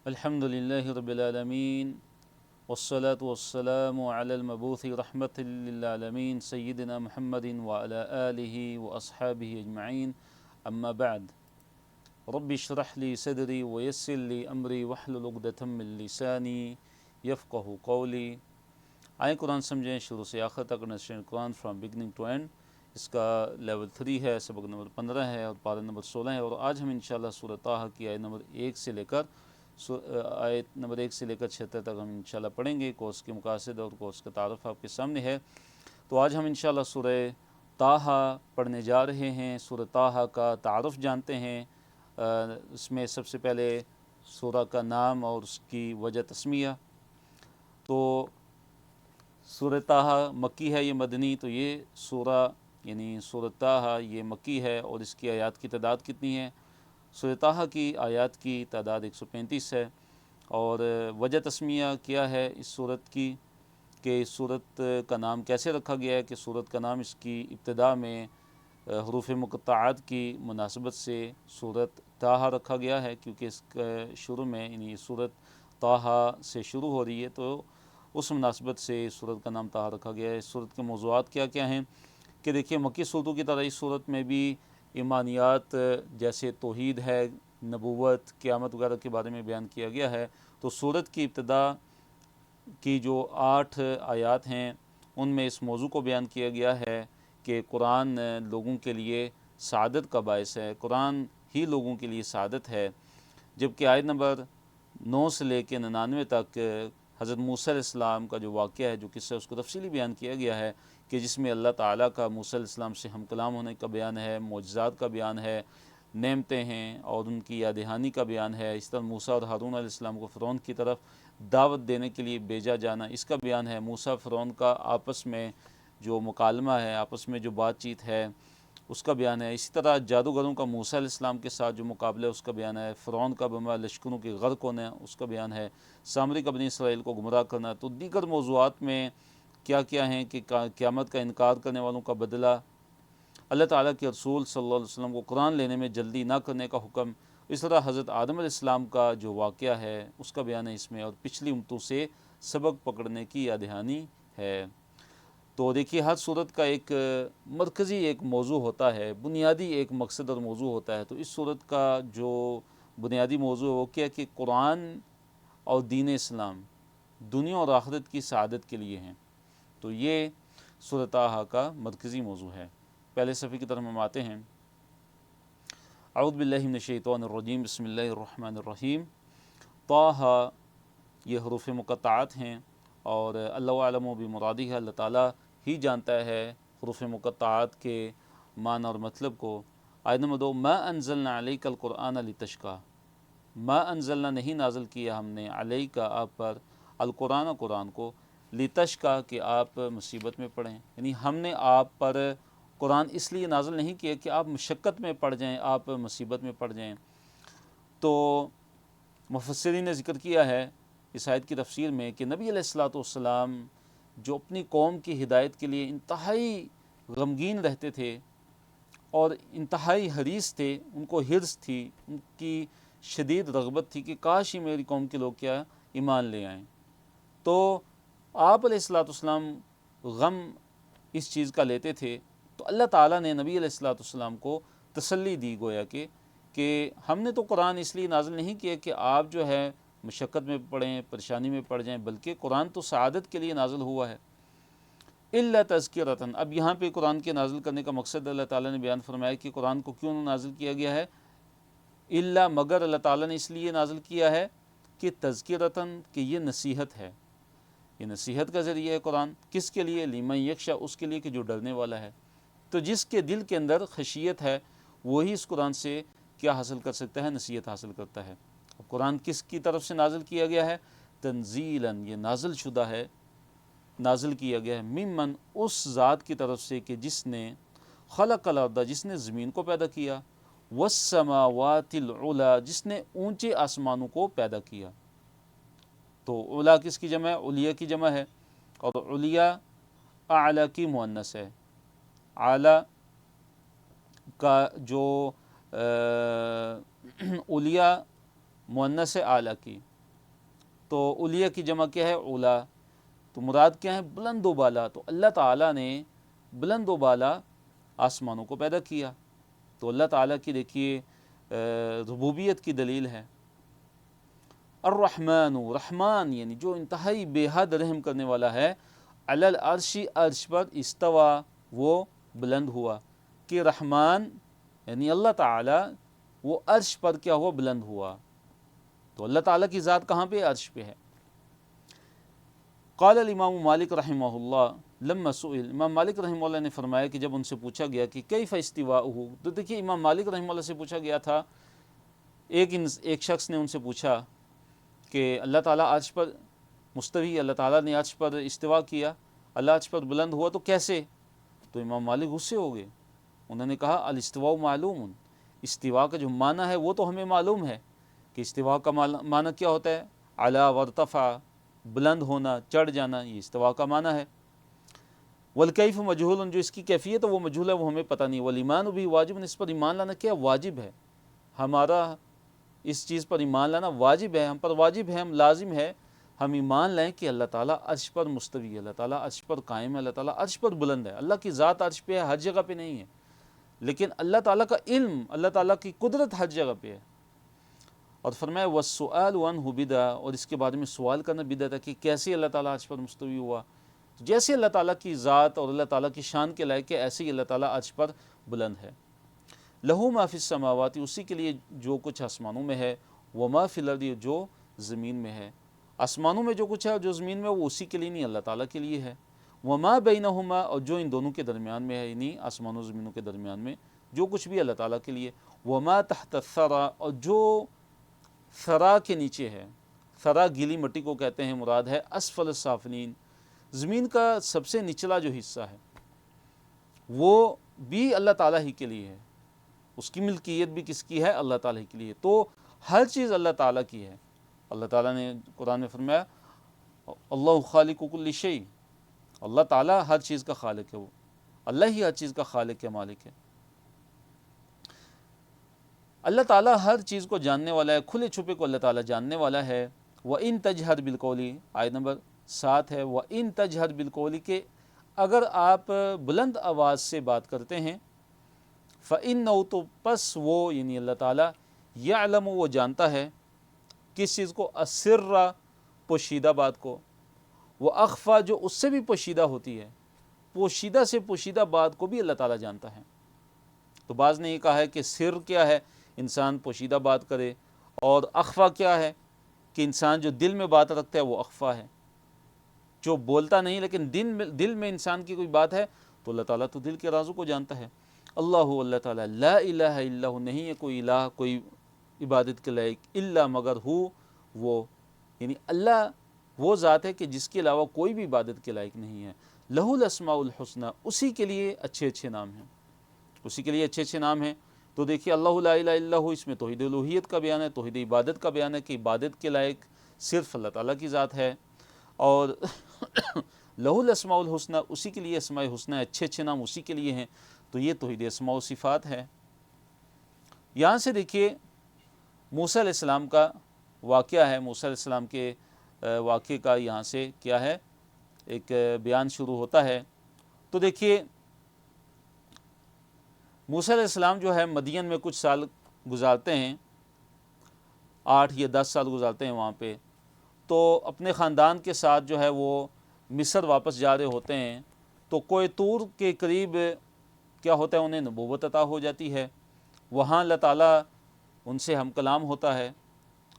الحمد للہ رب العالمین والصلاة والسلام علی المبعوث رحمۃ للعالمین سیدنا محمد وعلی آلہ واصحابہ اجمعین اما بعد رب اشرح لی صدری ویسر لی امری واحلل عقدۃ من لسانی یفقہوا قولی۔ آئیں قرآن سمجھیں شروع سے آخر تک، understand Quran from beginning to end. اس کا لیول 3 ہے، سبق نمبر 15 ہے اور پارہ نمبر 16 ہے، اور آج ہم انشاءاللہ سورہ طٰہٰ کی آیت نمبر 1 سے لے کر 76 تک ہم انشاءاللہ پڑھیں گے۔ کورس کے مقاصد اور کورس کا تعارف آپ کے سامنے ہے۔ تو آج ہم انشاءاللہ سورہ طٰہٰ پڑھنے جا رہے ہیں۔ سورہ طٰہٰ کا تعارف جانتے ہیں۔ اس میں سب سے پہلے سورہ کا نام اور اس کی وجہ تسمیہ۔ تو سورہ طٰہٰ مکی ہے، یہ مدنی، تو یہ سورہ یعنی سورہ طٰہٰ یہ مکی ہے، اور اس کی آیات کی تعداد کتنی ہے؟ سورہ طٰہٰ کی آیات کی تعداد 135 ہے۔ اور وجہ تسمیہ کیا ہے اس صورت کی، کہ اس صورت کا نام کیسے رکھا گیا ہے؟ کہ صورت کا نام اس کی ابتدا میں حروف مقطعات کی مناسبت سے سورت طٰہٰ رکھا گیا ہے، کیونکہ اس کے شروع میں یعنی سورت طٰہٰ سے شروع ہو رہی ہے، تو اس مناسبت سے اس سورت کا نام طٰہٰ رکھا گیا ہے۔ اس سورت کے موضوعات کیا کیا ہیں؟ کہ دیکھیے، مکی صورتوں کی طرح اس صورت میں بھی ایمانیات جیسے توحید ہے، نبوت، قیامت وغیرہ کے بارے میں بیان کیا گیا ہے۔ تو سورت کی ابتدا کی جو 8 آیات ہیں ان میں اس موضوع کو بیان کیا گیا ہے کہ قرآن لوگوں کے لیے سعادت کا باعث ہے، قرآن ہی لوگوں کے لیے سعادت ہے۔ جبکہ آیت نمبر 9 سے لے کے 99 تک حضرت موسیٰ علیہ السلام کا جو واقعہ ہے، جو قصہ اس کو تفصیلی بیان کیا گیا ہے، کہ جس میں اللہ تعالیٰ کا موسیٰ علیہ السلام سے ہم کلام ہونے کا بیان ہے، معجزات کا بیان ہے، نعمتیں ہیں اور ان کی یاد دہانی کا بیان ہے۔ اس طرح موسیٰ اور ہارون علیہ السلام کو فرعون کی طرف دعوت دینے کے لیے بھیجا جانا، اس کا بیان ہے۔ موسیٰ فرعون کا آپس میں جو مکالمہ ہے، آپس میں جو بات چیت ہے، اس کا بیان ہے۔ اسی طرح جادوگروں کا موسیٰ علیہ السلام کے ساتھ جو مقابلہ ہے، اس کا بیان ہے۔ فرعون کا بما لشکروں کے غرق ہونا، اس کا بیان ہے۔ سامری کا بنی اسرائیل کو گمراہ کرنا۔ تو دیگر موضوعات میں کیا کیا ہیں کہ قیامت کا انکار کرنے والوں کا بدلہ، اللہ تعالیٰ کے رسول صلی اللہ علیہ وسلم کو قرآن لینے میں جلدی نہ کرنے کا حکم، اس طرح حضرت آدم علیہ السلام کا جو واقعہ ہے اس کا بیان ہے اس میں، اور پچھلی امتوں سے سبق پکڑنے کی یاد دہانی ہے۔ تو دیکھیے، ہر صورت کا ایک مرکزی ایک موضوع ہوتا ہے، بنیادی ایک مقصد اور موضوع ہوتا ہے۔ تو اس صورت کا جو بنیادی موضوع ہے وہ کیا کہ قرآن اور دین اسلام دنیا اور آخرت کی سعادت کے لیے ہیں۔ تو یہ سورہ طٰہٰ کا مرکزی موضوع ہے۔ پہلے صفحے کی طرف ہم آتے ہیں۔ اعوذ باللہ من الشیطان الرجیم، بسم اللہ الرحمن الرحیم۔ طٰہٰ یہ حروف مقطعات ہیں، اور اللہ اعلم بمرادہ، اللہ تعالیٰ ہی جانتا ہے حروف مقطعات کے معنی اور مطلب کو۔ آیت نمبر 2، ما انزلنا علیک القرآن لتشقی، ما انزلنا نہیں نازل کیا ہم نے، علیک آپ پر، القرآن قرآن کو، لتشقی کہ آپ مصیبت میں پڑیں۔ یعنی ہم نے آپ پر قرآن اس لیے نازل نہیں کیا کہ آپ مشقت میں پڑ جائیں، آپ مصیبت میں پڑ جائیں۔ تو مفسرین نے ذکر کیا ہے اس آیت کی تفسیر میں کہ نبی علیہ الصلوۃ والسلام جو اپنی قوم کی ہدایت کے لیے انتہائی غمگین رہتے تھے اور انتہائی حریص تھے، ان کو حرص تھی، ان کی شدید رغبت تھی کہ کاش ہی میری قوم کے لوگ کیا ایمان لے آئیں۔ تو آپ علیہ الصلوۃ والسلام غم اس چیز کا لیتے تھے، تو اللہ تعالیٰ نے نبی علیہ الصلوۃ والسلام کو تسلی دی، گویا کہ ہم نے تو قرآن اس لیے نازل نہیں کیا کہ آپ جو ہے مشقت میں پڑیں، پریشانی میں پڑ جائیں، بلکہ قرآن تو سعادت کے لیے نازل ہوا ہے۔ الا تذکرۃ، اب یہاں پہ قرآن کے نازل کرنے کا مقصد اللہ تعالیٰ نے بیان فرمایا کہ قرآن کو کیوں نازل کیا گیا ہے۔ الا مگر اللہ تعالیٰ نے اس لیے نازل کیا ہے کہ تذکرۃ کہ یہ نصیحت ہے، یہ نصیحت کا ذریعہ ہے قرآن۔ کس کے لیے؟ لمن یخشی، اس کے لیے کہ جو ڈرنے والا ہے۔ تو جس کے دل کے اندر خشیت ہے وہی اس قرآن سے کیا حاصل کر سکتا ہے؟ نصیحت حاصل کرتا ہے۔ قرآن کس کی طرف سے نازل کیا گیا ہے؟ تنزیلاً، یہ نازل شدہ ہے، نازل کیا گیا ہے، ممن، اس ذات کی طرف سے کہ جس نے خلق الارض، جس نے زمین کو پیدا کیا، والسماوات العلی، جس نے اونچے آسمانوں کو پیدا کیا۔ تو علا کس کی جمع ہے؟ علیہ کی جمع ہے، اور علیہ اعلیٰ کی مؤنث ہے۔ اعلیٰ کا جو علیہ مؤنث ہے اعلیٰ کی، تو علیہ کی جمع کیا ہے؟ اولا. تو مراد کیا ہے؟ بلند و بالا. تو اللہ تعالیٰ نے بلند و بالا آسمانوں کو پیدا کیا. تو اللہ تعالیٰ کی دیکھیے ربوبیت کی دلیل ہے. الرحمن، رحمان یعنی جو انتہائی بے حد رحم کرنے والا ہے، علی العرش، عرش پر، استوا وہ بلند ہوا. کہ رحمان یعنی اللہ تعالیٰ وہ عرش پر کیا ہوا؟ بلند ہوا. تو اللہ تعالیٰ کی ذات کہاں پہ؟ عرش پہ ہے. قال الامام مالک رحمہ اللہ لما سئل، امام مالک رحمہ اللہ نے فرمایا کہ جب ان سے پوچھا گیا کہ کیف استواؤہ، تو دیکھیے امام مالک رحمہ اللہ سے پوچھا گیا تھا، ایک شخص نے ان سے پوچھا کہ اللہ تعالیٰ عرش پر مستوی، اللہ تعالیٰ نے عرش پر استوا کیا، اللہ عرش پر بلند ہوا، تو کیسے؟ تو امام مالک غصے ہو گئے. انہوں نے کہا الاستواء معلوم، استوا کا جو معنی ہے وہ تو ہمیں معلوم ہے کہ استوا کا معنی کیا ہوتا ہے؟ علا وارتفع، بلند ہونا، چڑھ جانا، یہ استوا کا معنی ہے. والکیف مجہول، جو اس کی کیفیت ہے وہ مجہول ہے، وہ ہمیں پتہ نہیں. والایمان بھی واجب، اس پر ایمان لانا کیا واجب ہے، ہمارا اس چیز پر ایمان لانا واجب ہے، ہم پر واجب ہے، ہم لازم ہے ہم ایمان لائیں کہ اللہ تعالیٰ عرش پر مستوی ہے، اللہ تعالیٰ عرش پر قائم ہے، اللہ تعالیٰ عرش پر بلند ہے. اللہ کی ذات عرش پہ ہے، ہر جگہ پہ نہیں ہے، لیکن اللہ تعالیٰ کا علم، اللہ تعالیٰ کی قدرت ہر جگہ پہ ہے. اور فرمایا والسؤال عنہ بدعہ، اور اس کے بارے میں سوال کرنا بدعت ہے کہ کیسے اللہ تعالیٰ عرش پر مستوی ہوا. جیسے اللہ تعالیٰ کی ذات اور اللہ تعالیٰ کی شان کے لائق ہے، ایسے ہی اللہ تعالیٰ عرش پر بلند ہے. لہو ما فی السماوات، اسی کے لیے جو کچھ آسمانوں میں ہے، وما فی الارض، جو زمین میں ہے. آسمانوں میں جو کچھ ہے جو زمین میں، وہ اسی کے لیے نہیں، اللہ تعالیٰ کے لیے ہے. وما بینہما، اور جو ان دونوں کے درمیان میں ہے، یعنی آسمانوں زمینوں کے درمیان میں جو کچھ بھی اللہ تعالیٰ کے لیے. وما تحت الثری، اور جو ثرا کے نیچے ہے، ثرا گیلی مٹی کو کہتے ہیں، مراد ہے اسفل السافلین، زمین کا سب سے نچلا جو حصہ ہے، وہ بھی اللہ تعالیٰ ہی کے لیے ہے. اس کی ملکیت بھی کس کی ہے؟ اللہ تعالیٰ کے لیے. تو ہر چیز اللہ تعالیٰ کی ہے. اللہ تعالیٰ نے قرآن میں فرمایا اللہ خالق کل شیء، اللہ تعالیٰ ہر چیز کا خالق ہے، وہ اللہ ہی ہر چیز کا خالق ہے، مالک ہے. اللہ تعالیٰ ہر چیز کو جاننے والا ہے، کھلے چھپے کو اللہ تعالیٰ جاننے والا ہے. وَإِن تَجْهَرْ بِالْقَوْلِ، آیت نمبر 7 ہے، وَإِن تَجْهَرْ بِالْقَوْلِ، کہ اگر آپ بلند آواز سے بات کرتے ہیں، فَإِنَّهُ، تو پس وہ یعنی اللہ تعالیٰ، يَعْلَمُ، وہ جانتا ہے کس چیز کو؟ السر، پوشیدہ بات کو، وَأَخْفَى، جو اس سے بھی پوشیدہ ہوتی ہے، پوشیدہ سے پوشیدہ بات کو بھی اللہ تعالیٰ جانتا ہے. تو بعض نے یہ کہا ہے کہ سر کیا ہے؟ انسان پوشیدہ بات کرے، اور اخفا کیا ہے؟ کہ انسان جو دل میں بات رکھتا ہے وہ اخفا ہے، جو بولتا نہیں لیکن دل میں انسان کی کوئی بات ہے، تو اللہ تعالیٰ تو دل کے رازوں کو جانتا ہے. اللہ تعالیٰ، لا الہ الا ہو، نہیں ہے کوئی الہ، کوئی عبادت کے لائق، الا مگر ہو، وہ یعنی اللہ وہ ذات ہے کہ جس کے علاوہ کوئی بھی عبادت کے لائق نہیں ہے. لہ الاسماء الحسنی، اسی کے لیے اچھے اچھے نام ہیں، اسی کے لیے اچھے اچھے نام ہیں. تو دیکھیے اللہ لا الہ الا ہو، اس میں توحید الوہیت کا بیان ہے، توحید عبادت کا بیان ہے کہ عبادت کے لائق صرف اللہ تعالیٰ کی ذات ہے. اور لہ الاسماء الحسنی، اسی کے لیے اسماء حسنی، اچھے اچھے نام اسی کے لیے ہیں. تو یہ توحید اسماء و صفات ہے. یہاں سے دیکھیے موسیٰ علیہ السلام کا واقعہ ہے، موسیٰ علیہ السلام کے واقعے کا یہاں سے کیا ہے، ایک بیان شروع ہوتا ہے. تو دیکھیے موسیٰ علیہ السلام جو ہے مدین میں کچھ سال گزارتے ہیں، 8 یا 10 سال گزارتے ہیں وہاں پہ. تو اپنے خاندان کے ساتھ جو ہے وہ مصر واپس جا رہے ہوتے ہیں. تو کوہ طور کے قریب کیا ہوتا ہے، انہیں نبوت عطا ہو جاتی ہے. وہاں اللہ تعالیٰ ان سے ہم کلام ہوتا ہے،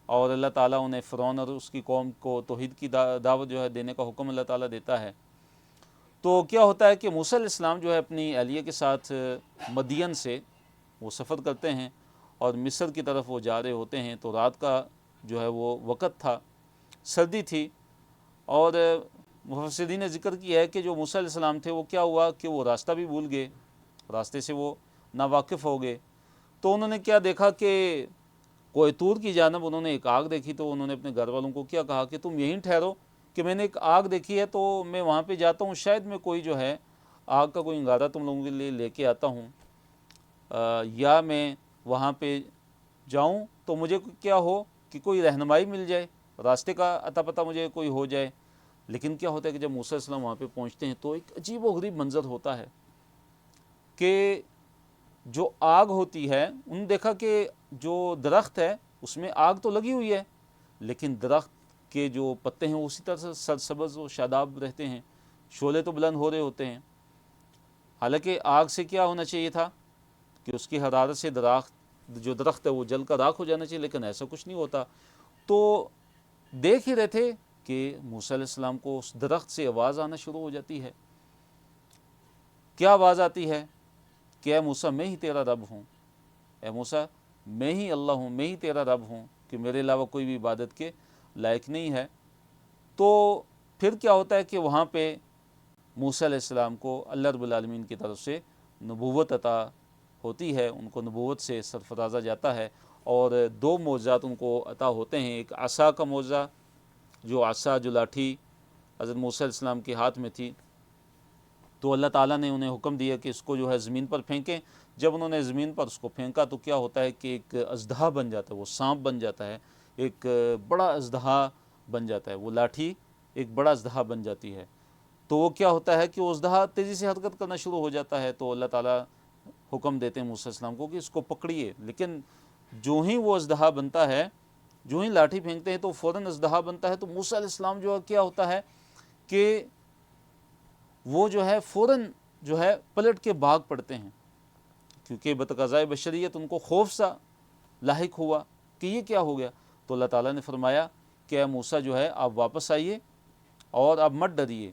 اور اللہ تعالیٰ انہیں فرعون اور اس کی قوم کو توحید کی دعوت جو ہے دینے کا حکم اللہ تعالیٰ دیتا ہے. تو کیا ہوتا ہے کہ موسیٰ علیہ السلام جو ہے اپنی اہلیہ کے ساتھ مدین سے وہ سفر کرتے ہیں اور مصر کی طرف وہ جا رہے ہوتے ہیں. تو رات کا جو ہے وہ وقت تھا، سردی تھی، اور مفسرین نے ذکر کیا ہے کہ جو موسیٰ علیہ السلام تھے وہ کیا ہوا کہ وہ راستہ بھی بھول گئے، راستے سے وہ ناواقف ہو گئے. تو انہوں نے کیا دیکھا کہ کوہ طور کی جانب انہوں نے ایک آگ دیکھی. تو انہوں نے اپنے گھر والوں کو کیا کہا کہ تم یہیں ٹھہرو، کہ میں نے ایک آگ دیکھی ہے تو میں وہاں پہ جاتا ہوں، شاید میں کوئی جو ہے آگ کا کوئی انگارہ تم لوگوں کے لیے لے کے آتا ہوں، یا میں وہاں پہ جاؤں تو مجھے کیا ہو کہ کوئی رہنمائی مل جائے راستے کا عطا پتہ مجھے کوئی ہو جائے۔ لیکن کیا ہوتا ہے کہ جب موسیٰ علیہ السلام وہاں پہ پہنچتے ہیں تو ایک عجیب و غریب منظر ہوتا ہے کہ جو آگ ہوتی ہے، انہوں نے دیکھا کہ جو درخت ہے اس میں آگ تو لگی ہوئی ہے، لیکن درخت کے جو پتے ہیں وہ اسی طرح سے سرسبز و شاداب رہتے ہیں، شعلے تو بلند ہو رہے ہوتے ہیں۔ حالانکہ آگ سے کیا ہونا چاہیے تھا کہ اس کی حرارت سے درخت ہے وہ جل کر راکھ ہو جانا چاہیے، لیکن ایسا کچھ نہیں ہوتا۔ تو دیکھ ہی رہے تھے کہ موسیٰ علیہ السلام کو اس درخت سے آواز آنا شروع ہو جاتی ہے۔ کیا آواز آتی ہے کہ اے موسیٰ میں ہی تیرا رب ہوں، اے موسیٰ میں ہی اللہ ہوں، میں ہی تیرا رب ہوں، کہ میرے علاوہ کوئی بھی عبادت کے لائق نہیں ہے۔ تو پھر کیا ہوتا ہے کہ وہاں پہ موسیٰ علیہ السلام کو اللہ رب العالمین کی طرف سے نبوت عطا ہوتی ہے، ان کو نبوت سے سرفرازہ جاتا ہے، اور 2 معجزات ان کو عطا ہوتے ہیں۔ ایک عصا کا معجزہ، جو عصا جو لاٹھی حضرت موسیٰ علیہ السلام کے ہاتھ میں تھی، تو اللہ تعالیٰ نے انہیں حکم دیا کہ اس کو جو ہے زمین پر پھینکیں۔ جب انہوں نے زمین پر اس کو پھینکا تو کیا ہوتا ہے کہ ایک اژدہا بن جاتا ہے، وہ سانپ بن جاتا ہے، ایک بڑا اژدہا بن جاتا ہے، وہ لاٹھی ایک بڑا اژدہا بن جاتی ہے۔ تو وہ کیا ہوتا ہے کہ وہ اژدہا تیزی سے حرکت کرنا شروع ہو جاتا ہے، تو اللہ تعالیٰ حکم دیتے ہیں موسیٰ علیہ السلام کو کہ اس کو پکڑیے۔ لیکن جو ہی وہ اژدہا بنتا ہے، جو ہی لاٹھی پھینکتے ہیں تو فوراً اژدہا بنتا ہے، تو موسیٰ علیہ السلام جو ہے کیا ہوتا ہے کہ وہ جو ہے فوراً جو ہے پلٹ کے بھاگ پڑتے ہیں، کیونکہ بتقاضائے بشریت ان کو خوف سا لاحق ہوا کہ یہ کیا ہو گیا۔ تو اللہ تعالیٰ نے فرمایا کہ اے موسیٰ جو ہے آپ واپس آئیے اور آپ مت ڈریے،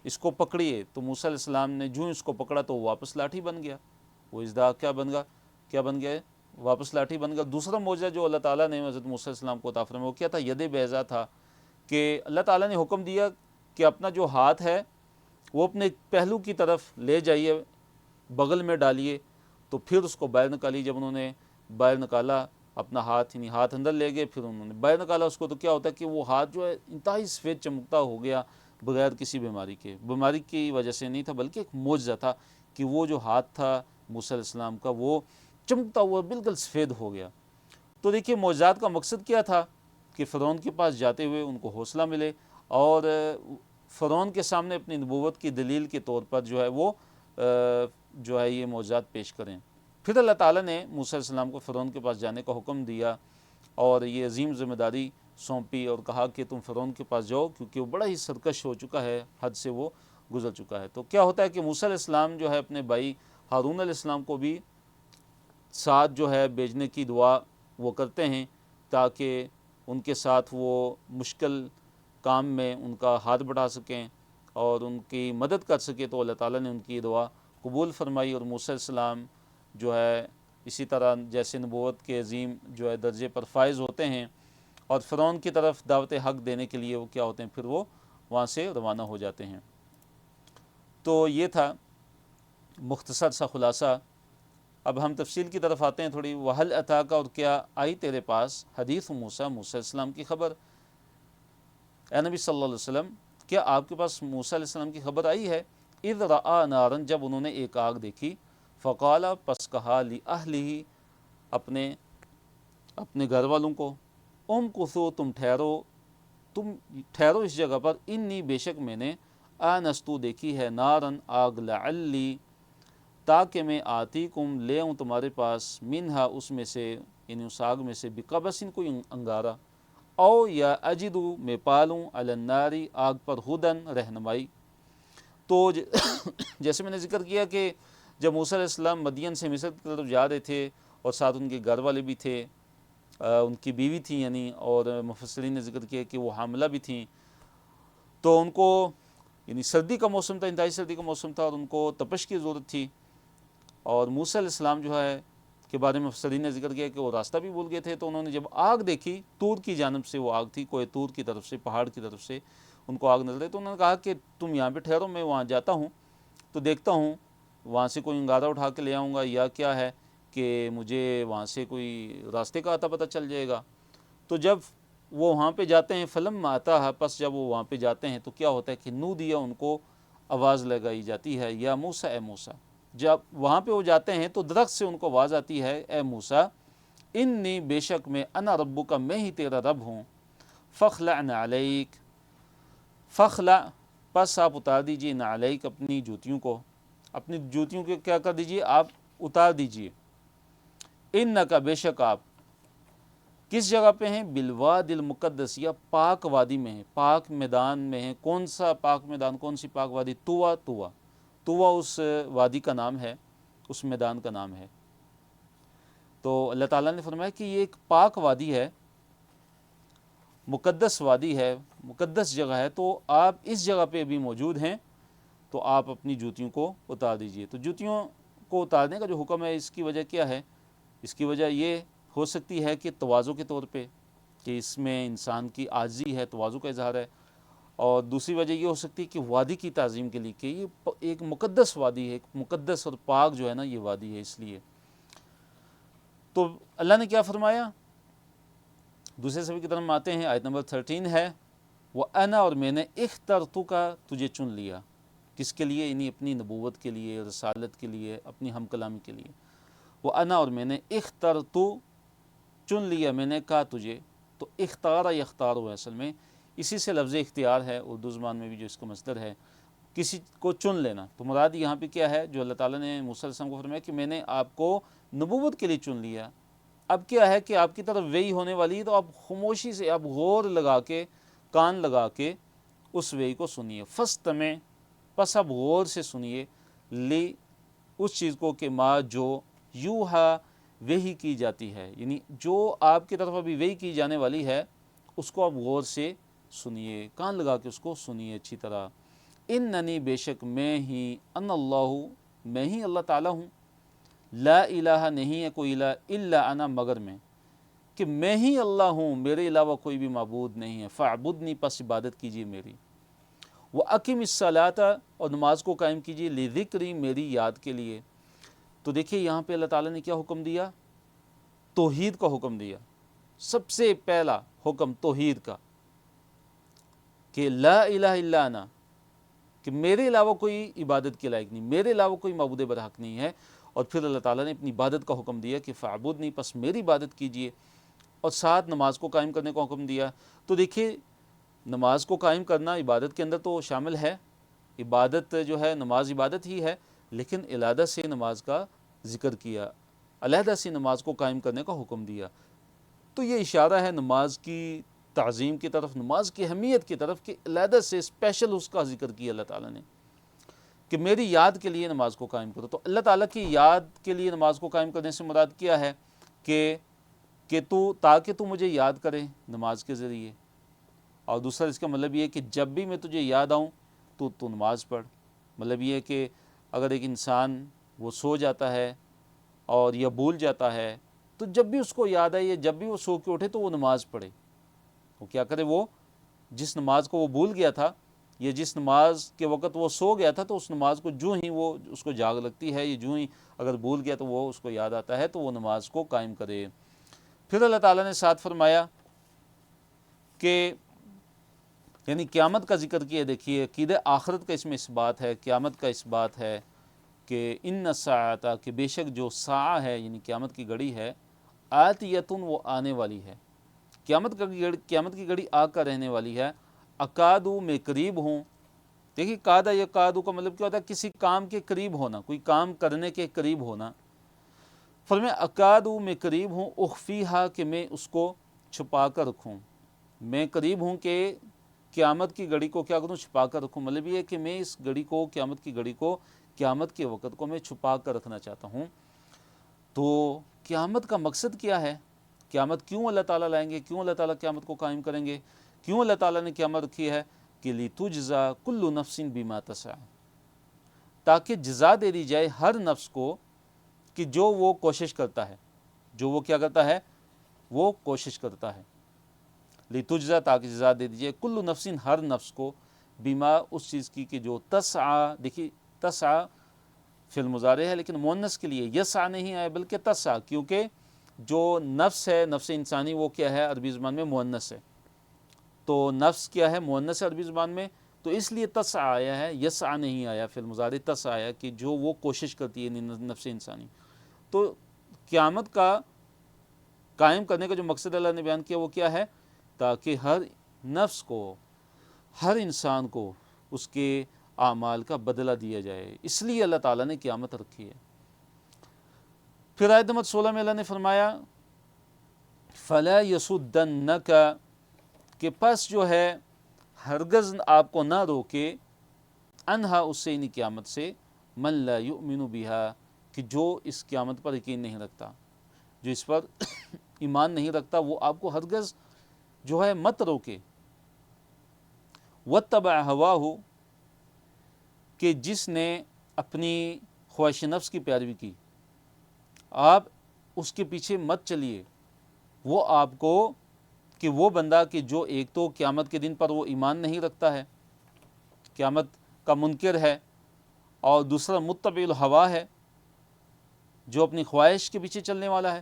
اس کو پکڑیے۔ تو موسیٰ علیہ السلام نے جو اس کو پکڑا تو واپس لاٹھی بن گیا، وہ اژدہا کیا بن گیا واپس لاٹھی بن گیا۔ دوسرا معجزہ جو اللہ تعالیٰ نے حضرت موسیٰ علیہ السلام کو عطا فرمایا وہ کیا تھا؟ ید بیضا تھا، کہ اللہ تعالیٰ نے حکم دیا کہ اپنا جو ہاتھ ہے وہ اپنے پہلو کی طرف لے جائیے، بغل میں ڈالیے، تو پھر اس کو باہر نکالیے۔ جب انہوں نے باہر نکالا اپنا ہاتھ، یعنی ہاتھ اندر لے گئے، پھر انہوں نے باہر نکالا اس کو، تو کیا ہوتا ہے کہ وہ ہاتھ جو ہے انتہائی سفید چمکتا ہو گیا، بغیر کسی بیماری کی وجہ سے نہیں تھا، بلکہ ایک معجزہ تھا کہ وہ جو ہاتھ تھا موسیٰ علیہ السلام کا وہ چمکتا ہوا بالکل سفید ہو گیا۔ تو دیکھیے معجزات کا مقصد کیا تھا کہ فرعون کے پاس جاتے ہوئے ان کو حوصلہ ملے، اور فرعون کے سامنے اپنی نبوت کی دلیل کے طور پر جو ہے وہ جو ہے یہ معجزات پیش کریں۔ پھر اللہ تعالیٰ نے موسیٰ علیہ السلام کو فرعون کے پاس جانے کا حکم دیا، اور یہ عظیم ذمہ داری سونپی، اور کہا کہ تم فرعون کے پاس جاؤ، کیونکہ وہ بڑا ہی سرکش ہو چکا ہے، حد سے وہ گزر چکا ہے۔ تو کیا ہوتا ہے کہ موسیٰ علیہ السلام جو ہے اپنے بھائی ہارون علیہ السلام کو بھی ساتھ جو ہے بھیجنے کی دعا وہ کرتے ہیں، تاکہ ان کے ساتھ وہ مشکل کام میں ان کا ہاتھ بڑھا سکیں اور ان کی مدد کر سکے۔ تو اللہ تعالیٰ نے ان کی دعا قبول فرمائی، اور موسیٰ علیہ السلام جو ہے اسی طرح جیسے نبوت کے عظیم جو ہے درجے پر فائز ہوتے ہیں، اور فرعون کی طرف دعوت حق دینے کے لیے وہ کیا ہوتے ہیں، پھر وہ وہاں سے روانہ ہو جاتے ہیں۔ تو یہ تھا مختصر سا خلاصہ۔ اب ہم تفصیل کی طرف آتے ہیں تھوڑی۔ وَهَلْ أَتَاكَ، اور کیا آئی تیرے پاس، حدیث موسیٰ، موسیٰ علیہ السلام کی خبر۔ اے نبی صلی اللہ علیہ وسلم، کیا آپ کے پاس موسیٰ علیہ السلام کی خبر آئی ہے؟ اِذْ رَأَىٰ نَارًا، جب انہوں نے ایک آگ دیکھی، فَقَالَ، پس کہا، لِأَهْلِهِ، اپنے گھر والوں کو، امکثوا، تم ٹھہرو اس جگہ پر، انی، بے شک میں نے، آنستو، دیکھی ہے، نارن، آگ، لعلی، تاکہ میں آتی کم، لے آؤں تمہارے پاس، منہا، اس میں سے، یعنی اس آگ میں سے، بقبسن، کوئی انگارہ، او یا اجدو، میں پالوں، علی الناری، آگ پر، ہدن، رہنمائی۔ تو جیسے میں نے ذکر کیا کہ جب موسیٰ علیہ السلام مدین سے مصر کی طرف جا رہے تھے، اور ساتھ ان کے گھر والے بھی تھے، ان کی بیوی تھیں یعنی، اور مفسرین نے ذکر کیا کہ وہ حاملہ بھی تھیں، تو ان کو یعنی سردی کا موسم تھا، انتہائی سردی کا موسم تھا، اور ان کو تپش کی ضرورت تھی۔ اور موسیٰ علیہ السلام جو ہے کے بارے میں مفسرین نے ذکر کیا کہ وہ راستہ بھی بھول گئے تھے، تو انہوں نے جب آگ دیکھی، طور کی جانب سے وہ آگ تھی، کوہ طور کی طرف سے، پہاڑ کی طرف سے ان کو آگ نظر آئی، تو انہوں نے کہا کہ تم یہاں پہ ٹھہرو، میں وہاں جاتا ہوں تو دیکھتا ہوں، وہاں سے کوئی انگارہ اٹھا کے لے آؤں گا، یا کیا ہے کہ مجھے وہاں سے کوئی راستے کا عطا پتہ چل جائے گا۔ تو جب وہ وہاں پہ جاتے ہیں، فلم آتا ہے، پس جب وہ وہاں پہ جاتے ہیں تو کیا ہوتا ہے کہ نو دیا، ان کو آواز لگائی جاتی ہے، یا موسیٰ، اے موسیٰ۔ جب وہاں پہ وہ جاتے ہیں تو درخت سے ان کو آواز آتی ہے، اے موسیٰ، انی، بے شک میں، انا ربک، میں ہی تیرا رب ہوں، فخلع نعلیک، فخلع پس آپ اتار دیجئے نعلیک اپنی جوتیوں کو، اپنی جوتیوں کے کیا کر دیجئے آپ اتار دیجئے، انکا بے شک آپ کس جگہ پہ ہیں، بالواد المقدس یا پاک وادی میں ہیں، پاک میدان میں ہیں۔ کون سا پاک میدان، کون سی پاک وادی؟ طوا، طوا، طوا اس وادی کا نام ہے، اس میدان کا نام ہے۔ تو اللہ تعالیٰ نے فرمایا کہ یہ ایک پاک وادی ہے، مقدس وادی ہے، مقدس جگہ ہے، تو آپ اس جگہ پہ بھی موجود ہیں، تو آپ اپنی جوتیوں کو اتار دیجئے۔ تو جوتیوں کو اتارنے کا جو حکم ہے، اس کی وجہ کیا ہے؟ اس کی وجہ یہ ہو سکتی ہے کہ تواضع کے طور پہ، کہ اس میں انسان کی عاجزی ہے، تواضع کا اظہار ہے، اور دوسری وجہ یہ ہو سکتی ہے کہ وادی کی تعظیم کے لیے، کہ یہ ایک مقدس وادی ہے، ایک مقدس اور پاک جو ہے نا یہ وادی ہے، اس لیے۔ تو اللہ نے کیا فرمایا؟ دوسرے صفحے کی طرف آتے ہیں، آیت نمبر 13 ہے، وَأَنَا اور میں نے اخترتک تجھے چن لیا، کس کے لیے؟ یعنی اپنی نبوت کے لیے، رسالت کے لیے، اپنی ہم کلامی کے لیے۔ وَأَنَا اور میں نے اخترتو چن لیا، میں نے کہا تجھے، تو اختارا یختار ہوا اصل میں، اسی سے لفظ اختیار ہے اردو زبان میں بھی جو اس کا مصدر ہے، کسی کو چن لینا۔ تو مراد یہاں پہ کیا ہے جو اللہ تعالیٰ نے موسیٰ علیہ السلام کو فرمایا کہ میں نے آپ کو نبوت کے لیے چن لیا۔ اب کیا ہے کہ آپ کی طرف وحی ہونے والی ہے، تو آپ خاموشی سے، آپ غور لگا کے، کان لگا کے اس وحی کو سنیے۔ فاستمع پس آپ غور سے سنیے، لی اس چیز کو کہ ما جو یوحا وحی کی جاتی ہے، یعنی جو آپ کی طرف ابھی وحی کی جانے والی ہے اس کو آپ غور سے سنیے، کان لگا کے اس کو سنیے اچھی طرح۔ اننی بے شک میں ہی، ان اللہ میں ہی اللہ تعالیٰ ہوں، لا الہ نہیں ہے کوئی الہ الا انا مگر میں، کہ میں ہی اللہ ہوں، میرے علاوہ کوئی بھی معبود نہیں ہے، فاعبدنی پس عبادت کیجیے میری، وَأَقِمِ الصَّلَاةَ اور نماز کو قائم کیجیے، لِذِكْرِی میری یاد کے لیے۔ تو دیکھیے یہاں پہ اللہ تعالیٰ نے کیا حکم دیا؟ توحید کا حکم دیا، سب سے پہلا حکم توحید کا، کہ لا الہ الا انا، کہ میرے علاوہ کوئی عبادت کے لائق نہیں، میرے علاوہ کوئی معبود برحق نہیں ہے۔ اور پھر اللہ تعالیٰ نے اپنی عبادت کا حکم دیا کہ فاعبدنی پس میری عبادت کیجیے، اور ساتھ نماز کو قائم کرنے کا حکم دیا۔ تو دیکھیے نماز کو قائم کرنا عبادت کے اندر تو شامل ہے، عبادت جو ہے نماز عبادت ہی ہے، لیکن علیحدہ سے نماز کا ذکر کیا، علیحدہ سے نماز کو قائم کرنے کا حکم دیا۔ تو یہ اشارہ ہے نماز کی تعظیم کی طرف، نماز کی اہمیت کی طرف، کہ علیحدہ سے اسپیشل اس کا ذکر کیا اللہ تعالیٰ نے، کہ میری یاد کے لیے نماز کو قائم کرو۔ تو اللہ تعالیٰ کی یاد کے لیے نماز کو قائم کرنے سے مراد کیا ہے؟ کہ تاکہ تو مجھے یاد کرے نماز کے ذریعے، اور دوسرا اس کا مطلب یہ ہے کہ جب بھی میں تجھے یاد آؤں تو نماز پڑھ۔ مطلب یہ ہے کہ اگر ایک انسان وہ سو جاتا ہے اور یا بھول جاتا ہے، تو جب بھی اس کو یاد آئے یا جب بھی وہ سو کے اٹھے تو وہ نماز پڑھے۔ وہ کیا کرے؟ وہ جس نماز کو وہ بھول گیا تھا یا جس نماز کے وقت وہ سو گیا تھا، تو اس نماز کو جو ہی وہ اس کو جاگ لگتی ہے، یا جو ہی اگر بھول گیا تو وہ اس کو یاد آتا ہے، تو وہ نماز کو قائم کرے۔ پھر اللہ تعالیٰ نے ساتھ فرمایا کہ یعنی قیامت کا ذکر کیا۔ دیکھیے عقیدہ آخرت کا اس میں اس بات ہے، قیامت کا اس بات ہے کہ ان الساعۃ، کہ بے شک جو ساعہ ہے یعنی قیامت کی گھڑی ہے، آتیۃ وہ آنے والی ہے، قیامت کی گھڑی آ کر رہنے والی ہے، اکادو میں قریب ہوں۔ دیکھیے کادہ یا کادو کا مطلب کیا ہوتا ہے؟ کسی کام کے قریب ہونا، کوئی کام کرنے کے قریب ہونا۔ فرمایا اکادو میں قریب ہوں، اخفیہا کہ میں اس کو چھپا کر رکھوں، میں قریب ہوں کہ قیامت کی گھڑی کو کیا کروں؟ چھپا کر رکھوں۔ مطلب یہ ہے کہ میں اس گھڑی کو، قیامت کی گھڑی کو، قیامت کے وقت کو میں چھپا کر رکھنا چاہتا ہوں۔ تو قیامت کا مقصد کیا ہے؟ قیامت کیوں اللہ تعالیٰ لائیں گے؟ کیوں اللہ تعالیٰ قیامت کو قائم کریں گے؟ کیوں اللہ تعالیٰ نے قیامت رکھی ہے؟ کہ لِتُجْزَى كُلُّ نَفْسٍ بِمَا تَسْعَىٰ، تاکہ جزا دے دی جائے ہر نفس کو کہ جو وہ کوشش کرتا ہے، جو وہ کیا کرتا ہے؟ وہ کوشش کرتا ہے۔ لِتُجْزَىٰ تاکہ جزا دے دی جائے، کُلُّ نَفْسٍ ہر نفس کو، بِمَا اس چیز کی کہ جو تسعیٰ، دیکھیے تسعیٰ فعل مضارع ہے لیکن مؤنث کے لیے یسعیٰ نہیں آیا بلکہ تسعیٰ، کیونکہ جو نفس ہے، نفس انسانی، وہ کیا ہے؟ عربی زبان میں مؤنث ہے۔ تو نفس کیا ہے؟ مؤنث ہے عربی زبان میں، تو اس لیے تسعیٰ آیا ہے، یسعیٰ نہیں آیا، فعل مضارع تسعیٰ آیا، کہ جو وہ کوشش کرتی ہے نفس انسانی۔ تو قیامت کا قائم کرنے کا جو مقصد اللہ نے بیان کیا وہ کیا ہے؟ تاکہ ہر نفس کو، ہر انسان کو اس کے اعمال کا بدلہ دیا جائے، اس لیے اللہ تعالیٰ نے قیامت رکھی ہے۔ پھر آیت نمبر 16 میں اللہ نے فرمایا فَلَا يَصُدَّنَّكَ کہ پس جو ہے ہرگز آپ کو نہ روکے، انہا اس سے یعنی قیامت سے، من لا یؤمن بہا کہ جو اس قیامت پر یقین نہیں رکھتا، جو اس پر ایمان نہیں رکھتا، وہ آپ کو ہرگز جو ہے مت روکے۔ وَاتَّبَعَ هَوَاهُ کہ جس نے اپنی خواہش نفس کی پیروی کی، آپ اس کے پیچھے مت چلیے۔ وہ آپ کو کہ وہ بندہ کہ جو ایک تو قیامت کے دن پر وہ ایمان نہیں رکھتا ہے، قیامت کا منکر ہے، اور دوسرا متبع الہوا ہے، جو اپنی خواہش کے پیچھے چلنے والا ہے،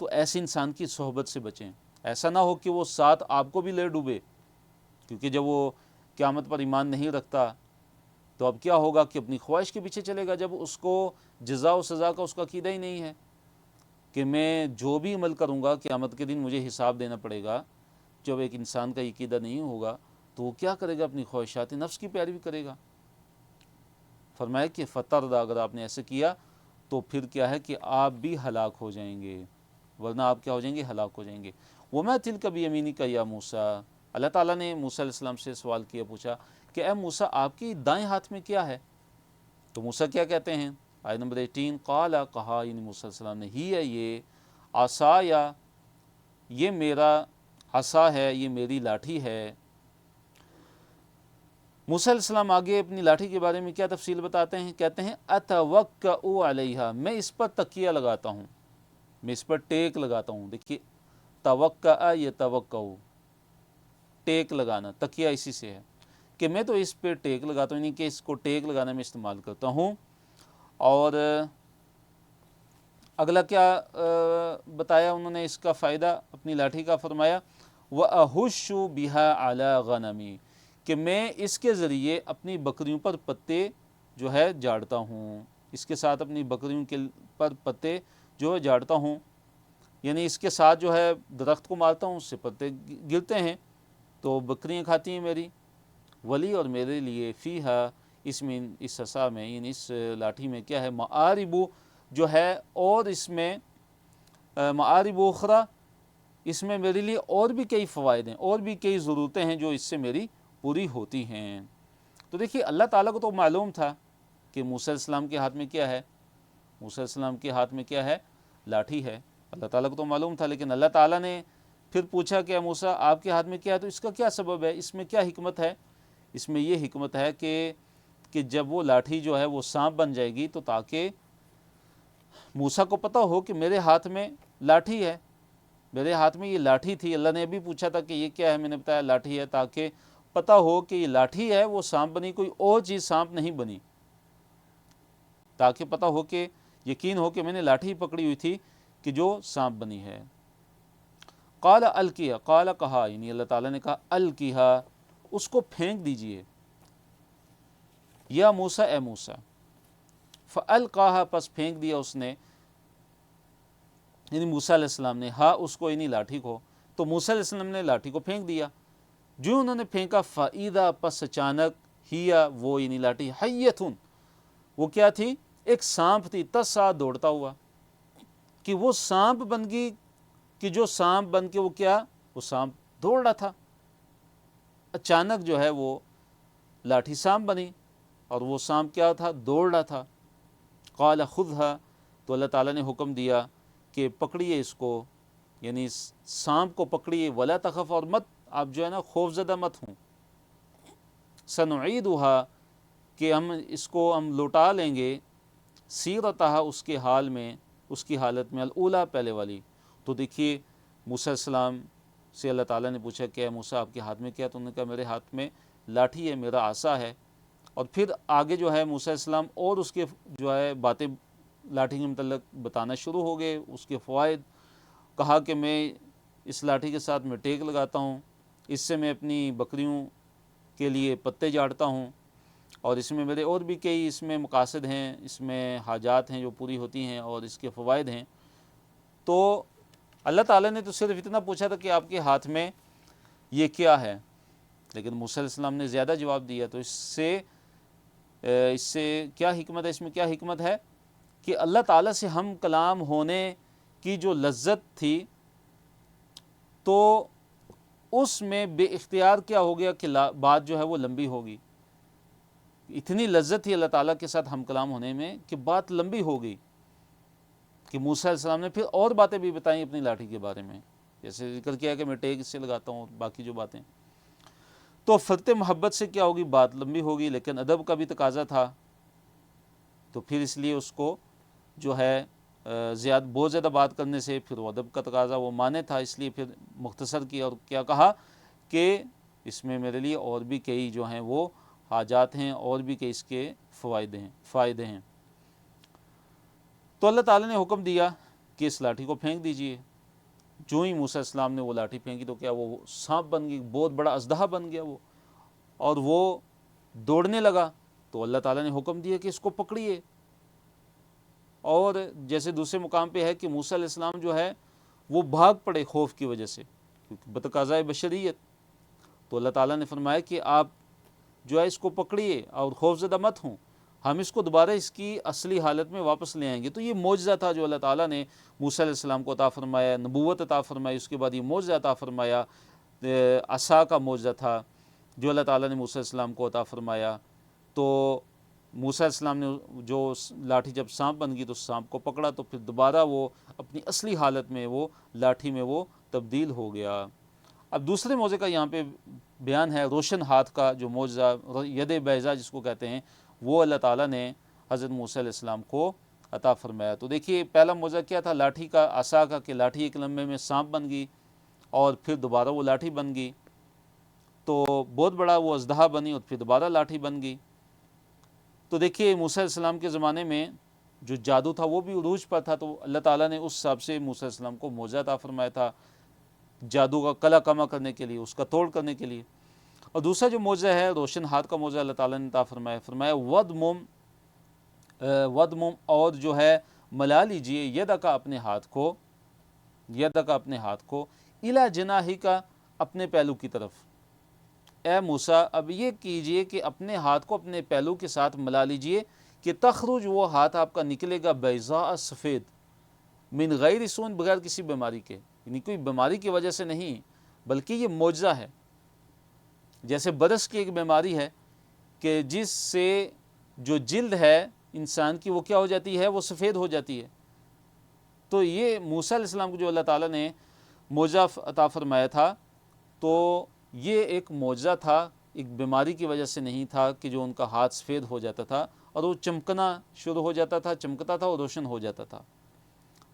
تو ایسے انسان کی صحبت سے بچیں۔ ایسا نہ ہو کہ وہ ساتھ آپ کو بھی لے ڈوبے، کیونکہ جب وہ قیامت پر ایمان نہیں رکھتا تو اب کیا ہوگا کہ اپنی خواہش کے پیچھے چلے گا، جب اس کو جزا و سزا کا اس کا عقیدہ ہی نہیں ہے کہ میں جو بھی عمل کروں گا قیامت کے دن مجھے حساب دینا پڑے گا۔ جب ایک انسان کا عقیدہ نہیں ہوگا تو وہ کیا کرے گا؟ اپنی خواہشات نفس کی پیروی کرے گا۔ فرمایا کہ فتردا اگر آپ نے ایسے کیا تو پھر کیا ہے کہ آپ بھی ہلاک ہو جائیں گے، ورنہ آپ کیا ہو جائیں گے؟ ہلاک ہو جائیں گے۔ وَمَا تِلْكَ بِيَمِينِكَ يَا موسیٰ اللہ تعالیٰ نے موسیٰ علیہ السلام سے سوال کیا، پوچھا کہ اے موسیٰ آپ کی دائیں ہاتھ میں کیا ہے؟ تو موسیٰ کیا کہتے ہیں؟ آیت نمبر 18 قال کہا یعنی موسیٰ علیہ السلام نے ہی ہے یہ عصایا یہ میرا عصا ہے، یہ میری لاٹھی ہے۔ موسیٰ علیہ السلام آگے اپنی لاٹھی کے بارے میں کیا تفصیل بتاتے ہیں؟ کہتے ہیں اتوکئ علیہا میں اس پر تکیہ لگاتا ہوں، میں اس پر ٹیک لگاتا ہوں۔ دیکھیے توکئ یتوکئ ٹیک لگانا، تکیہ اسی سے ہے کہ میں تو اس پہ ٹیک لگاتا ہوں، یعنی کہ اس کو ٹیک لگانا میں استعمال کرتا ہوں۔ اور اگلا کیا بتایا انہوں نے اس کا فائدہ اپنی لاٹھی کا؟ فرمایا وَأَهُشُّ بِهَا عَلَى غَنَمِي کہ میں اس کے ذریعے اپنی بکریوں پر پتے جو ہے جاڑتا ہوں، اس کے ساتھ اپنی بکریوں کے پر پتے جو ہے جاڑتا ہوں، یعنی اس کے ساتھ جو ہے درخت کو مارتا ہوں، اس سے پتے گرتے ہیں تو بکریاں کھاتی ہیں میری۔ ولی اور میرے لیے فیہا اس میں اس عصا میں یعنی اس لاٹھی میں کیا ہے؟ معارب جو ہے، اور اس میں معارب اخرى اس میں میرے لیے اور بھی کئی فوائد ہیں، اور بھی کئی ضرورتیں ہیں جو اس سے میری پوری ہوتی ہیں۔ تو دیکھیے اللہ تعالیٰ کو تو معلوم تھا کہ موسیٰ علیہ السلام کے ہاتھ میں کیا ہے، موسیٰ علیہ السلام کے ہاتھ میں کیا ہے؟ لاٹھی ہے۔ اللہ تعالیٰ کو تو معلوم تھا، لیکن اللہ تعالیٰ نے پھر پوچھا کہ موسیٰ آپ کے ہاتھ میں کیا ہے؟ تو اس کا کیا سبب ہے؟ اس میں کیا حکمت ہے؟ اس میں یہ حکمت ہے کہ جب وہ لاٹھی جو ہے وہ سانپ بن جائے گی تو تاکہ موسیٰ کو پتہ ہو کہ میرے ہاتھ میں لاٹھی ہے، میرے ہاتھ میں یہ لاٹھی تھی۔ اللہ نے ابھی پوچھا تھا کہ یہ کیا ہے، میں نے بتایا لاٹھی ہے، تاکہ پتہ ہو کہ یہ لاٹھی ہے وہ سانپ بنی، کوئی اور چیز سانپ نہیں بنی، تاکہ پتہ ہو کہ یقین ہو کہ میں نے لاٹھی پکڑی ہوئی تھی کہ جو سانپ بنی ہے۔ قال القیہ قال کہا یعنی اللہ تعالیٰ نے کہا القیہ اس کو پھینک دیجئے، یا موسیٰ اے موسیٰ، فالقاها پس پھینک دیا اس نے یعنی موسیٰ علیہ السلام نے، ہاں اس کو یعنی لاٹھی کو، تو موسیٰ علیہ السلام نے لاٹھی کو پھینک دیا۔ جو انہوں نے پھینکا فَإِذَا پس اچانک ہیا وہ یعنی لاٹھی حیّتٌ وہ کیا تھی؟ ایک سانپ تھی، تسعیٰ دوڑتا ہوا، کہ وہ سانپ بن گئی، کہ جو سانپ بن کے وہ کیا؟ وہ سانپ دوڑ رہا تھا، اچانک جو ہے وہ لاٹھی سانپ بنی اور وہ سانپ کیا تھا؟ دوڑ رہا تھا۔ قال خذها تو اللہ تعالیٰ نے حکم دیا کہ پکڑیے اس کو، یعنی اس سانپ کو پکڑیے، ولا تخف اور مت آپ جو ہے نا خوف زدہ مت ہوں، سنعیدها کہ ہم اس کو ہم لوٹا لیں گے، سیرتها اس کے حال میں، اس کی حالت میں، الاولیٰ پہلے والی۔ تو دیکھیے موسیٰ علیہ السلام سے اللہ تعالیٰ نے پوچھا کہ اے موسیٰ آپ کے ہاتھ میں کیا؟ تو انہوں نے کہا میرے ہاتھ میں لاٹھی ہے، میرا عصا ہے۔ اور پھر آگے جو ہے موسیٰ علیہ السلام اور اس کے جو ہے باتیں لاٹھی کے متعلق بتانا شروع ہو گئے، اس کے فوائد، کہا کہ میں اس لاٹھی کے ساتھ میں ٹیک لگاتا ہوں، اس سے میں اپنی بکریوں کے لیے پتے جاڑتا ہوں، اور اس میں میرے اور بھی کئی اس میں مقاصد ہیں، اس میں حاجات ہیں جو پوری ہوتی ہیں، اور اس کے فوائد ہیں۔ تو اللہ تعالیٰ نے تو صرف اتنا پوچھا تھا کہ آپ کے ہاتھ میں یہ کیا ہے، لیکن موسیٰ علیہ السلام نے زیادہ جواب دیا. تو اس سے کیا حکمت ہے؟ اس میں کیا حکمت ہے کہ اللہ تعالیٰ سے ہم کلام ہونے کی جو لذت تھی تو اس میں بے اختیار کیا ہو گیا کہ بات جو ہے وہ لمبی ہوگی. اتنی لذت تھی اللہ تعالیٰ کے ساتھ ہم کلام ہونے میں کہ بات لمبی ہو گئی کہ موسیٰ علیہ السلام نے پھر اور باتیں بھی بتائیں اپنی لاٹھی کے بارے میں، جیسے ذکر کیا کہ میں ٹیک اس سے لگاتا ہوں، باقی جو باتیں. تو فرط محبت سے کیا ہوگی، بات لمبی ہوگی. لیکن ادب کا بھی تقاضا تھا، تو پھر اس لیے اس کو جو ہے بہت زیادہ بات کرنے سے پھر وہ ادب کا تقاضا وہ مانے تھا، اس لیے پھر مختصر کیا اور کیا کہا کہ اس میں میرے لیے اور بھی کئی جو ہیں وہ حاجات ہیں، اور بھی کئی اس کے فائدے ہیں. تو اللہ تعالیٰ نے حکم دیا کہ اس لاٹھی کو پھینک دیجئے. جو ہی موسیٰ علیہ السلام نے وہ لاٹھی پھینکی تو کیا وہ سانپ بن گئی، بہت بڑا اژدہا بن گیا وہ، اور وہ دوڑنے لگا. تو اللہ تعالیٰ نے حکم دیا کہ اس کو پکڑیے. اور جیسے دوسرے مقام پہ ہے کہ موسیٰ علیہ السلام جو ہے وہ بھاگ پڑے خوف کی وجہ سے، کیونکہ بتقاضائے بشریت. تو اللہ تعالیٰ نے فرمایا کہ آپ جو ہے اس کو پکڑیے اور خوف زدہ مت ہوں، ہم اس کو دوبارہ اس کی اصلی حالت میں واپس لے آئیں گے. تو یہ معجزہ تھا جو اللہ تعالیٰ نے موسیٰ علیہ السلام کو عطا فرمایا، نبوت عطا فرمائی. اس کے بعد یہ معجزہ عطا فرمایا، عصا کا معجزہ تھا جو اللہ تعالیٰ نے موسیٰ علیہ السلام کو عطا فرمایا. تو موسیٰ علیہ السلام نے جو لاٹھی جب سانپ بن گئی تو سانپ کو پکڑا، تو پھر دوبارہ وہ اپنی اصلی حالت میں وہ لاٹھی میں وہ تبدیل ہو گیا. اب دوسرے معجزے کا یہاں پہ بیان ہے، روشن ہاتھ کا جو معجزہ ید بیضاء جس کو کہتے ہیں، وہ اللہ تعالیٰ نے حضرت موسیٰ علیہ السلام کو عطا فرمایا. تو دیکھیے پہلا معجزہ کیا تھا، لاٹھی کا، عصا کا، کہ لاٹھی ایک لمحے میں سانپ بن گئی اور پھر دوبارہ وہ لاٹھی بن گئی. تو بہت بڑا وہ اژدہا بنی اور پھر دوبارہ لاٹھی بن گئی. تو دیکھیے موسیٰ علیہ السلام کے زمانے میں جو جادو تھا وہ بھی عروج پر تھا، تو اللہ تعالیٰ نے اس حساب سے موسیٰ علیہ السلام کو معجزہ عطا فرمایا تھا جادو کا کلا کما کرنے کے لیے، اس کا توڑ کرنے کے لیے. اور دوسرا جو معجزہ ہے روشن ہاتھ کا معجزہ اللہ تعالیٰ نے عطا فرمایا ودمم، اور جو ہے ملا لیجئے یدک اپنے ہاتھ کو الی جناحک اپنے پہلو کی طرف. اے موسیٰ اب یہ کیجئے کہ اپنے ہاتھ کو اپنے پہلو کے ساتھ ملا لیجئے کہ تخرج، وہ ہاتھ آپ کا نکلے گا بیضاء، سفید، من غیر سون، بغیر کسی بیماری کے، یعنی کوئی بیماری کی وجہ سے نہیں بلکہ یہ معجزہ ہے. جیسے برس کی ایک بیماری ہے کہ جس سے جو جلد ہے انسان کی وہ کیا ہو جاتی ہے، وہ سفید ہو جاتی ہے. تو یہ موسیٰ علیہ السلام کو جو اللہ تعالیٰ نے معجزہ عطا فرمایا تھا، تو یہ ایک معجزہ تھا، ایک بیماری کی وجہ سے نہیں تھا کہ جو ان کا ہاتھ سفید ہو جاتا تھا اور وہ چمکنا شروع ہو جاتا تھا، چمکتا تھا اور روشن ہو جاتا تھا.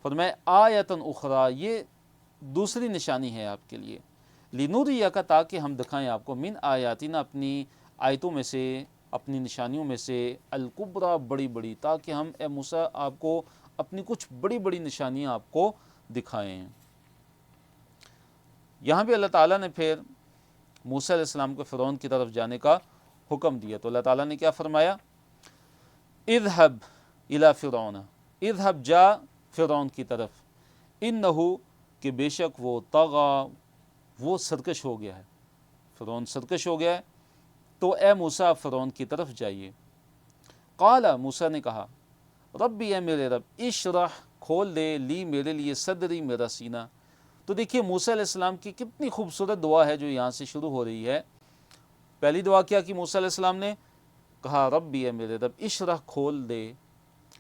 فرمایا آیتن اخری، یہ دوسری نشانی ہے آپ کے لیے، لنوریک، تاکہ ہم دکھائیں آپ کو، من آیاتنا، اپنی آیتوں میں سے، اپنی نشانیوں میں سے، الکبریٰ، بڑی بڑی، تاکہ ہم اے موسیٰ آپ کو اپنی کچھ بڑی بڑی نشانیاں آپ کو دکھائیں. یہاں بھی اللہ تعالیٰ نے پھر موسیٰ علیہ السلام کو فرعون کی طرف جانے کا حکم دیا. تو اللہ تعالیٰ نے کیا فرمایا، اذهب الی فرعون، اذهب، جا فرعون کی طرف، انہ، کہ بے شک وہ، طغی، وہ سرکش ہو گیا ہے، فرعون سرکش ہو گیا ہے. تو اے موسیٰ فرعون کی طرف جائیے. قال، موسیٰ نے کہا، ربی، اے میرے رب، اشرح، کھول دے، لی، میرے لیے، صدری، میرا سینہ. تو دیکھیے موسیٰ علیہ السلام کی کتنی خوبصورت دعا ہے جو یہاں سے شروع ہو رہی ہے. پہلی دعا کیا کی موسیٰ علیہ السلام نے، کہا ربی، اے میرے رب، اشرح، کھول دے،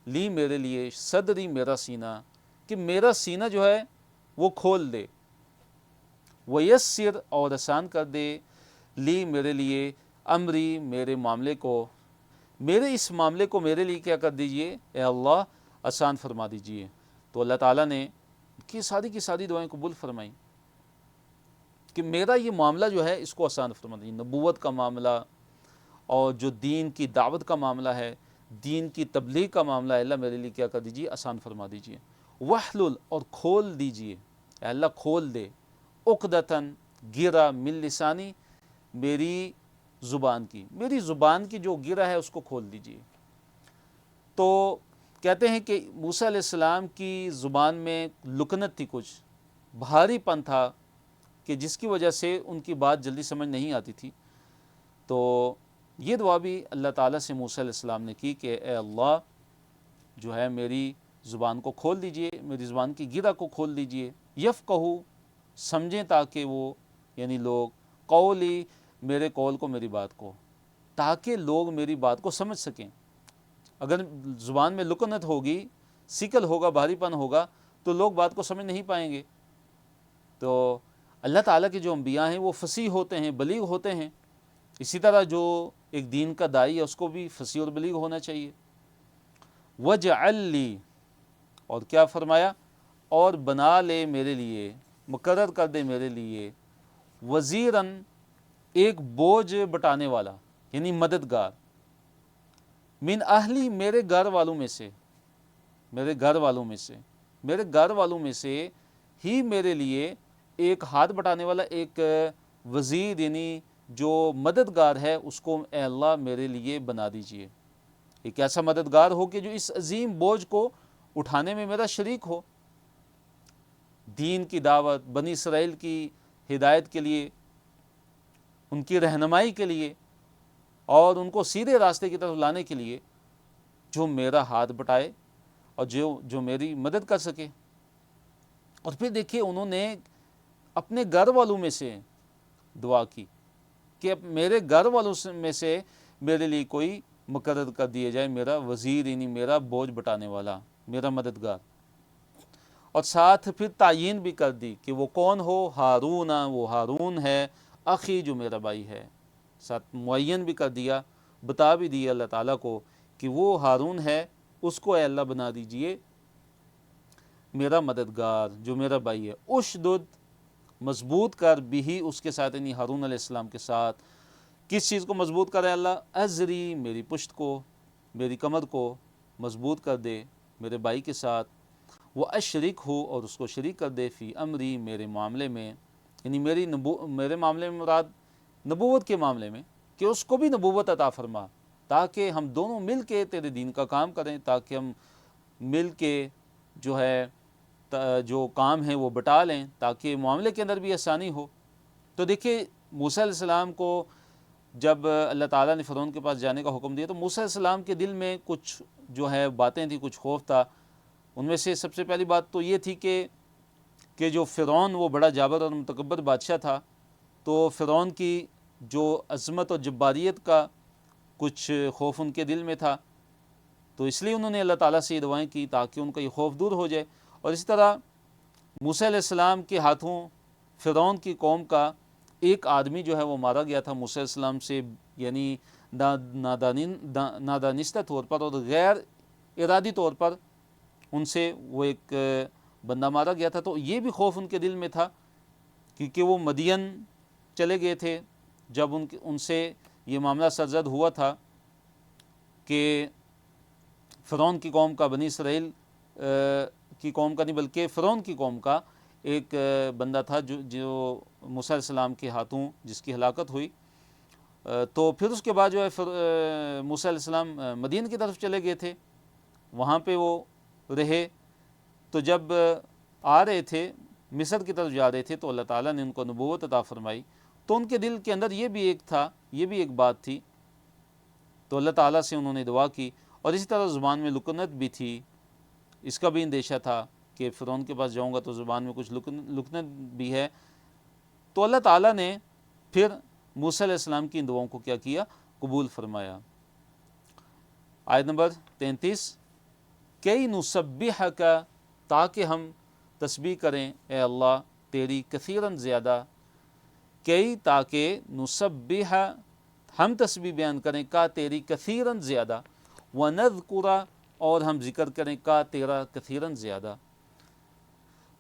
لی، میرے لیے، صدری، میرا سینہ، کہ میرا سینہ جو ہے وہ کھول دے، ویسر، اور آسان کر دے، لی، میرے لیے، امری، میرے معاملے کو، میرے اس معاملے کو میرے لیے کیا کر دیجئے، اے اللہ آسان فرما دیجئے. تو اللہ تعالیٰ نے کی ساری دعائیں قبول فرمائیں کہ میرا یہ معاملہ جو ہے اس کو آسان فرما دیجیے. نبوت کا معاملہ اور جو دین کی دعوت کا معاملہ ہے، دین کی تبلیغ کا معاملہ ہے، اللہ میرے لیے کیا کر دیجیے، آسان فرما دیجیے. وحلل، اور کھول دیجیے، اے اللہ کھول دے، عقدتاً، گرہ، من لسانی، میری زبان کی جو گرہ ہے اس کو کھول دیجیے. تو کہتے ہیں کہ موسیٰ علیہ السلام کی زبان میں لکنت تھی، کچھ بھاری پن تھا کہ جس کی وجہ سے ان کی بات جلدی سمجھ نہیں آتی تھی. تو یہ دعا بھی اللہ تعالیٰ سے موسیٰ علیہ السلام نے کی کہ اے اللہ جو ہے میری زبان کو کھول دیجئے، میری زبان کی گرہ کو کھول دیجئے، یفقہو سمجھیں تاکہ وہ یعنی لوگ، قولی میرے قول کو، میری بات کو، تاکہ لوگ میری بات کو سمجھ سکیں۔ اگر زبان میں لکنت ہوگی، سکل ہوگا، بھاری پن ہوگا تو لوگ بات کو سمجھ نہیں پائیں گے۔ تو اللہ تعالیٰ کے جو انبیاء ہیں وہ فصیح ہوتے ہیں، بلیغ ہوتے ہیں، اسی طرح جو ایک دین کا داعی ہے اس کو بھی فصیح اور بلیغ ہونا چاہیے۔ وَجْعَلْ لِي، اور کیا فرمایا، اور بنا لے میرے لیے، مقرر کر دے میرے لیے، وزیراً ایک بوجھ بٹانے والا یعنی مددگار، من اہلی میرے گھر والوں میں سے، میرے گھر والوں میں سے، میرے گھر والوں میں سے ہی میرے لیے ایک ہاتھ بٹانے والا، ایک وزیر یعنی جو مددگار ہے اس کو اے اللہ میرے لیے بنا دیجئے۔ ایک ایسا مددگار ہو کہ جو اس عظیم بوجھ کو اٹھانے میں میرا شریک ہو، دین کی دعوت، بنی اسرائیل کی ہدایت کے لیے، ان کی رہنمائی کے لیے اور ان کو سیدھے راستے کی طرف لانے کے لیے جو میرا ہاتھ بٹائے اور جو میری مدد کر سکے۔ اور پھر دیکھیے انہوں نے اپنے گھر والوں میں سے دعا کی کہ میرے گھر والوں میں سے میرے لیے کوئی مقرر کر دیا جائے، میرا وزیر یعنی میرا بوجھ بٹانے والا، میرا مددگار۔ اور ساتھ پھر تعیین بھی کر دی کہ وہ کون ہو، ہارون، وہ ہارون ہے، اخی جو میرا بھائی ہے۔ ساتھ معین بھی کر دیا، بتا بھی دیا اللہ تعالیٰ کو کہ وہ ہارون ہے، اس کو اے اللہ بنا دیجئے میرا مددگار جو میرا بھائی ہے۔ اشدد مضبوط کر بھی اس کے ساتھ یعنی ہارون علیہ السلام کے ساتھ کس چیز کو مضبوط کرے اللہ، ازری میری پشت کو، میری کمر کو مضبوط کر دے میرے بھائی کے ساتھ، وہ اشرک ہو اور اس کو شریک کر دے فی امری میرے معاملے میں، یعنی میرے معاملے میں مراد نبوت کے معاملے میں، کہ اس کو بھی نبوت عطا فرما تاکہ ہم دونوں مل کے تیرے دین کا کام کریں، تاکہ ہم مل کے جو ہے جو کام ہے وہ بٹا لیں تاکہ معاملے کے اندر بھی آسانی ہو۔ تو دیکھیے موسیٰ علیہ السلام کو جب اللہ تعالیٰ نے فرعون کے پاس جانے کا حکم دیا تو موسیٰ علیہ السلام کے دل میں کچھ جو ہے باتیں تھیں، کچھ خوف تھا۔ ان میں سے سب سے پہلی بات تو یہ تھی کہ جو فرعون وہ بڑا جابر اور متکبر بادشاہ تھا، تو فرعون کی جو عظمت اور جباریت کا کچھ خوف ان کے دل میں تھا، تو اس لیے انہوں نے اللہ تعالیٰ سے یہ دعائیں کی تاکہ ان کا یہ خوف دور ہو جائے۔ اور اسی طرح موسیٰ علیہ السلام کے ہاتھوں فرعون کی قوم کا ایک آدمی جو ہے وہ مارا گیا تھا موسیٰ علیہ السلام سے، یعنی نادانستہ طور پر اور غیر ارادی طور پر ان سے وہ ایک بندہ مارا گیا تھا۔ تو یہ بھی خوف ان کے دل میں تھا کیونکہ وہ مدین چلے گئے تھے جب ان سے یہ معاملہ سرزد ہوا تھا کہ فرعون کی قوم کا، بنی اسرائیل کی قوم کا نہیں بلکہ فرعون کی قوم کا ایک بندہ تھا جو موسیٰ علیہ السلام کے ہاتھوں جس کی ہلاکت ہوئی۔ تو پھر اس کے بعد جو ہے موسیٰ علیہ السلام مدین کی طرف چلے گئے تھے، وہاں پہ وہ رہے۔ تو جب آ رہے تھے مصر کی طرف جا رہے تھے تو اللہ تعالیٰ نے ان کو نبوت عطا فرمائی، تو ان کے دل کے اندر یہ بھی ایک بات تھی، تو اللہ تعالیٰ سے انہوں نے دعا کی۔ اور اسی طرح زبان میں لکنت بھی تھی، اس کا بھی اندیشہ تھا کہ فرعون کے پاس جاؤں گا تو زبان میں کچھ لکنت بھی ہے، تو اللہ تعالیٰ نے پھر موسیٰ علیہ السلام کی ان دعاؤں کو کیا کیا، قبول فرمایا۔ آیت نمبر 33، کئی نسبحک، تاکہ ہم تسبیح کریں اے اللہ تیری کثیراً زیادہ، کئی تاکہ نسبح ہم تسبیح بیان کریں کا تیری کثیراً زیادہ، ونذکر اور ہم ذکر کریں کا تیرا کثیراً زیادہ۔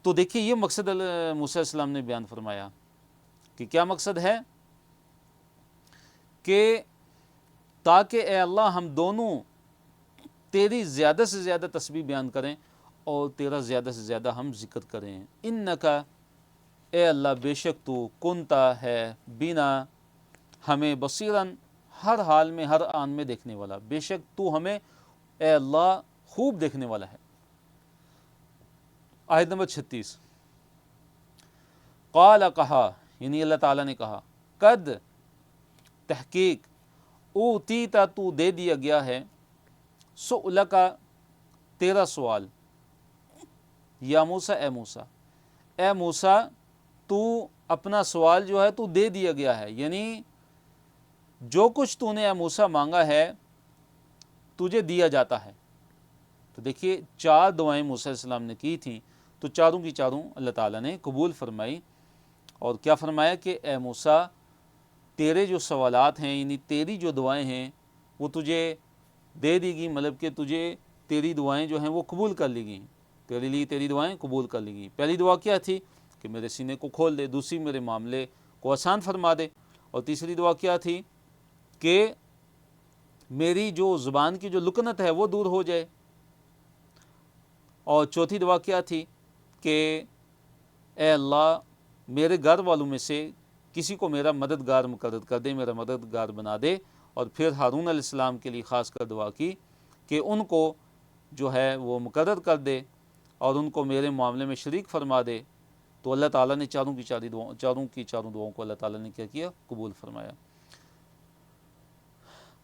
تو دیکھیے یہ مقصد موسیٰ علیہ السلام نے بیان فرمایا کہ کیا مقصد ہے، کہ تاکہ اے اللہ ہم دونوں تیری زیادہ سے زیادہ تسبیح بیان کریں اور تیرا زیادہ سے زیادہ ہم ذکر کریں۔ انکا اے اللہ بے شک تو کنتا ہے بنا ہمیں بصیراً ہر حال میں ہر آن میں دیکھنے والا، بے شک تو ہمیں اے اللہ خوب دیکھنے والا ہے۔ آیت نمبر 36، قال کہا یعنی اللہ تعالیٰ نے کہا، قد تحقیق اوتیتا تو دے دیا گیا ہے، سؤلک تیرا سوال، یا موسیٰ اے موسیٰ، اے موسیٰ تو اپنا سوال جو ہے تو دے دیا گیا ہے، یعنی جو کچھ تو نے اے موسیٰ مانگا ہے تجھے دیا جاتا ہے۔ تو دیکھیے 4 دعائیں موسیٰ علیہ السلام نے کی تھیں، تو چاروں کی چاروں اللہ تعالیٰ نے قبول فرمائی، اور کیا فرمایا کہ اے موسیٰ تیرے جو سوالات ہیں، یعنی تیری جو دعائیں ہیں وہ تجھے دے دی گئی، مطلب کہ تجھے تیری دعائیں جو ہیں وہ قبول کر لی گئیں، تیرے لیے تیری دعائیں قبول کر لی گئیں۔ پہلی دعا کیا تھی کہ میرے سینے کو کھول دے، دوسری میرے معاملے کو آسان فرما دے، اور تیسری دعا کیا تھی کہ میری جو زبان کی جو لکنت ہے وہ دور ہو جائے، اور چوتھی دعا کیا تھی کہ اے اللہ میرے گھر والوں میں سے کسی کو میرا مددگار مقرر کر دے، میرا مددگار بنا دے، اور پھر ہارون علیہ السلام کے لیے خاص کر دعا کی کہ ان کو جو ہے وہ مقرر کر دے اور ان کو میرے معاملے میں شریک فرما دے۔ تو اللہ تعالیٰ نے چاروں کی چاروں دعاؤں کو اللہ تعالیٰ نے کیا کیا؟ قبول فرمایا۔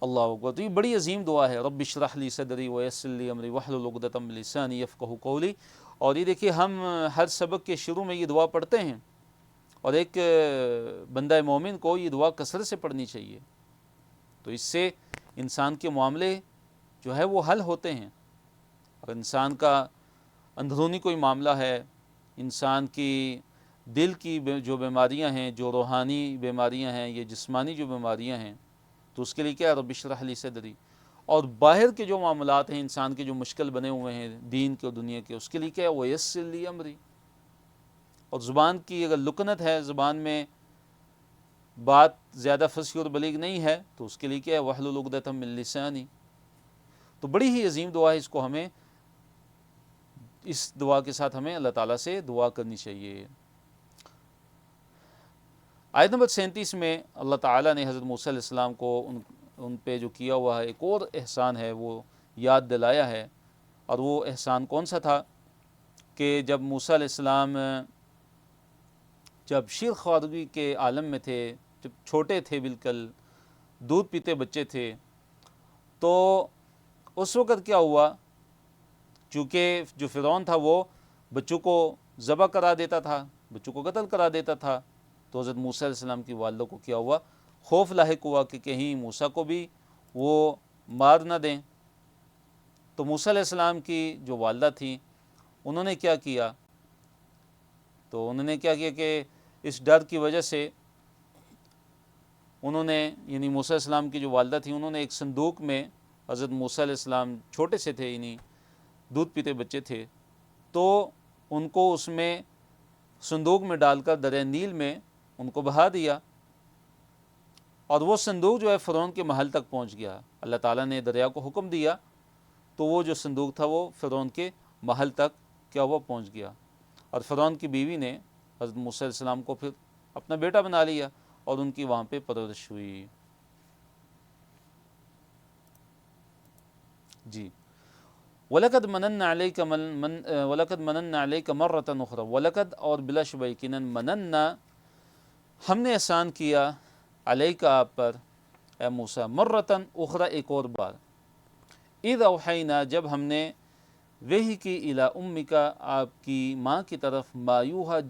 اللہ اکبر۔ تو یہ بڑی عظیم دعا ہے، رب اشرح لی صدری ویسر لی امری واحلل عقدۃ من لسانی یفقہوا قولی۔ اور یہ دیکھیے ہم ہر سبق کے شروع میں یہ دعا پڑھتے ہیں، اور ایک بندہ مومن کو یہ دعا کثرت سے پڑھنی چاہیے، تو اس سے انسان کے معاملے جو ہے وہ حل ہوتے ہیں۔ اگر انسان کا اندرونی کوئی معاملہ ہے، انسان کی دل کی جو بیماریاں ہیں، جو روحانی بیماریاں ہیں، یہ جسمانی جو بیماریاں ہیں، تو اس کے لیے کیا ہے؟ رب اشرح لی صدری۔ اور باہر کے جو معاملات ہیں انسان کے جو مشکل بنے ہوئے ہیں دین کے اور دنیا کے، اس کے لیے کیا ہے؟ ویسر لی امری۔ اور زبان کی اگر لکنت ہے، زبان میں بات زیادہ فصیح اور بلیغ نہیں ہے، تو اس کے لیے کیا ہے؟ واحلل عقدۃ من لسانی۔ تو بڑی ہی عظیم دعا ہے، اس کو ہمیں، اس دعا کے ساتھ ہمیں اللہ تعالیٰ سے دعا کرنی چاہیے۔ آیت نمبر 37 میں اللہ تعالیٰ نے حضرت موسیٰ علیہ السلام کو ان پہ جو کیا ہوا ہے ایک اور احسان ہے وہ یاد دلایا ہے، اور وہ احسان کون سا تھا کہ جب موسیٰ علیہ السلام جب شیر خوارگی کے عالم میں تھے، جب چھوٹے تھے، بالکل دودھ پیتے بچے تھے، تو اس وقت کیا ہوا، چونکہ جو فرعون تھا وہ بچوں کو ذبح کرا دیتا تھا، بچوں کو قتل کرا دیتا تھا، تو حضرت موسیٰ علیہ السلام کی والدہ کو کیا ہوا؟ خوف لاحق ہوا کہ کہیں موسیٰ کو بھی وہ مار نہ دیں۔ تو موسیٰ علیہ السلام کی جو والدہ تھیں انہوں نے کیا کیا؟ تو انہوں نے کیا کیا کہ اس ڈر کی وجہ سے انہوں نے، یعنی موسیٰ علیہ السلام کی جو والدہ تھیں، انہوں نے ایک صندوق میں، حضرت موسیٰ علیہ السلام چھوٹے سے تھے، یعنی دودھ پیتے بچے تھے، تو ان کو اس میں صندوق میں ڈال کر دریا نیل میں ان کو بہا دیا، اور وہ صندوق جو ہے فرعون کے محل تک پہنچ گیا۔ اللہ تعالیٰ نے دریا کو حکم دیا تو وہ جو صندوق تھا وہ فرعون کے محل تک کیا ہوا؟ پہنچ گیا، اور فرعون کی بیوی نے حضرت موسیٰ علیہ السلام کو پھر اپنا بیٹا بنا لیا، اور ان کی وہاں پہ پرورش ہوئی۔ جی، وَلَقَدْ مَنَنَّا عَلَيْكَ مَرَّةً أُخْرَى، وَلَقَدْ اور بلا شبہ یقیناً، مَنَنَّا ہم نے احسان کیا، علیک آپ پر، اے موسیٰ، مرتن اخرى ایک اور بار، اذ اوحینا جب ہم نے وحی کی، الی امک آپ کی ماں کی طرف، ما یوحی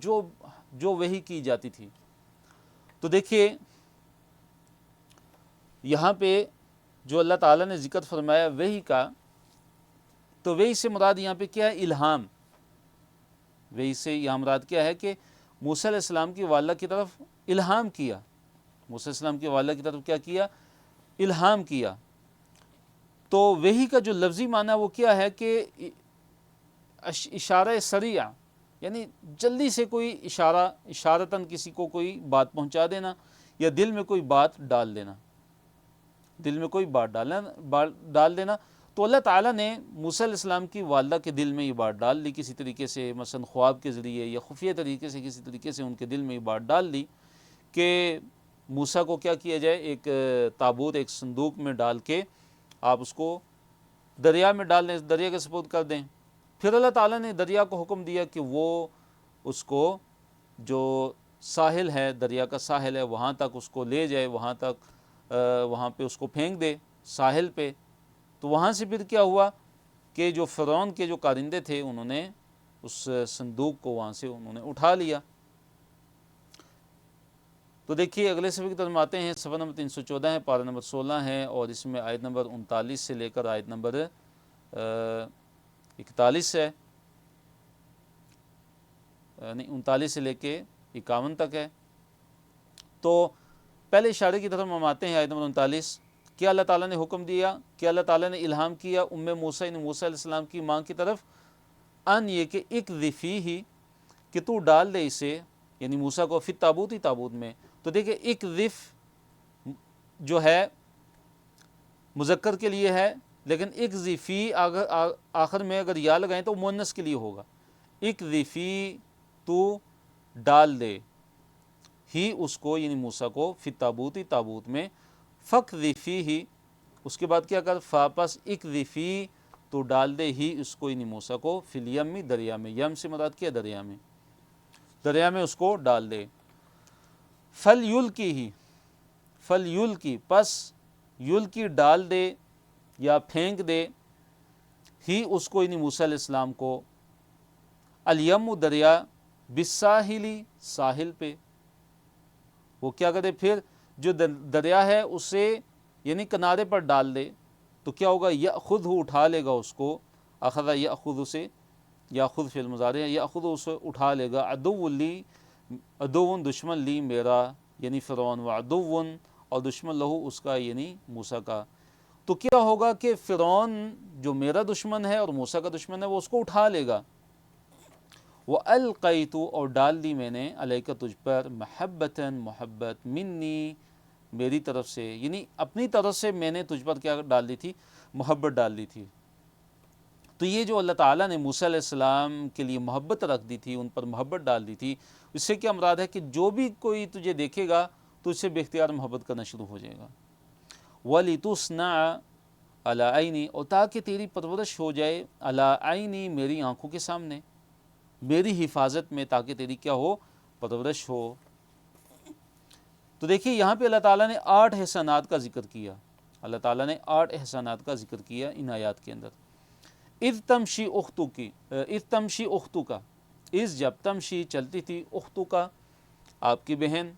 جو وحی کی جاتی تھی۔ تو دیکھیے یہاں پہ جو اللہ تعالیٰ نے ذکر فرمایا وحی کا، تو وحی سے مراد یہاں پہ کیا ہے؟ الہام۔ وحی سے یہاں مراد کیا ہے کہ موسیٰ علیہ السلام کی والدہ کی طرف الہام کیا، موسیٰ علیہ السلام کی والدہ کی طرف کیا کیا؟ الہام کیا۔ تو وحی کا جو لفظی معنی وہ کیا ہے کہ اشارہ سریع، یعنی جلدی سے کوئی اشارتاً کسی کو کوئی بات پہنچا دینا، یا دل میں کوئی بات ڈال دینا، دل میں کوئی بات ڈال دینا۔ تو اللہ تعالیٰ نے موسیٰ علیہ السلام کی والدہ کے دل میں یہ بات ڈال لی کسی طریقے سے، مثلا خواب کے ذریعے یا خفیہ طریقے سے، کسی طریقے سے ان کے دل میں یہ بات ڈال لی کہ موسیٰ کو کیا کیا جائے؟ ایک تابوت، ایک صندوق میں ڈال کے آپ اس کو دریا میں ڈال دیں، دریا کے سپرد کر دیں۔ پھر اللہ تعالیٰ نے دریا کو حکم دیا کہ وہ اس کو جو ساحل ہے، دریا کا ساحل ہے، وہاں تک اس کو لے جائے، وہاں تک وہاں پہ اس کو پھینک دے ساحل پہ، تو وہاں سے پھر کیا ہوا کہ جو فرعون کے جو کارندے تھے انہوں نے اس صندوق کو وہاں سے انہوں نے اٹھا لیا۔ تو دیکھیے اگلے صفحے کی طرف آتے ہیں، صفحہ نمبر 314 ہے، پارہ نمبر 16 ہے، اور اس میں آیت نمبر 39 سے لے کر آیت نمبر 41 ہے، نہیں 39 سے لے کے 51 تک ہے۔ تو پہلے اشارے کی طرف ہم آتے ہیں، آیت نمبر 39، کیا اللہ تعالیٰ نے حکم دیا، کیا اللہ تعالیٰ نے الہام کیا موسیٰ علیہ السلام کی ماں کی طرف، ان یہ کہ اقذفی ہی کہ تو ڈال دے اسے، یعنی موسیٰ کو، فی التابوت ہی تابوت میں۔ تو دیکھیں اقذف جو ہے مذکر کے لیے ہے، لیکن اقذفی آخر میں اگر یا لگائیں تو مؤنث کے لیے ہوگا۔ اقذفی تو ڈال دے، ہی اس کو یعنی موسیٰ کو، فی التابوت ہی تابوت میں، فقذفی ہی اس کے بعد کیا کر، فاپس اقذفی تو ڈال دے ہی اس کو یعنی موسیٰ کو، فی الیمی دریا میں، یم سے مراد کیا دریا میں، دریا میں اس کو ڈال دے۔ فلیلکی ہی، فلیلکی پس یلکی ڈال دے یا پھینک دے، ہی اس کو یعنی موسیٰ علیہ السلام کو، الیم دریا، بالساحلی ساحل پہ، وہ کیا کرے پھر جو دریا ہے اسے یعنی کنارے پر ڈال دے، تو کیا ہوگا، یأخذہ اٹھا لے گا اس کو، اخذ یأخذ سے، یأخذ فعل مضارع ہے، یأخذ اسے اٹھا لے گا، عدو لی، عدو دشمن لی میرا یعنی فرعون، وعدو اور دشمن لہو اس کا یعنی موسیٰ کا۔ تو کیا ہوگا کہ فرعون جو میرا دشمن ہے اور موسیٰ کا دشمن ہے وہ اس کو اٹھا لے گا۔ وَأَلْقَيْتُ اور ڈال دی میں نے، علیکہ تجھ پر، محبتاً محبت، منی میری طرف سے، یعنی اپنی طرف سے میں نے تجھ پر کیا ڈال دی تھی، محبت ڈال دی تھی۔ تو یہ جو اللہ تعالیٰ نے موسیٰ علیہ السلام کے لیے محبت رکھ دی تھی، ان پر محبت ڈال دی تھی، اس سے کیا مراد ہے کہ جو بھی کوئی تجھے دیکھے گا تو اس سے بے اختیار محبت کرنا شروع ہو جائے گا۔ وَلِتُصْنَعَ عَلَىٰ عَيْنِي اور تاکہ تیری پرورش ہو جائے، عَلَىٰ عَيْنِي میری آنکھوں کے سامنے، میری حفاظت میں، تاکہ تیری کیا ہو، پرورش ہو۔ تو دیکھیے یہاں پہ اللہ تعالیٰ نے 8 احسانات کا ذکر کیا، اللہ تعالیٰ نے 8 احسانات کا ذکر کیا ان آیات کے اندر۔ اذ تمشی اختک، اذ جب تمشی چلتی تھی، اختک آپ کی بہن،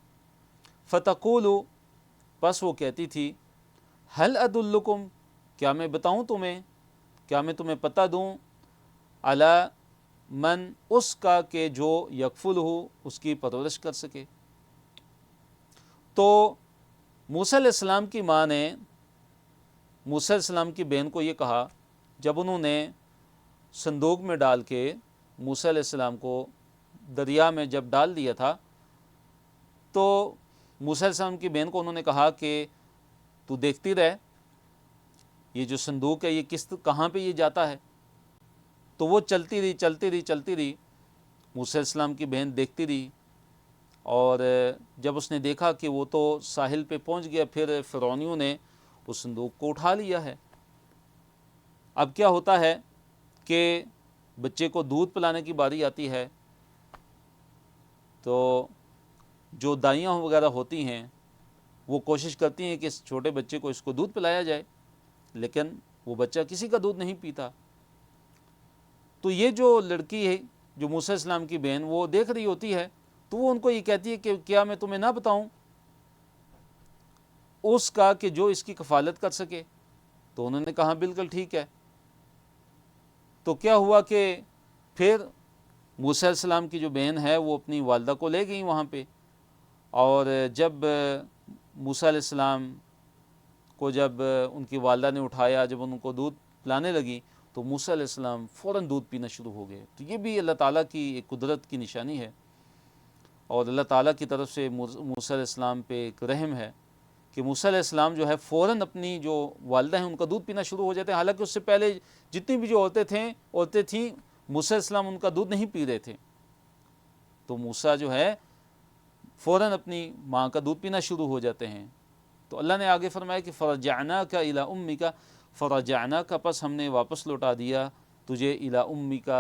فتقول پس وہ کہتی تھی، هل ادلکم کیا میں بتاؤں تمہیں، کیا میں تمہیں پتہ دوں، علی من اس کا کہ جو یکفلہ اس کی پرورش کر سکے۔ تو موسیٰ علیہ السلام کی ماں نے موسیٰ علیہ السلام کی بہن کو یہ کہا، جب انہوں نے صندوق میں ڈال کے موسیٰ علیہ السلام کو دریا میں جب ڈال دیا تھا، تو موسیٰ علیہ السلام کی بہن کو انہوں نے کہا کہ تو دیکھتی رہ، یہ جو صندوق ہے یہ کہاں پہ یہ جاتا ہے۔ تو وہ چلتی رہی چلتی رہی چلتی رہی، موسیٰ علیہ السلام کی بہن دیکھتی رہی، اور جب اس نے دیکھا کہ وہ تو ساحل پہ پہنچ گیا، پھر فرعونیوں نے اس صندوق کو اٹھا لیا ہے۔ اب کیا ہوتا ہے کہ بچے کو دودھ پلانے کی باری آتی ہے، تو جو دائیاں وغیرہ ہوتی ہیں وہ کوشش کرتی ہیں کہ اس چھوٹے بچے کو اس کو دودھ پلایا جائے، لیکن وہ بچہ کسی کا دودھ نہیں پیتا۔ تو یہ جو لڑکی ہے جو موسیٰ علیہ السلام کی بہن، وہ دیکھ رہی ہوتی ہے، تو وہ ان کو یہ کہتی ہے کہ کیا میں تمہیں نہ بتاؤں اس کا کہ جو اس کی کفالت کر سکے۔ تو انہوں نے کہا بالکل ٹھیک ہے۔ تو کیا ہوا کہ پھر موسیٰ علیہ السلام کی جو بہن ہے وہ اپنی والدہ کو لے گئیں وہاں پہ، اور جب موسیٰ علیہ السلام کو جب ان کی والدہ نے اٹھایا، جب ان کو دودھ پلانے لگی، تو موسیٰ علیہ السلام فوراً دودھ پینا شروع ہو گئے۔ تو یہ بھی اللہ تعالیٰ کی ایک قدرت کی نشانی ہے، اور اللہ تعالیٰ کی طرف سے موسیٰ علیہ السلام پہ ایک رحم ہے کہ موسیٰ علیہ السلام جو ہے فوراً اپنی جو والدہ ہیں ان کا دودھ پینا شروع ہو جاتے ہیں۔ حالانکہ اس سے پہلے جتنی بھی جو عورتیں تھیں موسیٰ علیہ السلام ان کا دودھ نہیں پی رہے تھے، تو موسیٰ جو ہے فوراً اپنی ماں کا دودھ پینا شروع ہو جاتے ہیں۔ تو اللہ نے آگے فرمایا کہ فرجعناک الی امک، فرجعناک پس ہم نے واپس لوٹا دیا تجھے، الی امک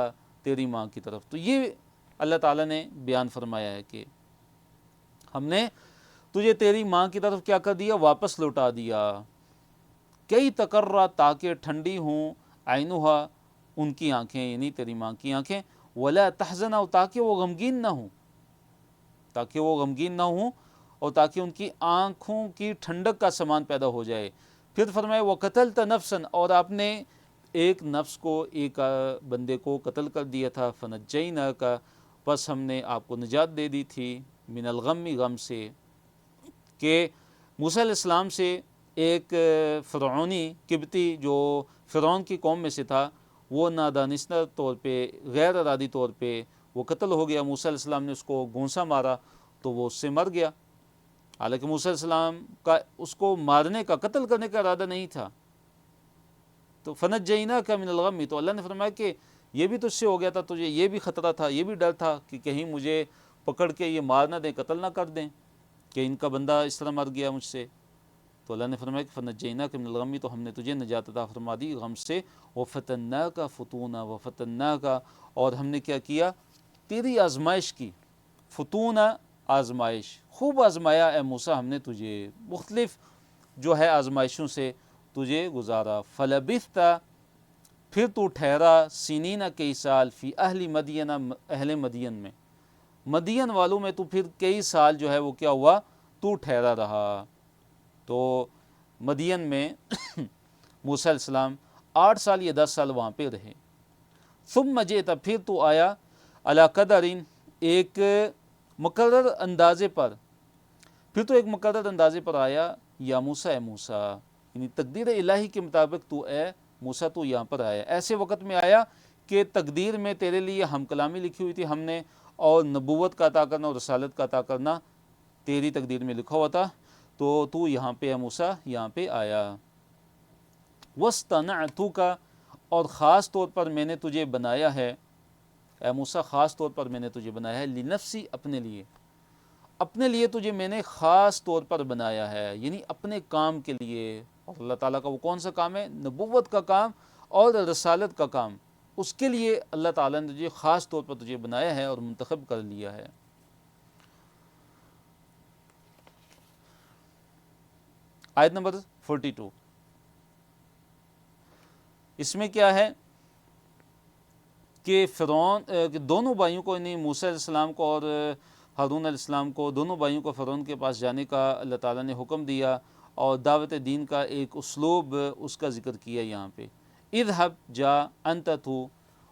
تیری ماں کی طرف۔ تو یہ اللہ تعالیٰ نے بیان فرمایا ہے کہ ہم نے تجھے تیری ماں کی طرف کیا کر دیا؟ واپس لوٹا دیا. کئی تقرر تاکہ ٹھنڈی ہوں عینھا ان کی آنکھیں یعنی تیری ماں کی آنکھیں، ولا تحزن تاکہ وہ غمگین نہ ہوں، تاکہ وہ غمگین نہ ہوں اور تاکہ ان کی آنکھوں کی ٹھنڈک کا سامان پیدا ہو جائے. پھر فرمائے وقتلت نفسا اور آپ نے ایک نفس کو، ایک بندے کو قتل کر دیا تھا، فنجیناک پس ہم نے آپ کو نجات دے دی تھی، من الغم غم سے. کہ موسیٰ علیہ السلام سے ایک فرعونی قبطی جو فرعون کی قوم میں سے تھا، وہ نادانستہ طور پہ، غیر ارادی طور پہ وہ قتل ہو گیا. موسیٰ علیہ السلام نے اس کو گونسا مارا تو وہ اس سے مر گیا، حالانکہ موسیٰ علیہ السلام کا اس کو مارنے کا، قتل کرنے کا ارادہ نہیں تھا. تو فنجیناک من الغم، تو اللہ نے فرمایا کہ یہ بھی تجھ سے ہو گیا تھا، تجھے یہ بھی خطرہ تھا، یہ بھی ڈر تھا کہ کہیں مجھے پکڑ کے یہ مار نہ دیں، قتل نہ کر دیں کہ ان کا بندہ اس طرح مر گیا مجھ سے. تو اللہ نے فرمایا کہ فنجیناک من الغم، تو ہم نے تجھے نجات عطا فرما دی غم سے. وفتناک فتونا، وفتناک اور ہم نے کیا کیا؟ تیری آزمائش کی. فتونا آزمائش، خوب آزمایا اے موسیٰ ہم نے تجھے، مختلف جو ہے آزمائشوں سے تجھے گزارا. فلبثت پھر تو ٹھہرا، سنین کئی سال، فی اہل مدین اہل مدین میں، مدین والوں میں تو پھر کئی سال جو ہے وہ کیا ہوا؟ تو ٹھہرا رہا. تو مدین میں موسیٰ علیہ السلام 8 سال یا 10 سال وہاں پہ رہے. ثم جئت پھر تو آیا، علی قدر ایک مقرر اندازے پر، پھر تو ایک مقرر اندازے پر آیا، یا موسیٰ اے موسیٰ، یعنی تقدیر الہی کے مطابق تو اے موسیٰ تو یہاں پر آیا. ایسے وقت میں آیا کہ تقدیر میں تیرے لیے ہم کلامی لکھی ہوئی تھی ہم نے، اور نبوت کا عطا کرنا اور رسالت کا عطا کرنا تیری تقدیر میں لکھا ہوا تھا. تو یہاں پہ اے موسیٰ یہاں پہ آیا. وَاصْطَنَعْتُكَ اور خاص طور پر میں نے تجھے بنایا ہے اے موسیٰ، خاص طور پر میں نے تجھے بنایا ہے، لنفسی اپنے لیے، اپنے لیے تجھے میں نے خاص طور پر بنایا ہے، یعنی اپنے کام کے لیے. اور اللہ تعالیٰ کا وہ کون سا کام ہے؟ نبوت کا کام اور رسالت کا کام. اس کے لیے اللہ تعالیٰ نے تجھے خاص طور پر تجھے بنایا ہے اور منتخب کر لیا ہے. آیت نمبر 42، اس میں کیا ہے کہ فرعون کہ دونوں بھائیوں کو، یعنی موسیٰ علیہ السلام کو اور ہارون علیہ السلام کو، دونوں بھائیوں کو فرعون کے پاس جانے کا اللہ تعالیٰ نے حکم دیا، اور دعوت دین کا ایک اسلوب اس کا ذکر کیا یہاں پہ. اذهب جا انت تو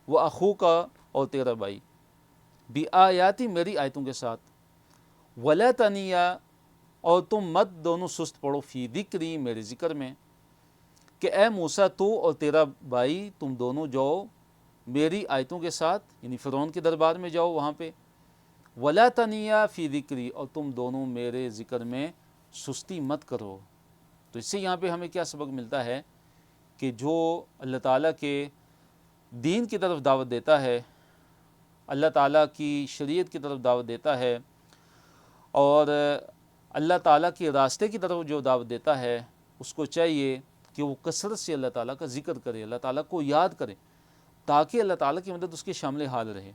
و اخوک اور تیرا بھائی، بآیاتی میری آیتوں کے ساتھ، ولا تنیا اور تم مت دونوں سست پڑو، فی ذکری میرے ذکر میں. کہ اے موسیٰ تو اور تیرا بھائی تم دونوں جاؤ میری آیتوں کے ساتھ، یعنی فرعون کے دربار میں جاؤ وہاں پہ. ولا تنیا فی ذکری اور تم دونوں میرے ذکر میں سستی مت کرو. تو اس سے یہاں پہ ہمیں کیا سبق ملتا ہے کہ جو اللہ تعالیٰ کے دین کی طرف دعوت دیتا ہے، اللہ تعالیٰ کی شریعت کی طرف دعوت دیتا ہے، اور اللہ تعالیٰ کے راستے کی طرف جو دعوت دیتا ہے، اس کو چاہیے کہ وہ کثرت سے اللہ تعالیٰ کا ذکر کرے، اللہ تعالیٰ کو یاد کرے، تاکہ اللہ تعالیٰ کی مدد اس کے شامل حال رہے.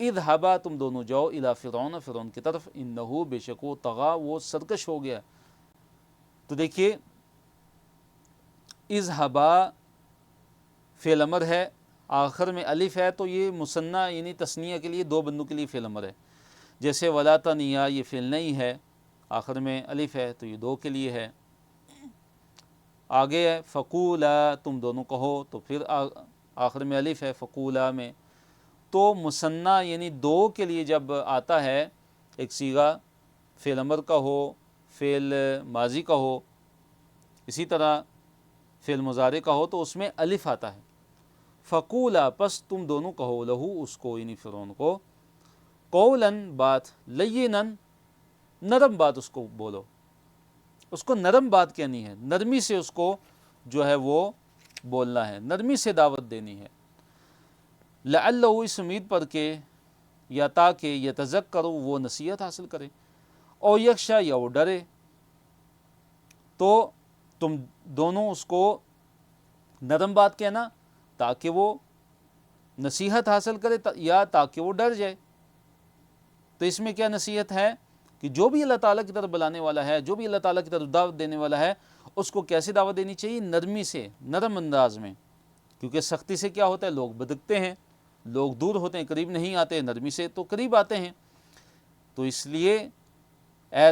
اذهبا تم دونوں جاؤ، الی فرعون فرعون کی طرف، انہ بے شک وہ طغا وہ سرکش ہو گیا. تو دیکھیے اذهبا فعل امر ہے، آخر میں الف ہے، تو یہ مثنیٰ یعنی تثنیہ کے لیے، دو بندوں کے لیے فعل امر ہے. جیسے ولا تنیا یہ فعل نہیں ہے، آخر میں الف ہے تو یہ دو کے لیے ہے. آگے ہے فقولا تم دونوں کہو، تو پھر آخر میں الف ہے فقولا میں. تو مثنیٰ یعنی دو کے لیے جب آتا ہے ایک صیغہ، فعل امر کا ہو، فعل ماضی کا ہو، اسی طرح فعل مضارع کا ہو، تو اس میں الف آتا ہے. فقولا پس تم دونوں کہو، لہو اس کو یعنی فرعون کو، قولاً بات، لینا نرم بات اس کو بولو. اس کو نرم بات کہنی ہے، نرمی سے اس کو جو ہے وہ بولنا ہے، نرمی سے دعوت دینی ہے. لعلہ اس امید پر کہ یا تاکہ یتذکر وہ نصیحت حاصل کرے، او یخشا یا وہ ڈرے. تو تم دونوں اس کو نرم بات کہنا تاکہ وہ نصیحت حاصل کرے، یا تاکہ وہ ڈر جائے. تو اس میں کیا نصیحت ہے کہ جو بھی اللہ تعالیٰ کی طرف بلانے والا ہے، جو بھی اللہ تعالیٰ کی طرف دعوت دینے والا ہے، اس کو کیسی دعوت دینی چاہیے؟ نرمی سے، نرم انداز میں، کیونکہ سختی سے کیا ہوتا ہے؟ لوگ بدکتے ہیں، لوگ دور ہوتے ہیں، قریب نہیں آتے، نرمی سے تو قریب آتے ہیں۔ تو اس لیے اے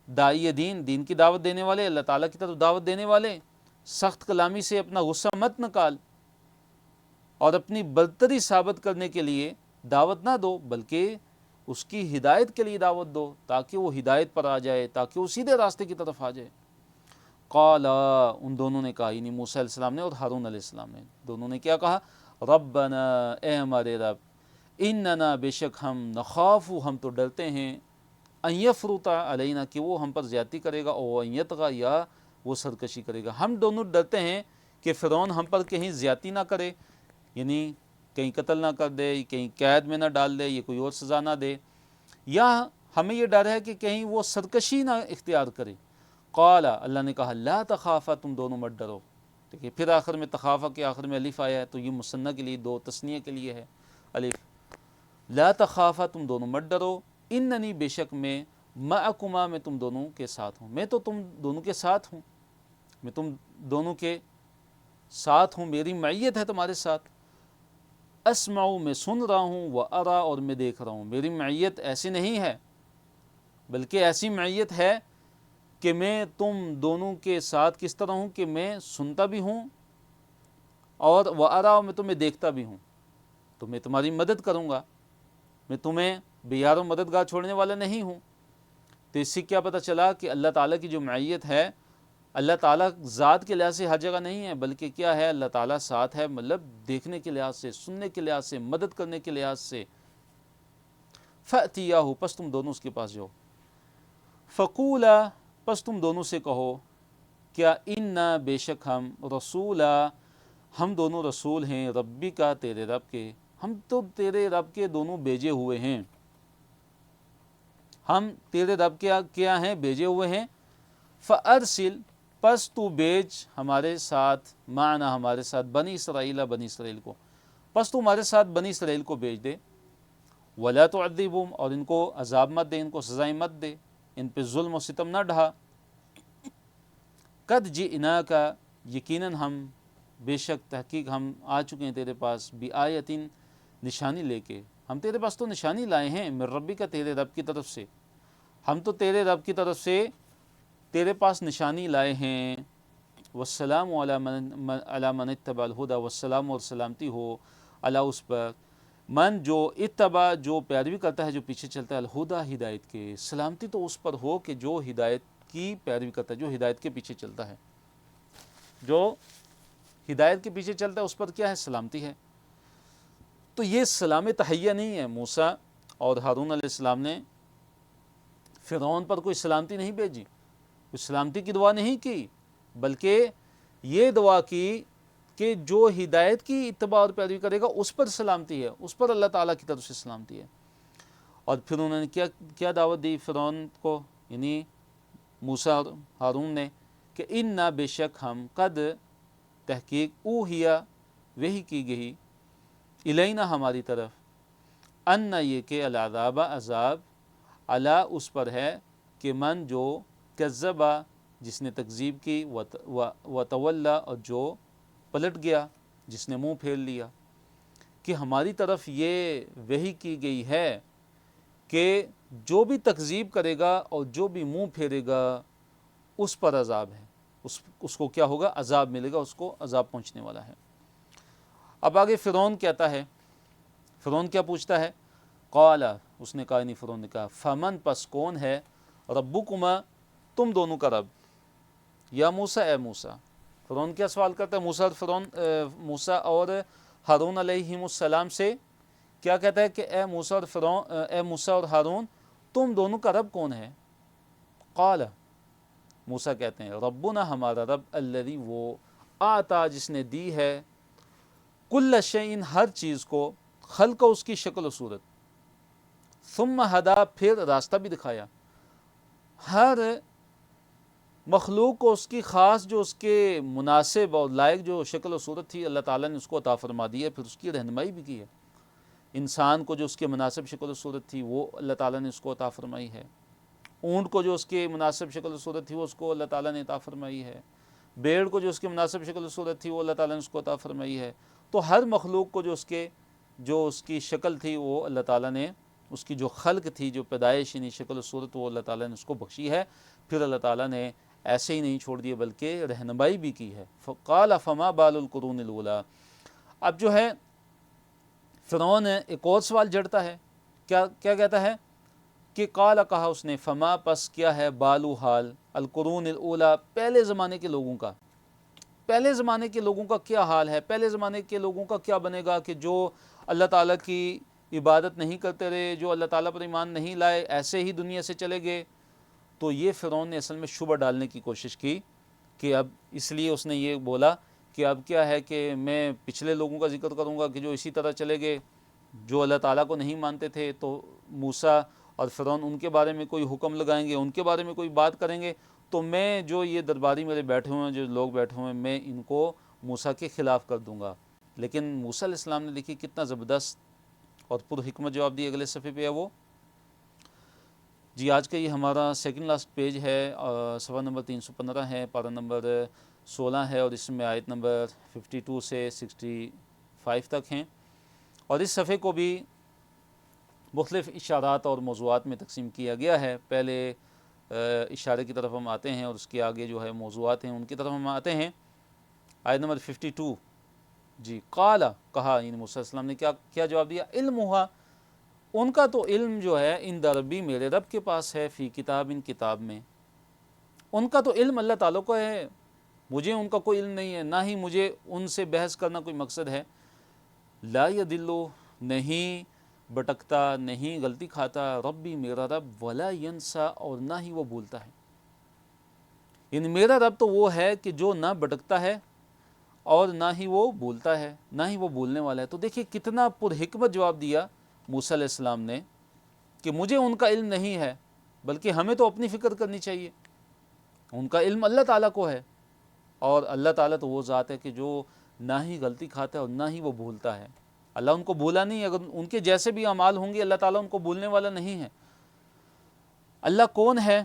داعی دین، دین کی دعوت دینے والے، اللہ تعالیٰ کی طرف دعوت دینے والے، سخت کلامی سے اپنا غصہ مت نکال اور اپنی برتری ثابت کرنے کے لیے دعوت نہ دو، بلکہ اس کی ہدایت کے لیے دعوت دو، تاکہ وہ ہدایت پر آ جائے، تاکہ وہ سیدھے راستے کی طرف آ جائے۔ قال، ان دونوں نے کہا، یعنی موسیٰ علیہ السلام نے اور ہارون علیہ السلام نے، دونوں نے کیا کہا؟ ربنا، اے ہمارے رب، اننا، بے شک ہم، نخاف، ہم تو ڈرتے ہیں، ان یفرط علینا، کہ وہ ہم پر زیادتی کرے گا، او ان یطغی، یا وہ سرکشی کرے گا۔ ہم دونوں ڈرتے ہیں کہ فرعون ہم پر کہیں زیادتی نہ کرے، یعنی کہیں قتل نہ کر دے، کہیں قید میں نہ ڈال دے، یا کوئی اور سزا نہ دے، یا ہمیں یہ ڈر ہے کہ کہیں وہ سرکشی نہ اختیار کرے۔ قال، اللہ نے کہا، لا تخافا، تم دونوں مت ڈرو۔ دیکھیے پھر آخر میں تخافا کے آخر میں الف آیا ہے، تو یہ مثنیٰ کے لیے، دو تثنیہ کے لیے ہے الف۔ لا تخافا، تم دونوں مت ڈرو، اننی، بے شک میں، معکما، میں تم دونوں کے ساتھ ہوں، میں تو تم دونوں کے ساتھ ہوں، میں تم دونوں کے ساتھ ہوں، میری معیت ہے تمہارے ساتھ۔ اسمع، میں سن رہا ہوں، و ارا، اور میں دیکھ رہا ہوں۔ میری معیت ایسی نہیں ہے، بلکہ ایسی معیت ہے کہ میں تم دونوں کے ساتھ کس طرح ہوں کہ میں سنتا بھی ہوں، اور و ارا، میں تمہیں دیکھتا بھی ہوں، تو میں تمہاری مدد کروں گا، میں تمہیں بے یار و مددگار چھوڑنے والا نہیں ہوں۔ تو اس سے کیا پتہ چلا کہ اللہ تعالیٰ کی جو معیت ہے، اللہ تعالیٰ ذات کے لحاظ سے ہر جگہ نہیں ہے، بلکہ کیا ہے؟ اللہ تعالیٰ ساتھ ہے، مطلب دیکھنے کے لحاظ سے، سننے کے لحاظ سے، مدد کرنے کے لحاظ سے۔ فَأْتِيَاهُ، پس تم دونوں اس کے پاس جاؤ، فَقُولَا، پس تم دونوں سے کہو، کیا؟ اِنَّا، بے شک ہم، رسولا، ہم دونوں رسول ہیں، ربی کا، تیرے رب کے، ہم تو تیرے رب کے دونوں بھیجے ہوئے ہیں، ہم تیرے رب کے کیا ہیں؟ بھیجے ہوئے ہیں۔ فَأَرْسِلْ، پس تو بھیج ہمارے ساتھ، معنا، ہمارے ساتھ، بنی اسرائیل، بنی اسرائیل کو، پس تو ہمارے ساتھ بنی اسرائیل کو بھیج دے، وَلَا تُعَذِّبْهُمْ، اور ان کو عذاب مت دے، ان کو سزائیں مت دے، ان پہ ظلم و ستم نہ ڈھا۔ قَدْ جِئْنَاكَ، یقیناً ہم، بے شک تحقیق ہم آ چکے ہیں تیرے پاس، بِآیَةٍ، نشانی لے کے، ہم تیرے پاس تو نشانی لائے ہیں، من ربی کا، تیرے رب کی طرف سے، ہم تو تیرے رب کی طرف سے تیرے پاس نشانی لائے ہیں۔ والسلام علی من اتبع الہدی، والسلام، اور سلامتی ہو علی اس پر، من جو اتبع، جو پیروی کرتا ہے، جو پیچھے چلتا ہے، الہدی، ہدایت کے، سلامتی تو اس پر ہو کہ جو ہدایت کی پیروی کرتا ہے، جو ہدایت کے پیچھے چلتا ہے، جو ہدایت کے پیچھے چلتا ہے اس پر کیا ہے؟ سلامتی ہے۔ تو یہ سلام تحیہ نہیں ہے، موسیٰ اور ہارون علیہ السلام نے فرعون پر کوئی سلامتی نہیں بھیجی، کوئی سلامتی کی دعا نہیں کی، بلکہ یہ دعا کی کہ جو ہدایت کی اتباع اور پیروی کرے گا اس پر سلامتی ہے، اس پر اللہ تعالیٰ کی طرف سے سلامتی ہے۔ اور پھر انہوں نے کیا دعوت دی فرعون کو، یعنی موسیٰ اور ہارون نے، کہ اِنَّا، بے شک ہم، قد، تحقیق، اوحیا، وحی کی گئی، الینا، ہماری طرف، ان، یہ کہ، العذاب، عذاب، علی، اس پر ہے، کہ من، جو، کذبا، جس نے تکذیب کی، وتولا، اور جو پلٹ گیا، جس نے منہ پھیر لیا، کہ ہماری طرف یہ وحی کی گئی ہے کہ جو بھی تکذیب کرے گا اور جو بھی منہ پھیرے گا اس پر عذاب ہے، اس کو کیا ہوگا؟ عذاب ملے گا، اس کو عذاب پہنچنے والا ہے۔ اب آگے فرعون کہتا ہے، فرعون کیا پوچھتا ہے؟ قال، اس نے کہا، نہیں، فرعون نے کہا، فمن، پس کون ہے، ربکما، تم دونوں کا رب، یا موسیٰ، اے موسیٰ۔ فرعون کیا سوال کرتا ہے؟ موسیٰ اور ہارون علیہ السلام سے کیا کہتا ہے کہ اے موسیٰ اور ہارون، تم دونوں کا رب کون ہے؟ قال، موسیٰ کہتے ہیں، ربنا، ہمارا رب، الذی، وہ، آتا، جس نے دی ہے، کل شیء، ہر چیز کو، خلق، اس کی شکل و صورت، ثم ہدا، پھر راستہ بھی دکھایا، ہر مخلوق کو اس کی خاص، جو اس کے مناسب اور لائق جو شکل و صورت تھی، اللہ تعالیٰ نے اس کو عطا فرما دی ہے، پھر اس کی رہنمائی بھی کی ہے۔ انسان کو جو اس کے مناسب شکل و صورت تھی وہ اللہ تعالیٰ نے اس کو عطا فرمائی ہے، اونٹ کو جو اس کے مناسب شکل و صورت تھی وہ اس کو اللہ تعالیٰ نے عطا فرمائی ہے، بھیڑ کو جو اس کی مناسب شکل و صورت تھی وہ اللہ تعالیٰ نے اس کو عطا فرمائی ہے۔ تو ہر مخلوق کو جو اس کی شکل تھی وہ اللہ تعالیٰ نے، اس کی جو خلق تھی، جو پیدائش یعنی شکل و صورت، وہ اللہ تعالیٰ نے اس کو بخشی ہے۔ پھر اللہ تعالیٰ نے ایسے ہی نہیں چھوڑ دیا بلکہ رہنمائی بھی کی ہے۔ فقال فما بال القرون الاولی۔ اب جو ہے فرعون ایک اور سوال جڑتا ہے، کیا کہتا ہے کہ قال، کہا اس نے، فما پس کیا ہے، بالو حال، القرون الاولی، پہلے زمانے کے لوگوں کا، پہلے زمانے کے لوگوں کا کیا حال ہے، پہلے زمانے کے لوگوں کا کیا بنے گا کہ جو اللہ تعالیٰ کی عبادت نہیں کرتے رہے، جو اللہ تعالیٰ پر ایمان نہیں لائے، ایسے ہی دنیا سے چلے گئے۔ تو یہ فرعون نے اصل میں شبہ ڈالنے کی کوشش کی کہ اب اس لیے اس نے یہ بولا کہ اب کیا ہے کہ میں پچھلے لوگوں کا ذکر کروں گا کہ جو اسی طرح چلے گئے، جو اللہ تعالیٰ کو نہیں مانتے تھے، تو موسیٰ اور فرعون ان کے بارے میں کوئی حکم لگائیں گے، ان کے بارے میں کوئی بات کریں گے، تو میں جو یہ درباری میرے بیٹھے ہوئے ہیں، جو لوگ بیٹھے ہوئے ہیں، میں ان کو موسیٰ کے خلاف کر دوں گا۔ لیکن موسیٰ علیہ السلام نے دیکھی کتنا زبردست اور پر حکمت جواب دی۔ اگلے صفحے پہ ہے وہ جی، آج کا یہ ہمارا سیکنڈ لاسٹ پیج ہے، صفحہ نمبر 315 ہے، پارہ نمبر 16 ہے، اور اس میں آیت نمبر 52 سے 65 تک ہیں، اور اس صفحے کو بھی مختلف اشارات اور موضوعات میں تقسیم کیا گیا ہے۔ پہلے اشارے کی طرف ہم آتے ہیں اور اس کے آگے جو ہے موضوعات ہیں ان کی طرف ہم آتے ہیں۔ آیت نمبر 52 جی، قال، کہا، یعنی موسیٰ علیہ السلام نے کیا جواب دیا، علمھا، ان کا تو علم جو ہے عند ربی، میرے رب کے پاس ہے، فی کتاب، ان کتاب میں، ان کا تو علم اللہ تعالیٰ کو ہے، مجھے ان کا کوئی علم نہیں ہے، نہ ہی مجھے ان سے بحث کرنا کوئی مقصد ہے۔ لا یضل، نہیں بٹکتا، نہیں غلطی کھاتا، ربی، میرا رب، ولا ینسا، اور نہ ہی وہ بھولتا ہے، یعنی میرا رب تو وہ ہے کہ جو نہ بٹکتا ہے اور نہ ہی وہ بھولتا ہے، نہ ہی وہ بھولنے والا ہے۔ تو دیکھیے کتنا پر حکمت جواب دیا موسیٰ علیہ السلام نے کہ مجھے ان کا علم نہیں ہے، بلکہ ہمیں تو اپنی فکر کرنی چاہیے، ان کا علم اللہ تعالیٰ کو ہے، اور اللہ تعالیٰ تو وہ ذات ہے کہ جو نہ ہی غلطی کھاتا ہے اور نہ ہی وہ بھولتا ہے۔ اللہ ان کو بھولا نہیں، اگر ان کے جیسے بھی اعمال ہوں گے اللہ تعالیٰ ان کو بھولنے والا نہیں ہے۔ اللہ کون ہے؟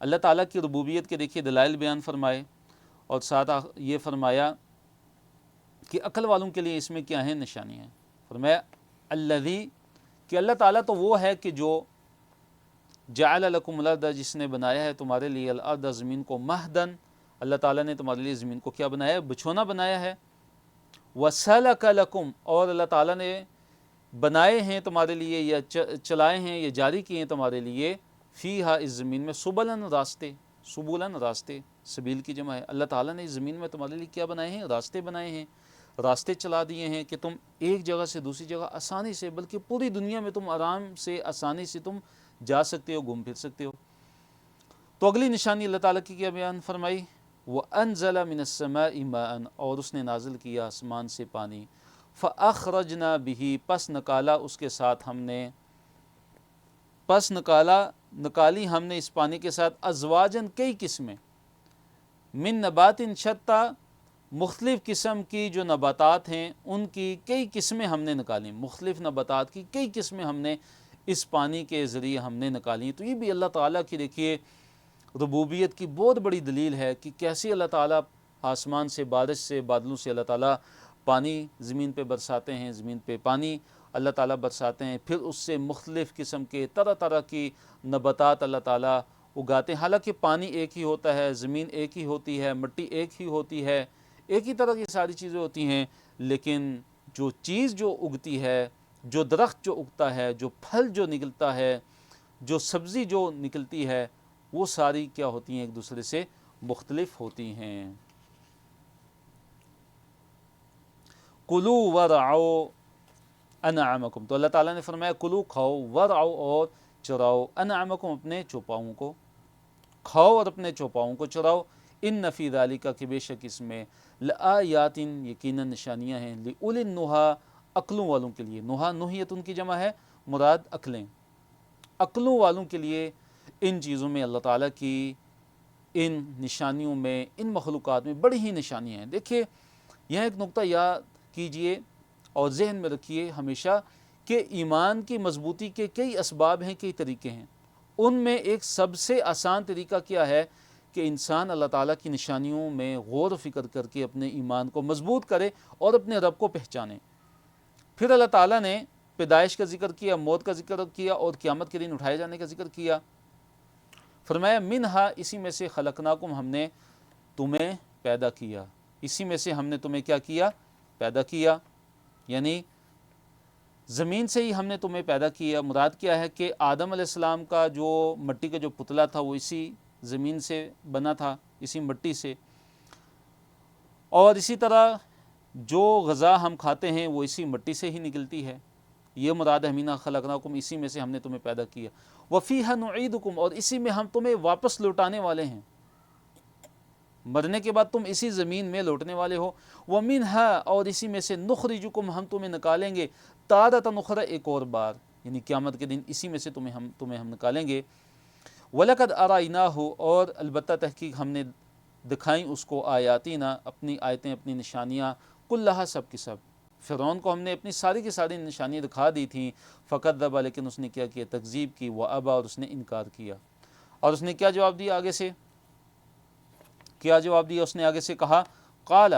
اللہ تعالیٰ کی ربوبیت کے دیکھیے دلائل بیان فرمائے، اور ساتھ یہ فرمایا کہ عقل والوں کے لیے اس میں کیا ہیں نشانیاں ہیں۔ فرمایا الذی، کہ اللہ تعالیٰ تو وہ ہے کہ جو جعل لکم الارض، جس نے بنایا ہے تمہارے لیے، الارض، زمین کو، مہدن، اللہ تعالیٰ نے تمہارے لیے زمین کو کیا بنایا ہے؟ بچھونا بنایا ہے۔ وسلک لکم، اور اللہ تعالیٰ نے بنائے ہیں تمہارے لیے، یا چلائے ہیں، یا جاری کیے ہیں تمہارے لیے، فیہا، اس زمین میں، سبلن، راستے، سبولن، راستے، سبیل کی جمع ہے۔ اللہ تعالیٰ نے اس زمین میں تمہارے لیے کیا بنائے ہیں؟ راستے بنائے ہیں، راستے چلا دیے ہیں کہ تم ایک جگہ سے دوسری جگہ آسانی سے، بلکہ پوری دنیا میں تم آرام سے، آسانی سے تم جا سکتے ہو، گھوم پھر سکتے ہو۔ تو اگلی نشانی اللہ تعالیٰ کی کیا بیان فرمائی؟ وَأَنزَلَ مِنَ السَّمَاءِ مَاءً، اور اس نے نازل کیا آسمان سے پانی، فَأَخْرَجْنَا بِهِ، پس نکالا اس کے ساتھ ہم نے، پس نکالی ہم نے اس پانی کے ساتھ، ازواجن، کئی قسمیں، من نبات شتیٰ، مختلف قسم کی جو نباتات ہیں ان کی کئی قسمیں ہم نے نکالی، مختلف نباتات کی کئی قسمیں ہم نے اس پانی کے ذریعے ہم نے نکالی۔ تو یہ بھی اللہ تعالیٰ کی دیکھیے ربوبیت کی بہت بڑی دلیل ہے کہ کیسے اللہ تعالیٰ آسمان سے، بارش سے، بادلوں سے اللہ تعالیٰ پانی زمین پہ برساتے ہیں، زمین پہ پانی اللہ تعالیٰ برساتے ہیں، پھر اس سے مختلف قسم کے طرح طرح کی نباتات اللہ تعالیٰ اگاتے ہیں۔ حالانکہ پانی ایک ہی ہوتا ہے، زمین ایک ہی ہوتی ہے، مٹی ایک ہی ہوتی ہے، ایک ہی طرح کی ساری چیزیں ہوتی ہیں، لیکن جو چیز جو اگتی ہے، جو درخت جو اگتا ہے، جو پھل جو نکلتا ہے، جو سبزی جو نکلتی ہے، وہ ساری کیا ہوتی ہیں؟ ایک دوسرے سے مختلف ہوتی ہیں۔ کلو ورعو انعامکم، تو اللہ تعالیٰ نے فرمایا کلو، کھاؤ، ورعو، اور چراؤ، انعامکم، اپنے چوپاؤں کو کھاؤ اور اپنے چوپاؤں کو چراؤ، ان فی ذالک، کہ بے شک اس میں، لآیات، یقیناً نشانیاں ہیں، لأولی النہی، عقلوں والوں کے لیے، نہا نوحیت ان کی جمع ہے، مراد عقلیں، عقلوں والوں کے لیے ان چیزوں میں، اللہ تعالیٰ کی ان نشانیوں میں، ان مخلوقات میں بڑی ہی نشانیاں ہیں۔ دیکھیے یہاں ایک نقطہ یاد کیجئے اور ذہن میں رکھیے ہمیشہ کہ ایمان کی مضبوطی کے کئی اسباب ہیں، کئی طریقے ہیں، ان میں ایک سب سے آسان طریقہ کیا ہے کہ انسان اللہ تعالیٰ کی نشانیوں میں غور و فکر کر کے اپنے ایمان کو مضبوط کرے اور اپنے رب کو پہچانے۔ پھر اللہ تعالیٰ نے پیدائش کا ذکر کیا، موت کا ذکر کیا اور قیامت کے دن اٹھائے جانے کا ذکر کیا۔ فرمایا منہا، اسی میں سے خلقناکم، ہم نے تمہیں پیدا کیا، اسی میں سے ہم نے تمہیں کیا کیا؟ پیدا کیا، یعنی زمین سے ہی ہم نے تمہیں پیدا کیا۔ مراد کیا ہے کہ آدم علیہ السلام کا جو مٹی کا جو پتلا تھا وہ اسی زمین سے بنا تھا، اسی مٹی سے، اور اسی طرح جو غذا ہم کھاتے ہیں وہ اسی مٹی سے ہی نکلتی ہے۔ یہ مراد ہے منہا خلقناکم، اسی میں سے ہم نے تمہیں پیدا کیا۔ وفیہا نعیدکم، اور اسی میں ہم تمہیں واپس لوٹانے والے ہیں، مرنے کے بعد تم اسی زمین میں لوٹنے والے ہو۔ ومنہا، اور اسی میں سے نخرجکم، ہم تمہیں نکالیں گے تارۃ اخری، ایک اور بار، یعنی قیامت کے دن اسی میں سے تمہیں ہم نکالیں گے۔ وَلَقَدْ أَرَيْنَاهُ، اور البتہ تحقیق ہم نے دکھائیں اس کو آیاتنا، اپنی آیتیں، اپنی نشانیاں، کلہا، سب کی سب۔ فرعون کو ہم نے اپنی ساری کی ساری نشانیاں دکھا دی تھیں، فَكَذَّبَ، لیکن اس نے کیا کیا؟ تکذیب کی، وَأَبَى، اور اس نے انکار کیا۔ اور اس نے کیا جواب دیا آگے سے؟ کیا جواب دیا اس نے آگے سے؟ کہا قال،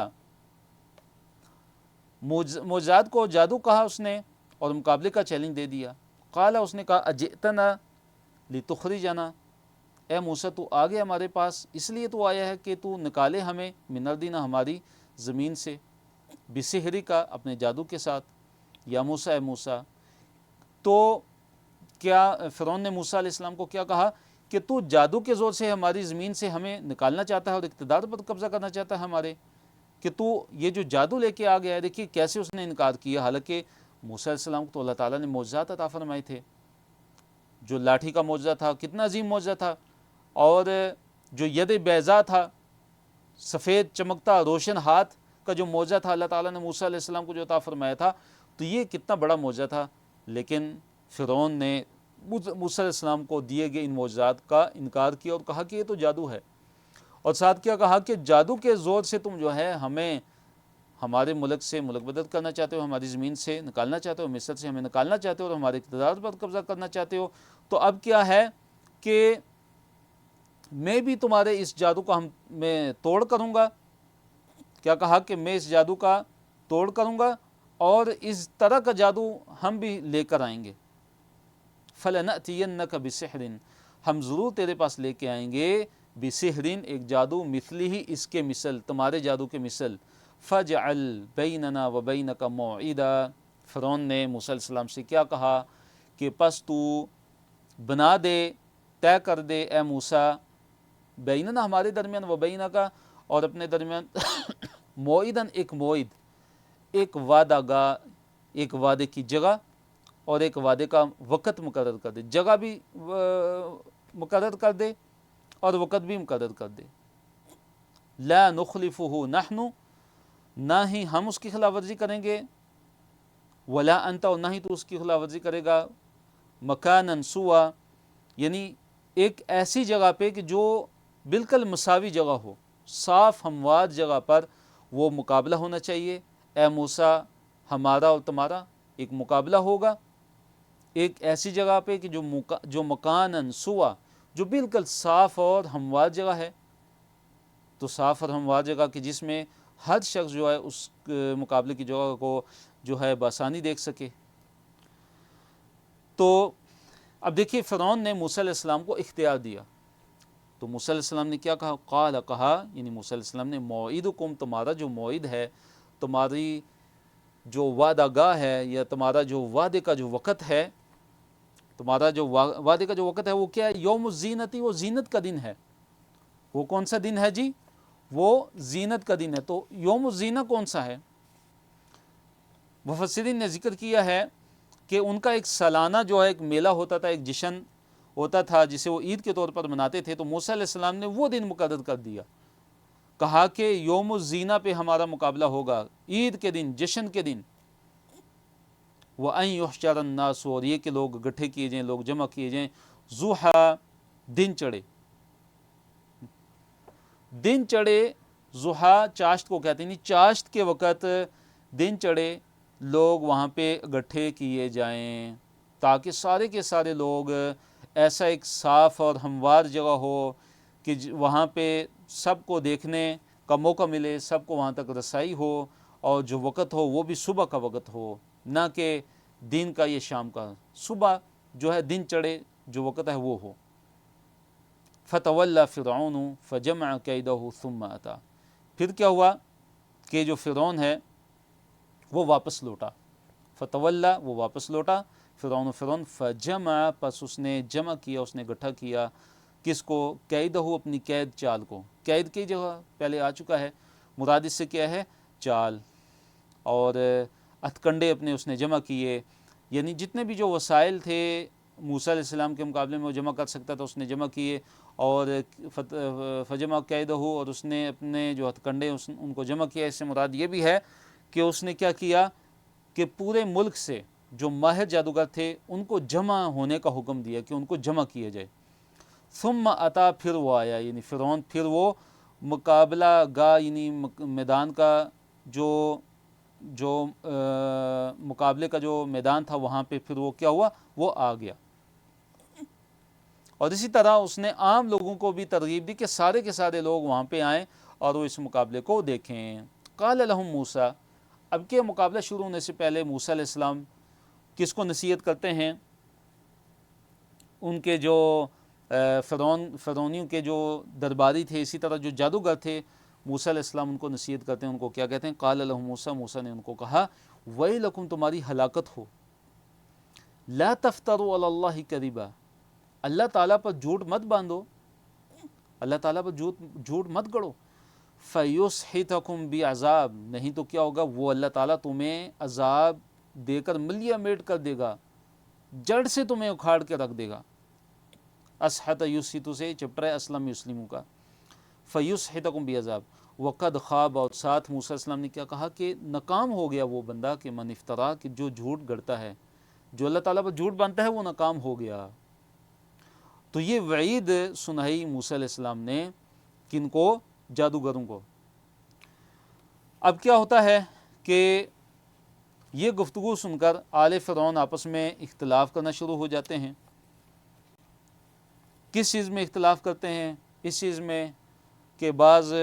معجزات کو جادو کہا اس نے اور مقابلے کا چیلنج دے دیا۔ قال، اس نے کہا اجئتنا لتخرجنا، اے موسیٰ تو آ گیا ہمارے پاس، اس لیے تو آیا ہے کہ تو نکالے ہمیں من ارضنا، ہماری زمین سے، بسحری کا، اپنے جادو کے ساتھ۔ یا موسیٰ، اے موسیٰ، تو کیا فرعون نے موسیٰ علیہ السلام کو کیا کہا کہ تو جادو کے زور سے ہماری زمین سے ہمیں نکالنا چاہتا ہے اور اقتدار پر قبضہ کرنا چاہتا ہے ہمارے، کہ تو یہ جو جادو لے کے آ گیا ہے۔ دیکھیے کیسے اس نے انکار کیا، حالانکہ موسیٰ علیہ السلام کو تو اللہ تعالیٰ نے معجزات عطا فرمائے تھے۔ جو لاٹھی کا معجزہ تھا کتنا عظیم معجزہ تھا، اور جو ید بیضا تھا، سفید چمکتا روشن ہاتھ کا جو معجزہ تھا اللہ تعالیٰ نے موسیٰ علیہ السلام کو جو عطا فرمایا تھا، تو یہ کتنا بڑا معجزہ تھا۔ لیکن فرعون نے موسیٰ علیہ السلام کو دیے گئے ان معجزات کا انکار کیا اور کہا کہ یہ تو جادو ہے، اور ساتھ کیا کہا کہ جادو کے زور سے تم جو ہے ہمیں ہمارے ملک سے ملک بدل کرنا چاہتے ہو، ہماری زمین سے نکالنا چاہتے ہو، مصر سے ہمیں نکالنا چاہتے ہو اور ہمارے اقتدار پر قبضہ کرنا چاہتے ہو۔ تو اب کیا ہے کہ میں بھی تمہارے اس جادو کا میں توڑ کروں گا۔ کیا کہا کہ میں اس جادو کا توڑ کروں گا اور اس طرح کا جادو ہم بھی لے کر آئیں گے۔ فَلَنَأْتِيَنَّكَ بِسِحْرٍ، ہم ضرور تیرے پاس لے کے آئیں گے، بِسِحْرٍ، ایک جادو، مثلہ، اس کے مثل، تمہارے جادو کے مثل۔ فَاجْعَلْ بَيْنَنَا وَبَيْنَكَ مَوْعِدًا، فرعون نے موسیٰ علیہ السلام سے کیا کہا کہ پس تو بنا دے، طے کر دے اے موسیٰ، بیننا، ہمارے درمیان، وبینک، اور اپنے درمیان، موعدن، ایک موعد، ایک وعدہ گاہ، ایک وعدے کی جگہ اور ایک وعدے کا وقت مقرر کر دے، جگہ بھی مقرر کر دے اور وقت بھی مقرر کر دے۔ لا نخلفہ نحن، نہ ہی ہم اس کی خلاف ورزی کریں گے، ولا انت، اور نہ ہی تو اس کی خلاف ورزی کرے گا، مکانا سوا، یعنی ایک ایسی جگہ پہ کہ جو بالکل مساوی جگہ ہو، صاف ہموار جگہ پر وہ مقابلہ ہونا چاہیے۔ اے موسیٰ، ہمارا اور تمہارا ایک مقابلہ ہوگا ایک ایسی جگہ پہ کہ جو مکانن سوا، جو بالکل صاف اور ہموار جگہ ہے۔ تو صاف اور ہموار جگہ کہ جس میں ہر شخص جو ہے اس مقابلے کی جگہ کو جو ہے بآسانی دیکھ سکے۔ تو اب دیکھیے فرعون نے موسیٰ علیہ السلام کو اختیار دیا، تو موسیٰ علیہ السلام نے کیا کہا؟ قال، کہا، یعنی موسیٰ علیہ السلام نے موعدکم، تمہارا جو موعد ہے، تمہاری جو وعدہ گاہ ہے، یا تمہارا جو وعدے کا جو وقت ہے، تمہارا جو وعدے کا جو وقت ہے وہ کیا ہے؟ یوم الزینتی، وہ زینت کا دن ہے۔ وہ کون سا دن ہے جی؟ وہ زینت کا دن ہے۔ تو یوم الزینہ کون سا ہے؟ مفسرین نے ذکر کیا ہے کہ ان کا ایک سالانہ جو ہے ایک میلہ ہوتا تھا، ایک جشن ہوتا تھا جسے وہ عید کے طور پر مناتے تھے، تو موسیٰ علیہ السلام نے وہ دن مقرر کر دیا، کہا کہ یوم الزینہ پہ ہمارا مقابلہ ہوگا، عید کے دن، جشن کے دن۔ وَأَن يُحْشَرَ النَّاسُ، اور یہ کہ لوگ اکٹھے کیے جائیں، لوگ جمع کیے جائیں، ضحیٰ، دن چڑھے، دن چڑھے، ضحیٰ چاشت کو کہتے ہیں، نہیں چاشت کے وقت دن چڑھے، لوگ وہاں پہ اکٹھے کیے جائیں، تاکہ سارے کے سارے لوگ ایسا ایک صاف اور ہموار جگہ ہو کہ وہاں پہ سب کو دیکھنے کا موقع ملے، سب کو وہاں تک رسائی ہو، اور جو وقت ہو وہ بھی صبح کا وقت ہو، نہ کہ دن کا یا شام کا، صبح جو ہے دن چڑھے جو وقت ہے وہ ہو۔ فتولی فرعون فجمع کیدہ ثم اتی، پھر کیا ہوا کہ جو فرعون ہے وہ واپس لوٹا، فتولی وہ واپس لوٹا، فرعون فجمع پس اس نے جمع کیا، اس نے گٹھا کیا، کس کو؟ کیدہ اپنی قید چال کو۔ قید کی جگہ پہلے آ چکا ہے، مراد اس سے کیا ہے؟ چال، اور ہتھ کنڈے اپنے اس نے جمع کیے، یعنی جتنے بھی جو وسائل تھے موسیٰ علیہ السلام کے مقابلے میں وہ جمع کر سکتا تھا اس نے جمع کیے، اور فجمع قیدہ، اور اس نے اپنے جو ہتھ کنڈے ان کو جمع کیا۔ اس سے مراد یہ بھی ہے کہ اس نے کیا کیا کہ پورے ملک سے جو ماہر جادوگر تھے ان کو جمع ہونے کا حکم دیا کہ ان کو جمع کیا جائے۔ ثم اتا، پھر وہ آیا، یعنی فرعون پھر وہ مقابلہ گاہ یعنی میدان کا جو مقابلے کا جو میدان تھا وہاں پہ پھر وہ کیا ہوا؟ وہ آ گیا۔ اور اسی طرح اس نے عام لوگوں کو بھی ترغیب دی کہ سارے کے سارے لوگ وہاں پہ آئیں اور وہ اس مقابلے کو دیکھیں۔ قال لهم موسیٰ، اب کے مقابلہ شروع ہونے سے پہلے موسیٰ علیہ السلام کس کو نصیحت کرتے ہیں؟ ان کے جو فرعونیوں کے جو درباری تھے، اسی طرح جو جادوگر تھے، موسیٰ علیہ السلام ان کو نصیحت کرتے ہیں۔ ان کو کیا کہتے ہیں؟ قال لهم موسیٰ، موسیٰ نے ان کو کہا ویلکم، تمہاری ہلاکت ہو، لا تفتروا علی اللہ کذبا، اللہ تعالیٰ پر جھوٹ مت باندھو، اللہ تعالیٰ پر جھوٹ مت گڑو، فیسحتکم بعذاب، نہیں تو کیا ہوگا؟ وہ اللہ تعالیٰ تمہیں عذاب دے کر ملیا میٹ کر دے گا، جڑ سے تمہیں اکھاڑ کے رکھ دے گا۔ اسحت یسحت سے چپٹر ہے اسلم یسلموں کا، فیسحتکم بعذاب وقد خواب، اور ساتھ موسیٰ علیہ السلام نے کیا کہا کہ ناکام ہو گیا وہ بندہ کہ من افترا، کہ جو جھوٹ گڑتا ہے، جو اللہ تعالیٰ پر جھوٹ باندھتا ہے وہ ناکام ہو گیا۔ تو یہ وعید سنائی موسیٰ علیہ السلام نے کن کو؟ جادوگروں کو۔ اب کیا ہوتا ہے کہ یہ گفتگو سن کر آل فرعون آپس میں اختلاف کرنا شروع ہو جاتے ہیں۔ کس چیز میں اختلاف کرتے ہیں؟ اس چیز میں کہ بعض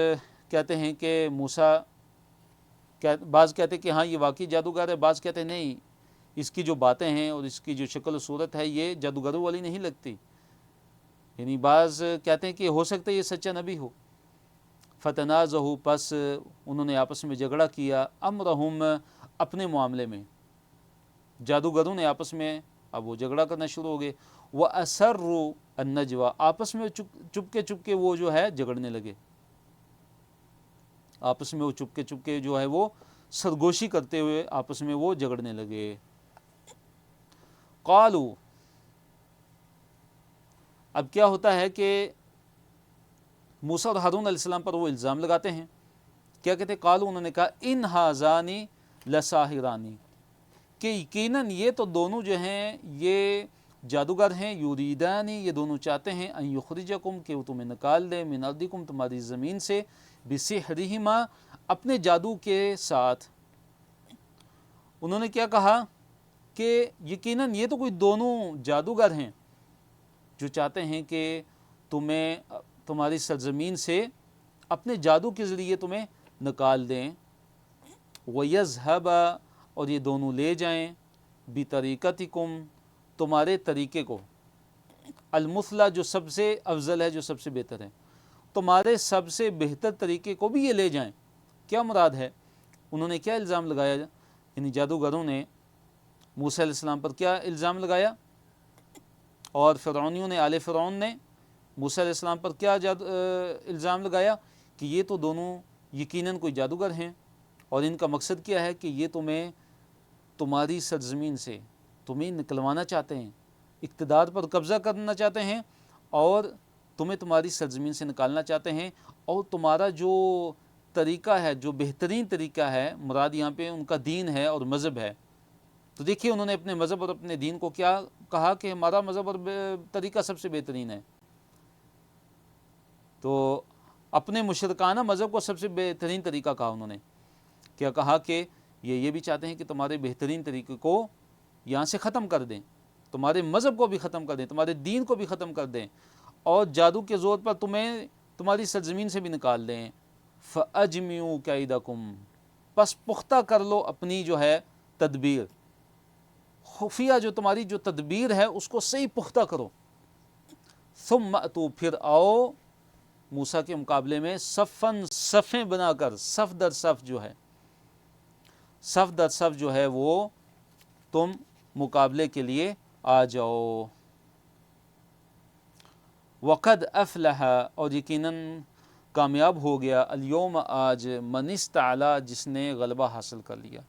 کہتے ہیں کہ موسیٰ، بعض کہتے ہیں کہ ہاں یہ واقعی جادوگر ہے، بعض کہتے ہیں نہیں، اس کی جو باتیں ہیں اور اس کی جو شکل و صورت ہے یہ جادوگروں والی نہیں لگتی، یعنی بعض کہتے ہیں کہ ہو سکتا ہے یہ سچا نبی ہو۔ فتنازعوا، پس انہوں نے آپس میں جھگڑا کیا، امرہم، اپنے معاملے میں، جادوگروں نے آپس میں اب وہ جھگڑا کرنا شروع ہو گئے۔ وَأَسَرُّوا النَّجْوَىٰ، آپس میں چپکے وہ جو ہے جھگڑنے لگے، آپس میں وہ چپکے جو ہے وہ سرگوشی کرتے ہوئے آپس میں وہ جھگڑنے لگے۔ قالوا، اب کیا ہوتا ہے کہ موسیٰ اور ہارون علیہ السلام پر وہ الزام لگاتے ہیں، کیا کہتے ہیں؟ قالوا، انہوں نے کہا ان ھذان لساحران، کہ یقیناً یہ تو دونوں جو ہیں یہ جادوگر ہیں، یریدان، یہ دونوں چاہتے ہیں، ان یخرجکم، کہ وہ تمہیں نکال دے، من ارضکم، تمہاری زمین سے، بسحرہما، اپنے جادو کے ساتھ۔ انہوں نے کیا کہا کہ یقیناً یہ تو کوئی دونوں جادوگر ہیں جو چاہتے ہیں کہ تمہیں تمہاری سرزمین سے اپنے جادو کے ذریعے تمہیں نکال دیں۔ وَيَذْهَبَ، اور یہ دونوں لے جائیں، بِطَرِيقَتِكُمْ، تمہارے طریقے کو، المثلی، جو سب سے افضل ہے، جو سب سے بہتر ہے، تمہارے سب سے بہتر طریقے کو بھی یہ لے جائیں۔ کیا مراد ہے؟ انہوں نے کیا الزام لگایا؟ یعنی جادوگروں نے موسیٰ علیہ السلام پر کیا الزام لگایا، اور فرعونیوں نے، آل فرعون نے موسیٰ علیہ السلام پر کیا الزام لگایا کہ یہ تو دونوں یقیناً کوئی جادوگر ہیں، اور ان کا مقصد کیا ہے کہ یہ تمہیں تمہاری سرزمین سے تمہیں نکلوانا چاہتے ہیں، اقتدار پر قبضہ کرنا چاہتے ہیں، اور تمہیں تمہاری سرزمین سے نکالنا چاہتے ہیں، اور تمہارا جو طریقہ ہے، جو بہترین طریقہ ہے، مراد یہاں پہ ان کا دین ہے اور مذہب ہے۔ تو دیکھیے انہوں نے اپنے مذہب اور اپنے دین کو کیا کہا کہ ہمارا مذہب اور طریقہ سب سے بہترین ہے، تو اپنے مشرکانہ مذہب کو سب سے بہترین طریقہ کہا انہوں نے۔ کیا کہا کہ یہ بھی چاہتے ہیں کہ تمہارے بہترین طریقے کو یہاں سے ختم کر دیں، تمہارے مذہب کو بھی ختم کر دیں، تمہارے دین کو بھی ختم کر دیں، اور جادو کے زور پر تمہیں تمہاری سرزمین سے بھی نکال دیں۔ فَأَجْمِعُوا كَيْدَكُمْ، پس پختہ کر لو اپنی جو ہے تدبیر، خفیہ جو تمہاری جو تدبیر ہے اس کو صحیح پختہ کرو۔ ثم اتو، پھر آؤ موسیٰ کے مقابلے میں صفاً، صفیں بنا کر، صف در صف جو ہے، صف در صف جو ہے وہ تم مقابلے کے لیے آ جاؤ۔ وقد افلح، اور یقیناً کامیاب ہو گیا، الیوم آج، من استعلا، جس نے غلبہ حاصل کر لیا،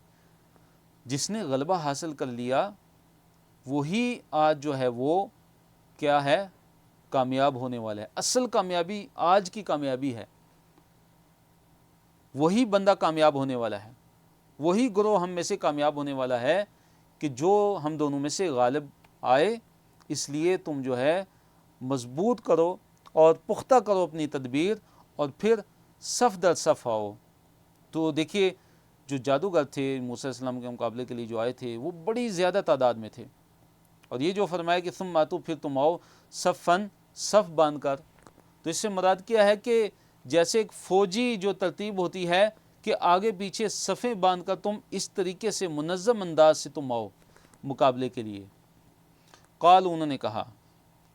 جس نے غلبہ حاصل کر لیا وہی آج جو ہے وہ کیا ہے، کامیاب ہونے والا ہے۔ اصل کامیابی آج کی کامیابی ہے، وہی بندہ کامیاب ہونے والا ہے، وہی گروہ ہم میں سے کامیاب ہونے والا ہے کہ جو ہم دونوں میں سے غالب آئے۔ اس لیے تم جو ہے مضبوط کرو اور پختہ کرو اپنی تدبیر، اور پھر صف در صف آؤ۔ تو دیکھیے جو جادوگر تھے موسیٰ علیہ السلام کے مقابلے کے لیے جو آئے تھے وہ بڑی زیادہ تعداد میں تھے، اور یہ جو فرمایا کہ ثم اتو، پھر تم آؤ صفاً، صف باندھ کر، تو اس سے مراد کیا ہے کہ جیسے ایک فوجی جو ترتیب ہوتی ہے کہ آگے پیچھے صفیں باندھ کر تم اس طریقے سے منظم انداز سے تم آؤ مقابلے کے لیے۔ قال، انہوں نے کہا،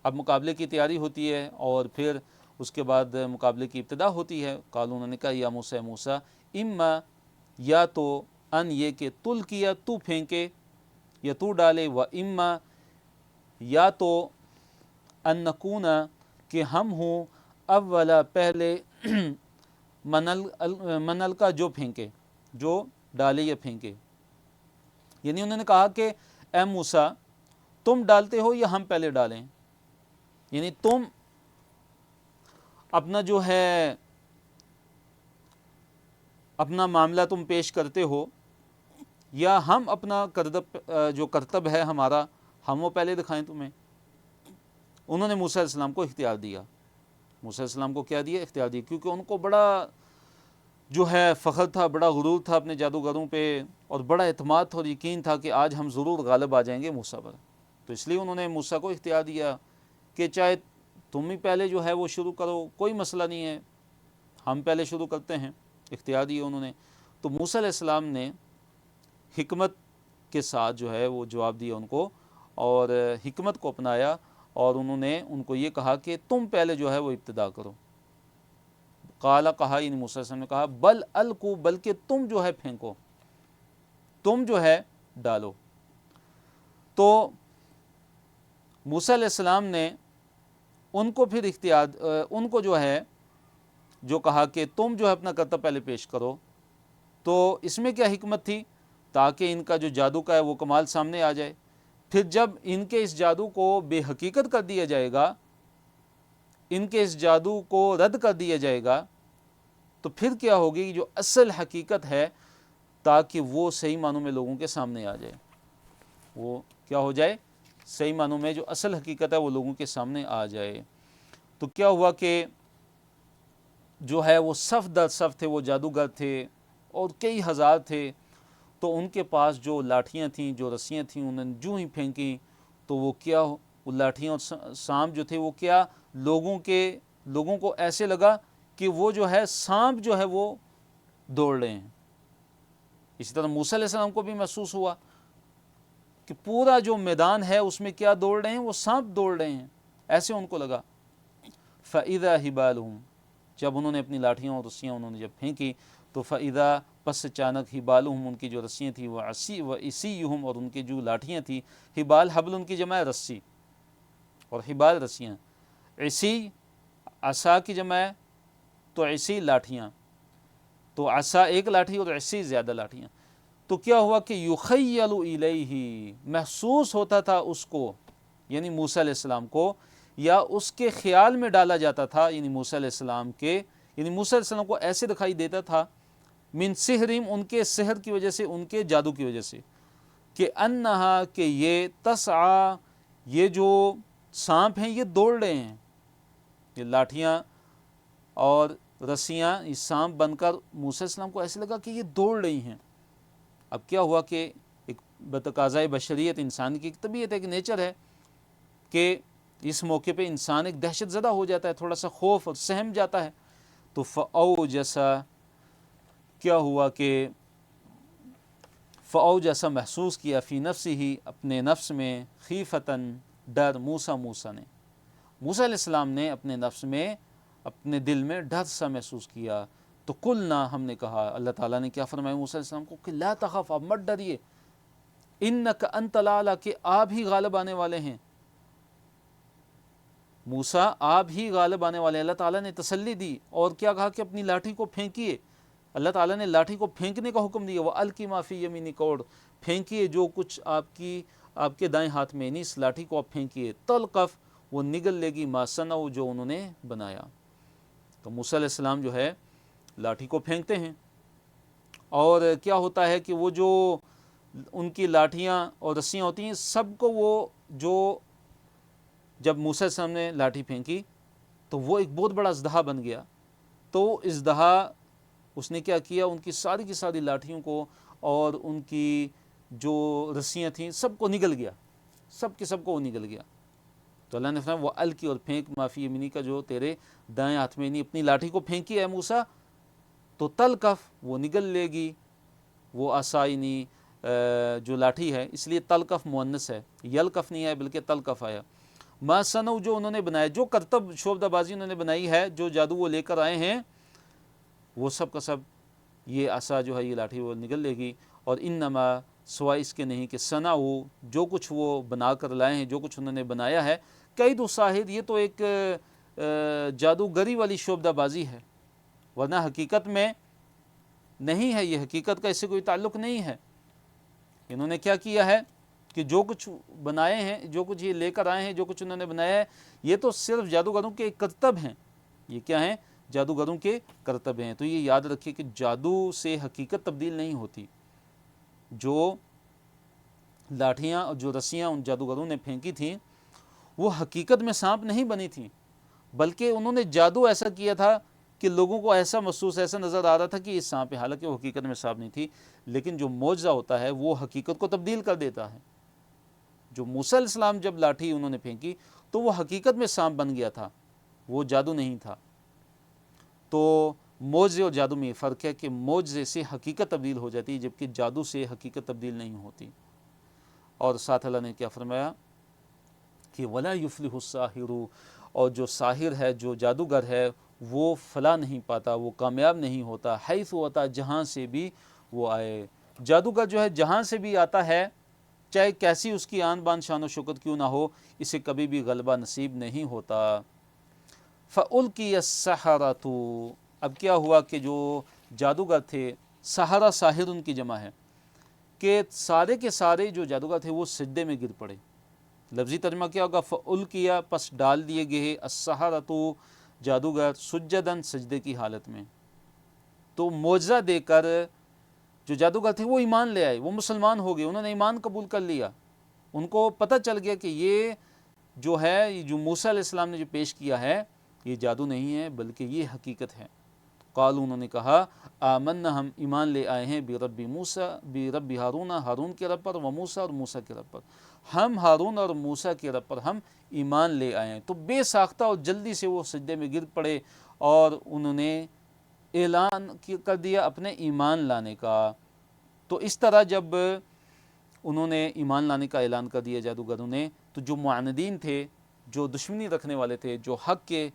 اب مقابلے کی تیاری ہوتی ہے اور پھر اس کے بعد مقابلے کی ابتدا ہوتی ہے۔ قال، انہوں نے کہا، یا موسیٰ، موسیٰ، اما، یا تو ان یہ کہ تل کیا تو پھینکے یا تو ڈالے، و اما، یا تو ان نکون کہ ہم ہوں اولا پہلے، منل کا جو پھینکے، جو ڈالے یا پھینکے، یعنی انہوں نے کہا کہ اے موسیٰ تم ڈالتے ہو یا ہم پہلے ڈالیں، یعنی تم اپنا جو ہے اپنا معاملہ تم پیش کرتے ہو، یا ہم اپنا جو کرتب ہے ہمارا ہم وہ پہلے دکھائیں تمہیں۔ انہوں نے موسیٰ علیہ السلام کو اختیار دیا، موسیٰ علیہ السلام کو کیا دیا، اختیار دیا، کیونکہ ان کو بڑا جو ہے فخر تھا، بڑا غرور تھا اپنے جادوگروں پہ، اور بڑا اعتماد تھا اور یقین تھا کہ آج ہم ضرور غالب آ جائیں گے موسیٰ پر۔ تو اس لیے انہوں نے موسیٰ کو اختیار دیا کہ چاہے تم ہی پہلے جو ہے وہ شروع کرو، کوئی مسئلہ نہیں ہے، ہم پہلے شروع کرتے ہیں، اختیار دیا انہوں نے۔ تو موسیٰ علیہ السلام نے حکمت کے ساتھ جو ہے وہ جواب دیا ان کو، اور حکمت کو اپنایا، اور انہوں نے ان کو یہ کہا کہ تم پہلے جو ہے وہ ابتدا کرو۔ قال، کہا، یعنی موسیٰ علیہ السلام نے کہا، بل القوا، بلکہ تم جو ہے پھینکو، تم جو ہے ڈالو۔ تو موسیٰ علیہ السلام نے ان کو پھر ان کو جو ہے جو کہا کہ تم جو ہے اپنا کرتب پہلے پیش کرو، تو اس میں کیا حکمت تھی، تاکہ ان کا جو جادو کا ہے وہ کمال سامنے آ جائے۔ پھر جب ان کے اس جادو کو بے حقیقت کر دیا جائے گا، ان کے اس جادو کو رد کر دیا جائے گا، تو پھر کیا ہوگی، جو اصل حقیقت ہے، تاکہ وہ صحیح معنوں میں لوگوں کے سامنے آ جائے، وہ کیا ہو جائے، صحیح معنوں میں جو اصل حقیقت ہے وہ لوگوں کے سامنے آ جائے۔ تو کیا ہوا کہ جو ہے وہ صف در صف تھے، وہ جادوگر تھے اور کئی ہزار تھے، تو ان کے پاس جو لاٹھیاں تھیں، جو رسیاں تھیں، انہوں نے جو ہی پھینکیں تو وہ کیا، وہ لاٹھیاں اور سانپ جو تھے وہ کیا، لوگوں کو ایسے لگا کہ وہ جو ہے سانپ جو ہے وہ دوڑ رہے ہیں۔ اسی طرح موسیٰ علیہ السلام کو بھی محسوس ہوا کہ پورا جو میدان ہے اس میں کیا دوڑ رہے ہیں، وہ سانپ دوڑ رہے ہیں، ایسے ان کو لگا۔ فَإِذَا حِبَالُهُمْ، جب انہوں نے اپنی لاٹھیاں اور رسیاں انہوں نے جب پھینکی، تو فَإِذَا، پس اچانک، حِبَالُهُمْ، ان کی جو رسیاں تھیں، وَعِصِيُّهُمْ، اور ان کی جو لاٹھیاں تھیں، حبال، حبل ان کی جمع ہے رسی، اور حبال رسیاں، عصی عصا کی جمع ہے، تو عصی لاٹھیاں، تو عصا ایک لاٹھی اور عصی زیادہ لاٹھیاں۔ تو کیا ہوا کہ یخیل الیہ، محسوس ہوتا تھا اس کو، یعنی موسیٰ علیہ السلام کو، یا اس کے خیال میں ڈالا جاتا تھا، یعنی موسیٰ علیہ السلام کے، یعنی موسیٰ علیہ السلام کو ایسے دکھائی دیتا تھا، من سحرہم، ان کے سحر کی وجہ سے، ان کے جادو کی وجہ سے، کہ انہا، کہ یہ تسعی، یہ جو سانپ ہیں یہ دوڑ رہے ہیں، یہ لاٹھیاں اور رسیاں یہ سانپ بن کر موسیٰ علیہ السلام کو ایسے لگا کہ یہ دوڑ رہی ہیں۔ اب کیا ہوا کہ ایک بتقاضائے بشریت انسان کی ایک طبیعت ہے، کہ نیچر ہے کہ اس موقع پہ انسان ایک دہشت زدہ ہو جاتا ہے، تھوڑا سا خوف اور سہم جاتا ہے. تو جیسا کیا ہوا کہ جیسا محسوس کیا فی نفسی ہی اپنے نفس میں، خیفتاً ڈر، موسیٰ نے موسیٰ علیہ السلام نے اپنے نفس میں، اپنے دل میں ڈر سا محسوس کیا. تو قلنا، ہم نے کہا، اللہ تعالیٰ نے کیا فرمایا موسیٰ علیہ السلام کو کہ لا تخف، آپ مت ڈریے، انک انت الاعلی، کہ آپ ہی غالب آنے والے ہیں. موسیٰ آپ ہی غالب آنے والے ہیں. اللہ تعالیٰ نے تسلی دی اور کیا کہا کہ اپنی لاٹھی کو پھینکیے. اللہ تعالیٰ نے لاٹھی کو پھینکنے کا حکم دیا. وَأَلْقِ مَا فِي يَمِينِكَ، اور پھینکیے جو کچھ آپ کے دائیں ہاتھ میں، اس لاٹھی کو آپ پھینکیے. تلقف، وہ نگل لے گی، ما صنعوا، جو انہوں نے بنایا. تو موسیٰ علیہ السلام جو ہے لاٹھی کو پھینکتے ہیں، اور کیا ہوتا ہے کہ وہ جو ان کی لاٹھیاں اور رسیاں ہوتی ہیں، سب کو وہ جو جب موسیٰ علیہ السلام نے لاٹھی پھینکی تو وہ ایک بہت بڑا اژدہا بن گیا. تو اژدہا اس نے کیا کیا، ان کی ساری کی ساری لاٹھیوں کو اور ان کی جو رسیاں تھیں سب کو نگل گیا، سب کے سب کو وہ نگل گیا. تو اللہ نے فرمایا وہ الکی، اور پھینک، ما فی یمینی کا، جو تیرے دائیں ہاتھ میں، نہیں اپنی لاٹھی کو پھینکی ہے موسیٰ، تو تلقف، وہ نگل لے گی، وہ آسائنی جو لاٹھی ہے، اس لیے تلقف مؤنث ہے، یلقف نہیں آیا بلکہ تلقف آیا. ما صنعوا، جو انہوں نے بنایا، جو کرتب شعبدہ بازی انہوں نے بنائی ہے، جو جادو وہ لے کر آئے ہیں، وہ سب کا سب یہ عصا جو ہے، یہ لاٹھی وہ نگل لے گی. اور انما، سوائے اس کے نہیں کہ صنعوا، جو کچھ وہ بنا کر لائے ہیں، جو کچھ انہوں نے بنایا ہے، کید الساحر، یہ تو ایک جادوگری والی شعبدہ بازی ہے، ورنہ حقیقت میں نہیں ہے، یہ حقیقت کا اس سے کوئی تعلق نہیں ہے. انہوں نے کیا کیا ہے کہ جو کچھ بنائے ہیں، جو کچھ یہ لے کر آئے ہیں، جو کچھ انہوں نے بنایا ہے، یہ تو صرف جادوگروں کے کرتب ہیں. یہ کیا ہیں؟ جادوگروں کے کرتب ہیں. تو یہ یاد رکھیے کہ جادو سے حقیقت تبدیل نہیں ہوتی. جو لاٹھیاں اور جو رسیاں ان جادوگروں نے پھینکی تھیں، وہ حقیقت میں سانپ نہیں بنی تھیں، بلکہ انہوں نے جادو ایسا کیا تھا کہ لوگوں کو ایسا محسوس، ایسا نظر آ رہا تھا کہ یہ سانپ ہے، حالانکہ وہ حقیقت میں سانپ نہیں تھی. لیکن جو معجزہ ہوتا ہے وہ حقیقت کو تبدیل کر دیتا ہے. جو موسیٰ علیہ السلام جب لاٹھی انہوں نے پھینکی تو وہ حقیقت میں سانپ بن گیا تھا، وہ جادو نہیں تھا. تو معجزے اور جادو میں یہ فرق ہے کہ معجزے سے حقیقت تبدیل ہو جاتی ہے، جبکہ جادو سے حقیقت تبدیل نہیں ہوتی. اور ساتھ اللہ نے کیا فرمایا کہ وَلَا يُفْلِحُ السَّاحِرُ، اور جو ساحر ہے، جو جادوگر ہے، وہ فلاح نہیں پاتا، وہ کامیاب نہیں ہوتا، حیث ہوتا، جہاں سے بھی وہ آئے. جادوگر جو ہے جہاں سے بھی آتا ہے، چاہے کیسی اس کی آن بان شان و شوکت کیوں نہ ہو، اسے کبھی بھی غلبہ نصیب نہیں ہوتا. فَأُلْقِيَ السَّحَرَةُ، اب کیا ہوا کہ جو جادوگر تھے، سحرہ، ساحر ان کی جمع ہے، کہ سارے کے سارے جو جادوگر تھے وہ سجدے میں گر پڑے. لفظی ترجمہ کیا ہوگا؟ فَأُلْقِيَ، پس ڈال دیے گئے، السَّحَرَةُ، جادوگر، سجداً، سجدے کی حالت میں. تو معجزہ دے کر جو جادوگر تھے وہ ایمان لے آئے، وہ مسلمان ہو گئے، انہوں نے ایمان قبول کر لیا. ان کو پتہ چل گیا کہ یہ جو ہے، جو موسیٰ علیہ السلام نے جو پیش کیا ہے، یہ جادو نہیں ہے بلکہ یہ حقیقت ہے. قالوا، انہوں نے کہا، آمنا، ہم ایمان لے آئے ہیں، برب موسیٰ، برب ہارون، ہارون کے رب پر، و موسیٰ، اور موسیٰ کے رب پر، ہم ہارون اور موسیٰ کے رب پر ہم ایمان لے آئے ہیں. تو بے ساختہ اور جلدی سے وہ سجدے میں گر پڑے اور انہوں نے اعلان کر دیا اپنے ایمان لانے کا. تو اس طرح جب انہوں نے ایمان لانے کا اعلان کر دیا جادوگروں نے، تو جو معاندین تھے، جو دشمنی رکھنے والے تھے، جو حق کے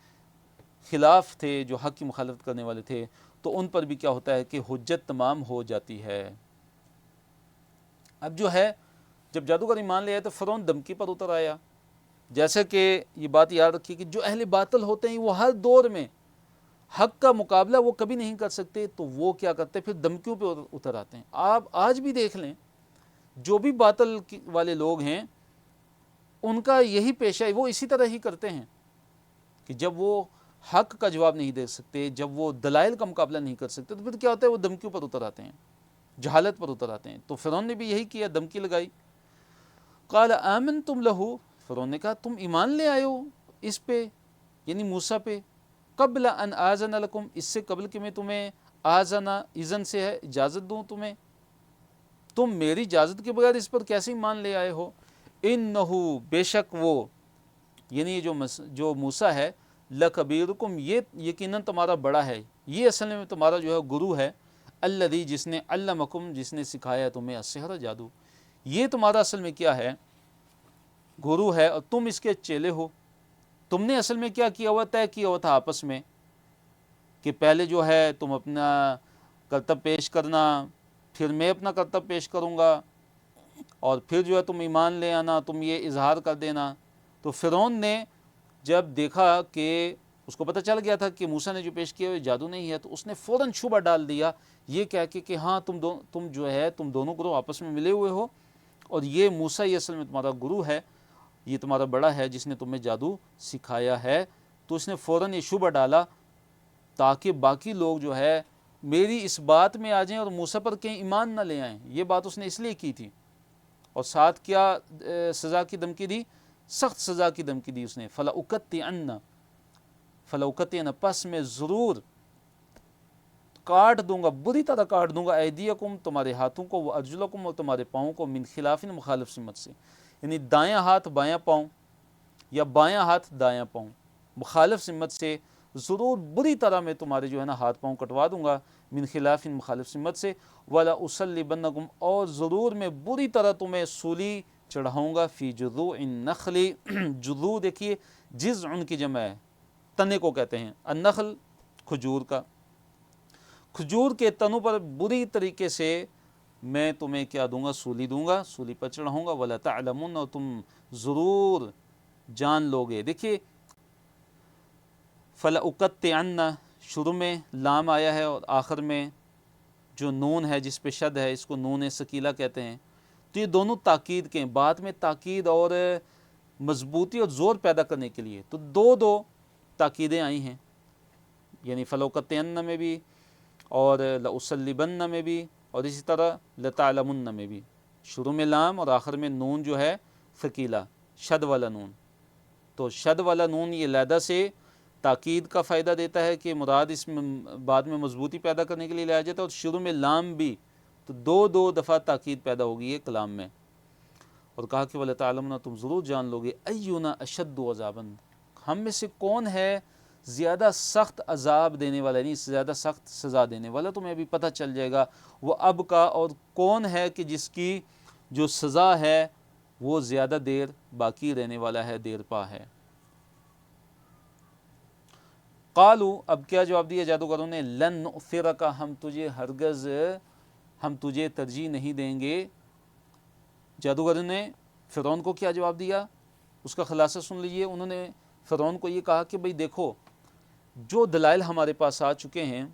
خلاف تھے، جو حق کی مخالفت کرنے والے تھے، تو ان پر بھی کیا ہوتا ہے کہ حجت تمام ہو جاتی ہے. اب جو ہے، جب جادوگر ایمان لے آئے تو فرعون دھمکی پر اتر آیا. جیسا کہ یہ بات یاد رکھیے کہ جو اہل باطل ہوتے ہیں وہ ہر دور میں حق کا مقابلہ وہ کبھی نہیں کر سکتے، تو وہ کیا کرتے ہیں؟ پھر دھمکیوں پہ اتر آتے ہیں. آپ آج بھی دیکھ لیں، جو بھی باطل والے لوگ ہیں ان کا یہی پیشہ ہے، وہ اسی طرح ہی کرتے ہیں کہ جب وہ حق کا جواب نہیں دے سکتے، جب وہ دلائل کا مقابلہ نہیں کر سکتے، تو پھر کیا ہوتا ہے؟ وہ دھمکیوں پر اتر آتے ہیں، جہالت پر اتر آتے ہیں. تو فرعون نے بھی یہی کیا، دھمکی لگائی. قال آمنتم لہ، فرعون نے کہا تم ایمان لے آئے ہو اس پہ، یعنی موسیٰ پہ، قبل ان آذن لکم، اس سے قبل کہ میں تمہیں، آذن، اذن سے ہے، اجازت دوں تمہیں. تم میری اجازت کے بغیر اس پر کیسے ایمان لے آئے ہو؟ انہو بے شک وہ، یعنی جو موسیٰ ہے، لکبیرکم یہ یقیناً تمہارا بڑا ہے، یہ اصل میں تمہارا جو ہے گرو ہے، الذی جس نے علمکم جس نے سکھایا تمہیں السحر جادو، یہ تمہارا اصل میں کیا ہے گرو ہے، اور تم اس کے چیلے ہو۔ تم نے اصل میں کیا کیا ہوا، طے کیا ہوا تھا آپس میں کہ پہلے جو ہے تم اپنا کرتب پیش کرنا، پھر میں اپنا کرتب پیش کروں گا، اور پھر جو ہے تم ایمان لے آنا، تم یہ اظہار کر دینا۔ تو فرعون نے جب دیکھا کہ اس کو پتہ چل گیا تھا کہ موسیٰ نے جو پیش کیا وہ جادو نہیں ہے، تو اس نے فوراً شبہ ڈال دیا یہ کہہ کے کہ ہاں تم جو ہے تم دونوں گروہ آپس میں ملے ہوئے ہو، اور یہ موسیٰ یہ اصل میں تمہارا گرو ہے، یہ تمہارا بڑا ہے جس نے تمہیں جادو سکھایا ہے۔ تو اس نے فوراً یہ شبہ ڈالا تاکہ باقی لوگ جو ہے میری اس بات میں آ جائیں اور موسیٰ پر کہیں ایمان نہ لے آئیں۔ یہ بات اس نے اس لیے کی تھی، اور ساتھ کیا سزا کی دھمکی دی، سخت سزا کی دھمکی دی اس نے، فَلَأُقَطِّعَنَّ پس میں ضرور کاٹ دوں گا، بری طرح کاٹ دوں گا، ایدیکم تمہارے ہاتھوں کو، وارجلکم اور تمہارے پاؤں کو، من خلاف مخالف سمت سے، یعنی دایاں ہاتھ بایاں پاؤں یا بایاں ہاتھ دایاں پاؤں، مخالف سمت سے ضرور بری طرح میں تمہارے جو ہے نا ہاتھ پاؤں کٹوا دوں گا، من خلاف مخالف سمت سے، وَلَأُصَلِّبَنَّكُمْ اور ضرور میں بری طرح تمہیں سولی چڑھاؤں گا، فی جذوع النخل جذوع دیکھیے جذع کی جمع ہے، تنے کو کہتے ہیں، النخل کھجور کا، کھجور کے تنوں پر بری طریقے سے میں تمہیں کیا دوں گا، سولی دوں گا، سولی پر چڑھاؤں گا، وَلَتَعْلَمُنَّ اور تم ضرور جان لوگے۔ دیکھیے فَلَأُقَطِّعَنَّ شروع میں لام آیا ہے، اور آخر میں جو نون ہے جس پہ شد ہے اس کو نون ثقیلہ کہتے ہیں، تو یہ دونوں تاکید کے ہیں، بات میں تاکید اور مضبوطی اور زور پیدا کرنے کے لیے، تو دو تاکیدیں آئی ہیں، یعنی فَلَأُقَطِّعَنَّ میں بھی اور لَأُصَلِّبَنَّ میں بھی، اور اسی طرح لَتَعْلَمُنَّ میں بھی، شروع میں لام اور آخر میں نون جو ہے ثقیلہ، شد والا نون۔ تو شد والا نون یہ علیحدہ سے تاکید کا فائدہ دیتا ہے کہ مراد اس میں بعد میں مضبوطی پیدا کرنے کے لیے لایا جاتا ہے، اور شروع میں لام بھی، تو دو دفعہ تاکید پیدا ہوگی ہے کلام میں، اور کہا کہ وَلَتَعْلَمُنَّ تم ضرور جان لوگے، أَيُّنَا أَشَدُّ عَذَابًا ہم میں سے کون ہے زیادہ سخت عذاب دینے والا، نہیں زیادہ سخت سزا دینے والا، تمہیں ابھی پتہ چل جائے گا، وہ اب کا اور کون ہے کہ جس کی جو سزا ہے وہ زیادہ دیر باقی رہنے والا ہے، دیر پا ہے۔ قالو اب کیا جواب دیا جادوگروں نے، لن نؤثرک ہم تجھے ہرگز ہم تجھے ترجیح نہیں دیں گے۔ جادوگروں نے فرعون کو کیا جواب دیا، اس کا خلاصہ سن لیجئے۔ انہوں نے فرعون کو یہ کہا کہ بھئی دیکھو جو دلائل ہمارے پاس آ چکے ہیں،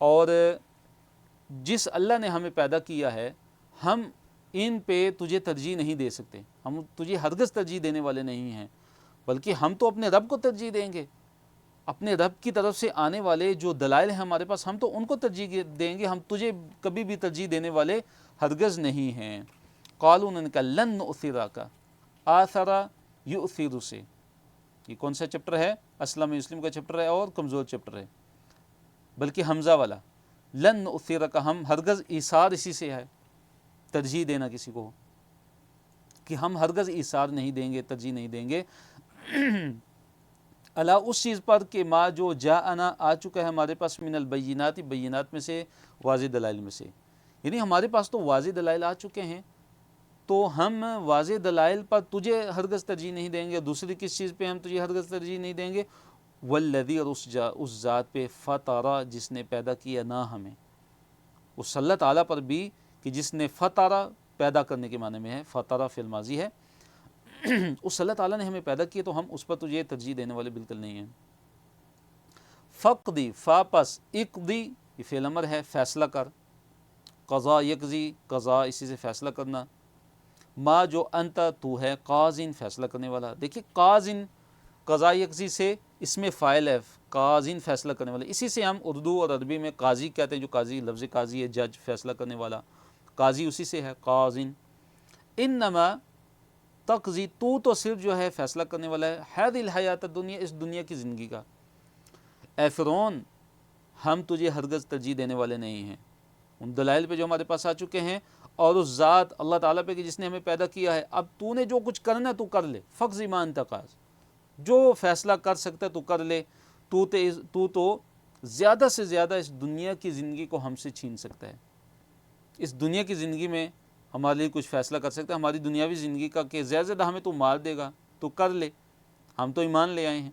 اور جس اللہ نے ہمیں پیدا کیا ہے، ہم ان پہ تجھے ترجیح نہیں دے سکتے، ہم تجھے ہرگز ترجیح دینے والے نہیں ہیں، بلکہ ہم تو اپنے رب کو ترجیح دیں گے، اپنے رب کی طرف سے آنے والے جو دلائل ہیں ہمارے پاس ہم تو ان کو ترجیح دیں گے، ہم تجھے کبھی بھی ترجیح دینے والے ہرگز نہیں ہیں۔ قالوا انہوں نے کہا لن نؤثرک، آثر یؤثر سے، یہ کون سا چپٹر ہے، اسلم مسلم کا چپٹر ہے اور کمزور چپٹر ہے، بلکہ حمزہ والا، لن نؤثرک ہم ہرگز، ایثار اسی سے ہے، ترجیح دینا کسی کو، کہ ہم ہرگز ایثار نہیں دیں گے، ترجیح نہیں دیں گے، اللہ اس چیز پر کہ ما جو جاءنا آ چکا ہے ہمارے پاس، من البینات بینات میں سے، واضح دلائل میں سے، یعنی ہمارے پاس تو واضح دلائل آ چکے ہیں، تو ہم واضح دلائل پر تجھے ہرگز ترجیح نہیں دیں گے، دوسری کس چیز پہ ہم تجھے ہرگز ترجیح نہیں دیں گے، والذی اور اس ذات پہ فطرہ جس نے پیدا کیا نہ ہمیں، اس اللہ تعالیٰ پر بھی کہ جس نے فطرہ پیدا کرنے کے معنی میں ہے، فطرہ فعل ماضی ہے، اس اللہ تعالیٰ نے ہمیں پیدا کیا تو ہم اس پر تجھے ترجیح دینے والے بالکل نہیں ہیں۔ فقدی فاپس، اقدی یہ فعل امر ہے، فیصلہ کر، قضا یقضی قضا اسی سے فیصلہ کرنا، ما جو انت تو ہے، قاضٍ فیصلہ کرنے والا، دیکھیے قاضٍ قضا یقضی سے اس میں فاعل ہے، قاضٍ فیصلہ کرنے والا، اسی سے ہم اردو اور عربی میں قاضی کہتے ہیں، جو قاضی لفظ قاضی ہے جج فیصلہ کرنے والا، قاضی اسی سے ہے قاضٍ، انما تقضی تو صرف جو ہے فیصلہ کرنے والا ہے، ہذه الحیات الدنیا اس دنیا کی زندگی کا، اے فرعون ہم تجھے ہرگز ترجیح دینے والے نہیں ہیں، ان دلائل پہ جو ہمارے پاس آ چکے ہیں، اور اس ذات اللہ تعالیٰ پہ کہ جس نے ہمیں پیدا کیا ہے. اب تو نے جو کچھ کرنا ہے تو کر لے، فقض ما انت قاض، جو فیصلہ کر سکتا ہے تو کر لے. تو تو زیادہ سے زیادہ اس دنیا کی زندگی کو ہم سے چھین سکتا ہے. اس دنیا کی زندگی میں ہمارے لیے کچھ فیصلہ کر سکتا ہے، ہماری دنیاوی زندگی کا، کہ زیادہ زیادہ ہمیں تو مار دے گا تو کر لے، ہم تو ایمان لے آئے ہیں.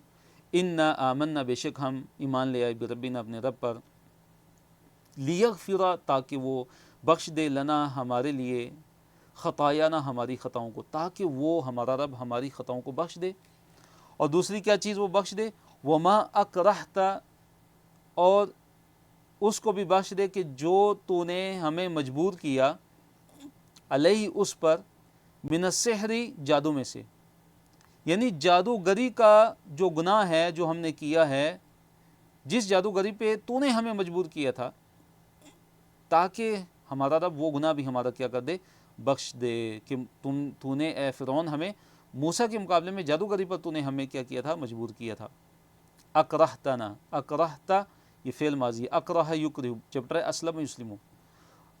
انا آمنا، بے شک ہم ایمان لے آئے، بربنا، اپنے رب پر، لیغفر، تاکہ وہ بخش دے، لنا، ہمارے لیے، خطایانا، ہماری خطاؤں کو، تاکہ وہ ہمارا رب ہماری خطاؤں کو بخش دے. اور دوسری کیا چیز وہ بخش دے؟ وما اکرہت، اور اس کو بھی بخش دے کہ جو تو نے ہمیں مجبور کیا، علیہ، اس پر، من السحر، جادو میں سے، یعنی جادوگری کا جو گناہ ہے جو ہم نے کیا ہے، جس جادوگری پہ تو نے ہمیں مجبور کیا تھا، تاکہ ہمارا رب وہ گناہ بھی ہمارا کیا کر دے، بخش دے. کہ تو نے اے فرعون ہمیں موسیٰ کے مقابلے میں جادوگری پر تو نے ہمیں کیا کیا تھا؟ مجبور کیا تھا. اکرہتنا، اکرہتا یہ فعل ماضی، اکرہ یکرہ، چیپٹر ہے اسلم یسلم.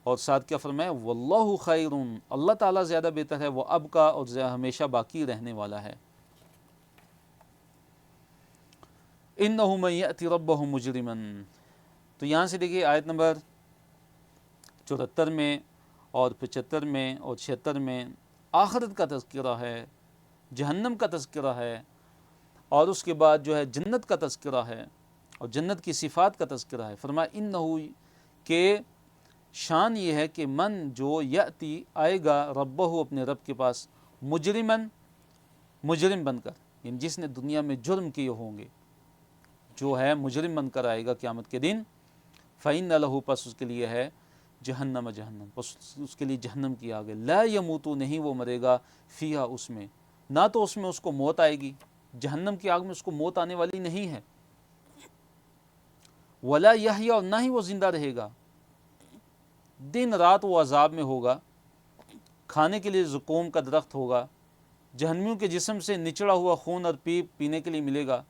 اور ساتھ کیا فرمایا؟ واللہ خیر، اللہ تعالیٰ زیادہ بہتر ہے، وہ ابقا، اور ہمیشہ باقی رہنے والا ہے. انہ من یأتی ربہ مجرما. تو یہاں سے دیکھیے آیت نمبر 74 میں اور 75 میں اور 76 میں آخرت کا تذکرہ ہے، جہنم کا تذکرہ ہے، اور اس کے بعد جو ہے جنت کا تذکرہ ہے، اور جنت کی صفات کا تذکرہ ہے. فرمایا انہ، کہ شان یہ ہے کہ من، جو یأتی، آئے گا، ربہ، اپنے رب کے پاس، مجرمن، مجرم بن کر، یعنی جس نے دنیا میں جرم کیے ہوں گے، جو ہے مجرم بن کر آئے گا قیامت کے دن. فإن لہ، پس اس کے لیے ہے جہنم، جہنم، پس اس کے لیے جہنم کی آگ ہے. لا یموت، نہیں وہ مرے گا، فیہا، اس میں، نہ تو اس میں اس کو موت آئے گی، جہنم کی آگ میں اس کو موت آنے والی نہیں ہے. ولا یحییٰ، اور نہ ہی وہ زندہ رہے گا، دن رات وہ عذاب میں ہوگا. کھانے کے لیے زقوم کا درخت ہوگا، جہنمیوں کے جسم سے نچڑا ہوا خون اور پیپ پینے کے لیے ملے گا.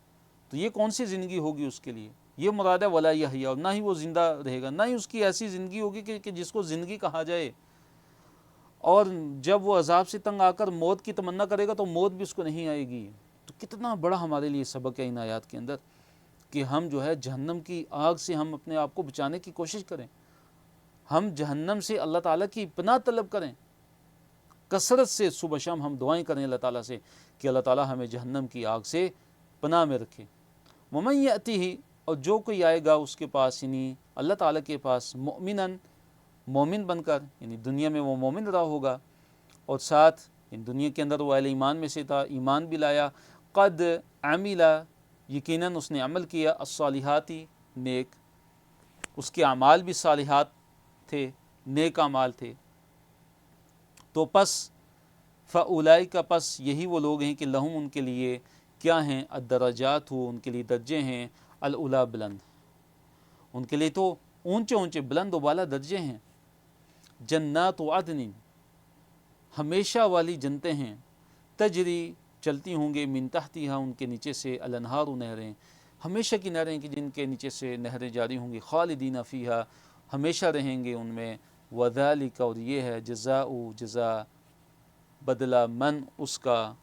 تو یہ کون سی زندگی ہوگی اس کے لیے؟ یہ مراد ہے ولا یحییٰ، اور نہ ہی وہ زندہ رہے گا، نہ ہی اس کی ایسی زندگی ہوگی کہ جس کو زندگی کہا جائے. اور جب وہ عذاب سے تنگ آ کر موت کی تمنا کرے گا تو موت بھی اس کو نہیں آئے گی. تو کتنا بڑا ہمارے لیے سبق ہے ان آیات کے اندر، کہ ہم جو ہے جہنم کی آگ سے ہم اپنے آپ کو بچانے کی کوشش کریں، ہم جہنم سے اللہ تعالیٰ کی پناہ طلب کریں، کثرت سے صبح شام ہم دعائیں کریں اللہ تعالیٰ سے کہ اللہ تعالیٰ ہمیں جہنم کی آگ سے پناہ میں رکھے. ومن یأتیہ، اور جو کوئی آئے گا اس کے پاس، یعنی اللہ تعالیٰ کے پاس، مؤمناً، مومن بن کر، یعنی دنیا میں وہ مومن رہا ہوگا، اور ساتھ دنیا کے اندر وہ اہل ایمان میں سے تھا، ایمان بھی لایا. قد عملا، یقیناً اس نے عمل کیا، الصالحاتی، نیک، اس کے اعمال بھی صالحات تھے، نیک اعمال تھے. تو پس فاولئک، پس یہی وہ لوگ ہیں کہ لہم، ان کے لیے کیا ہیں، الدرجات، ان کے لیے درجے ہیں، الاولی، بلند، ان کے لیے تو اونچے اونچے بلند و بالا درجے ہیں. جنات عدن، ہمیشہ والی جنتیں ہیں، تجری، چلتی ہوں گے، من تحتہا، ان کے نیچے سے، الانہار، نہریں، ہمیشہ کی نہریں کہ جن کے نیچے سے نہریں جاری ہوں گی، خالدین فیہا، ہمیشہ رہیں گے ان میں. وذالک، اور یہ ہے جزاء، جزا، بدلہ، من، اس کا،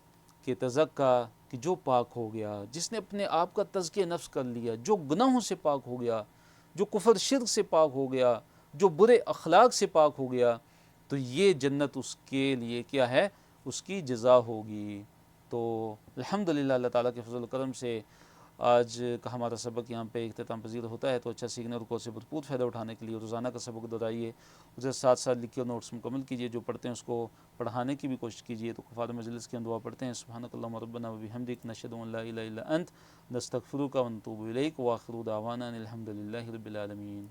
کہ تزکا، کہ جو پاک ہو گیا، جس نے اپنے آپ کا تزکیہ نفس کر لیا، جو گناہوں سے پاک ہو گیا، جو کفر شرک سے پاک ہو گیا، جو برے اخلاق سے پاک ہو گیا، تو یہ جنت اس کے لیے کیا ہے، اس کی جزا ہوگی. تو الحمدللہ اللہ تعالیٰ کے فضل و کرم سے آج کا ہمارا سبق یہاں پہ اختتام پذیر ہوتا ہے. تو اچھا سیکھنے اور کو سے بھرپور فائدہ اٹھانے کے لیے روزانہ کا سبق دہرائیے، اسے ساتھ ساتھ لکھیے اور نوٹس مکمل کیجیے، جو پڑھتے ہیں اس کو پڑھانے کی بھی کوشش کیجیے. تو کفار مجلس کی ہم دعا پڑھتے ہیں، سبحانک اللہم ربنا وبحمدک، نشہد ان لا الہ الا انت، نستغفرک ونتوب الیک، وآخر دعوانا ان الحمدللہ رب العالمین.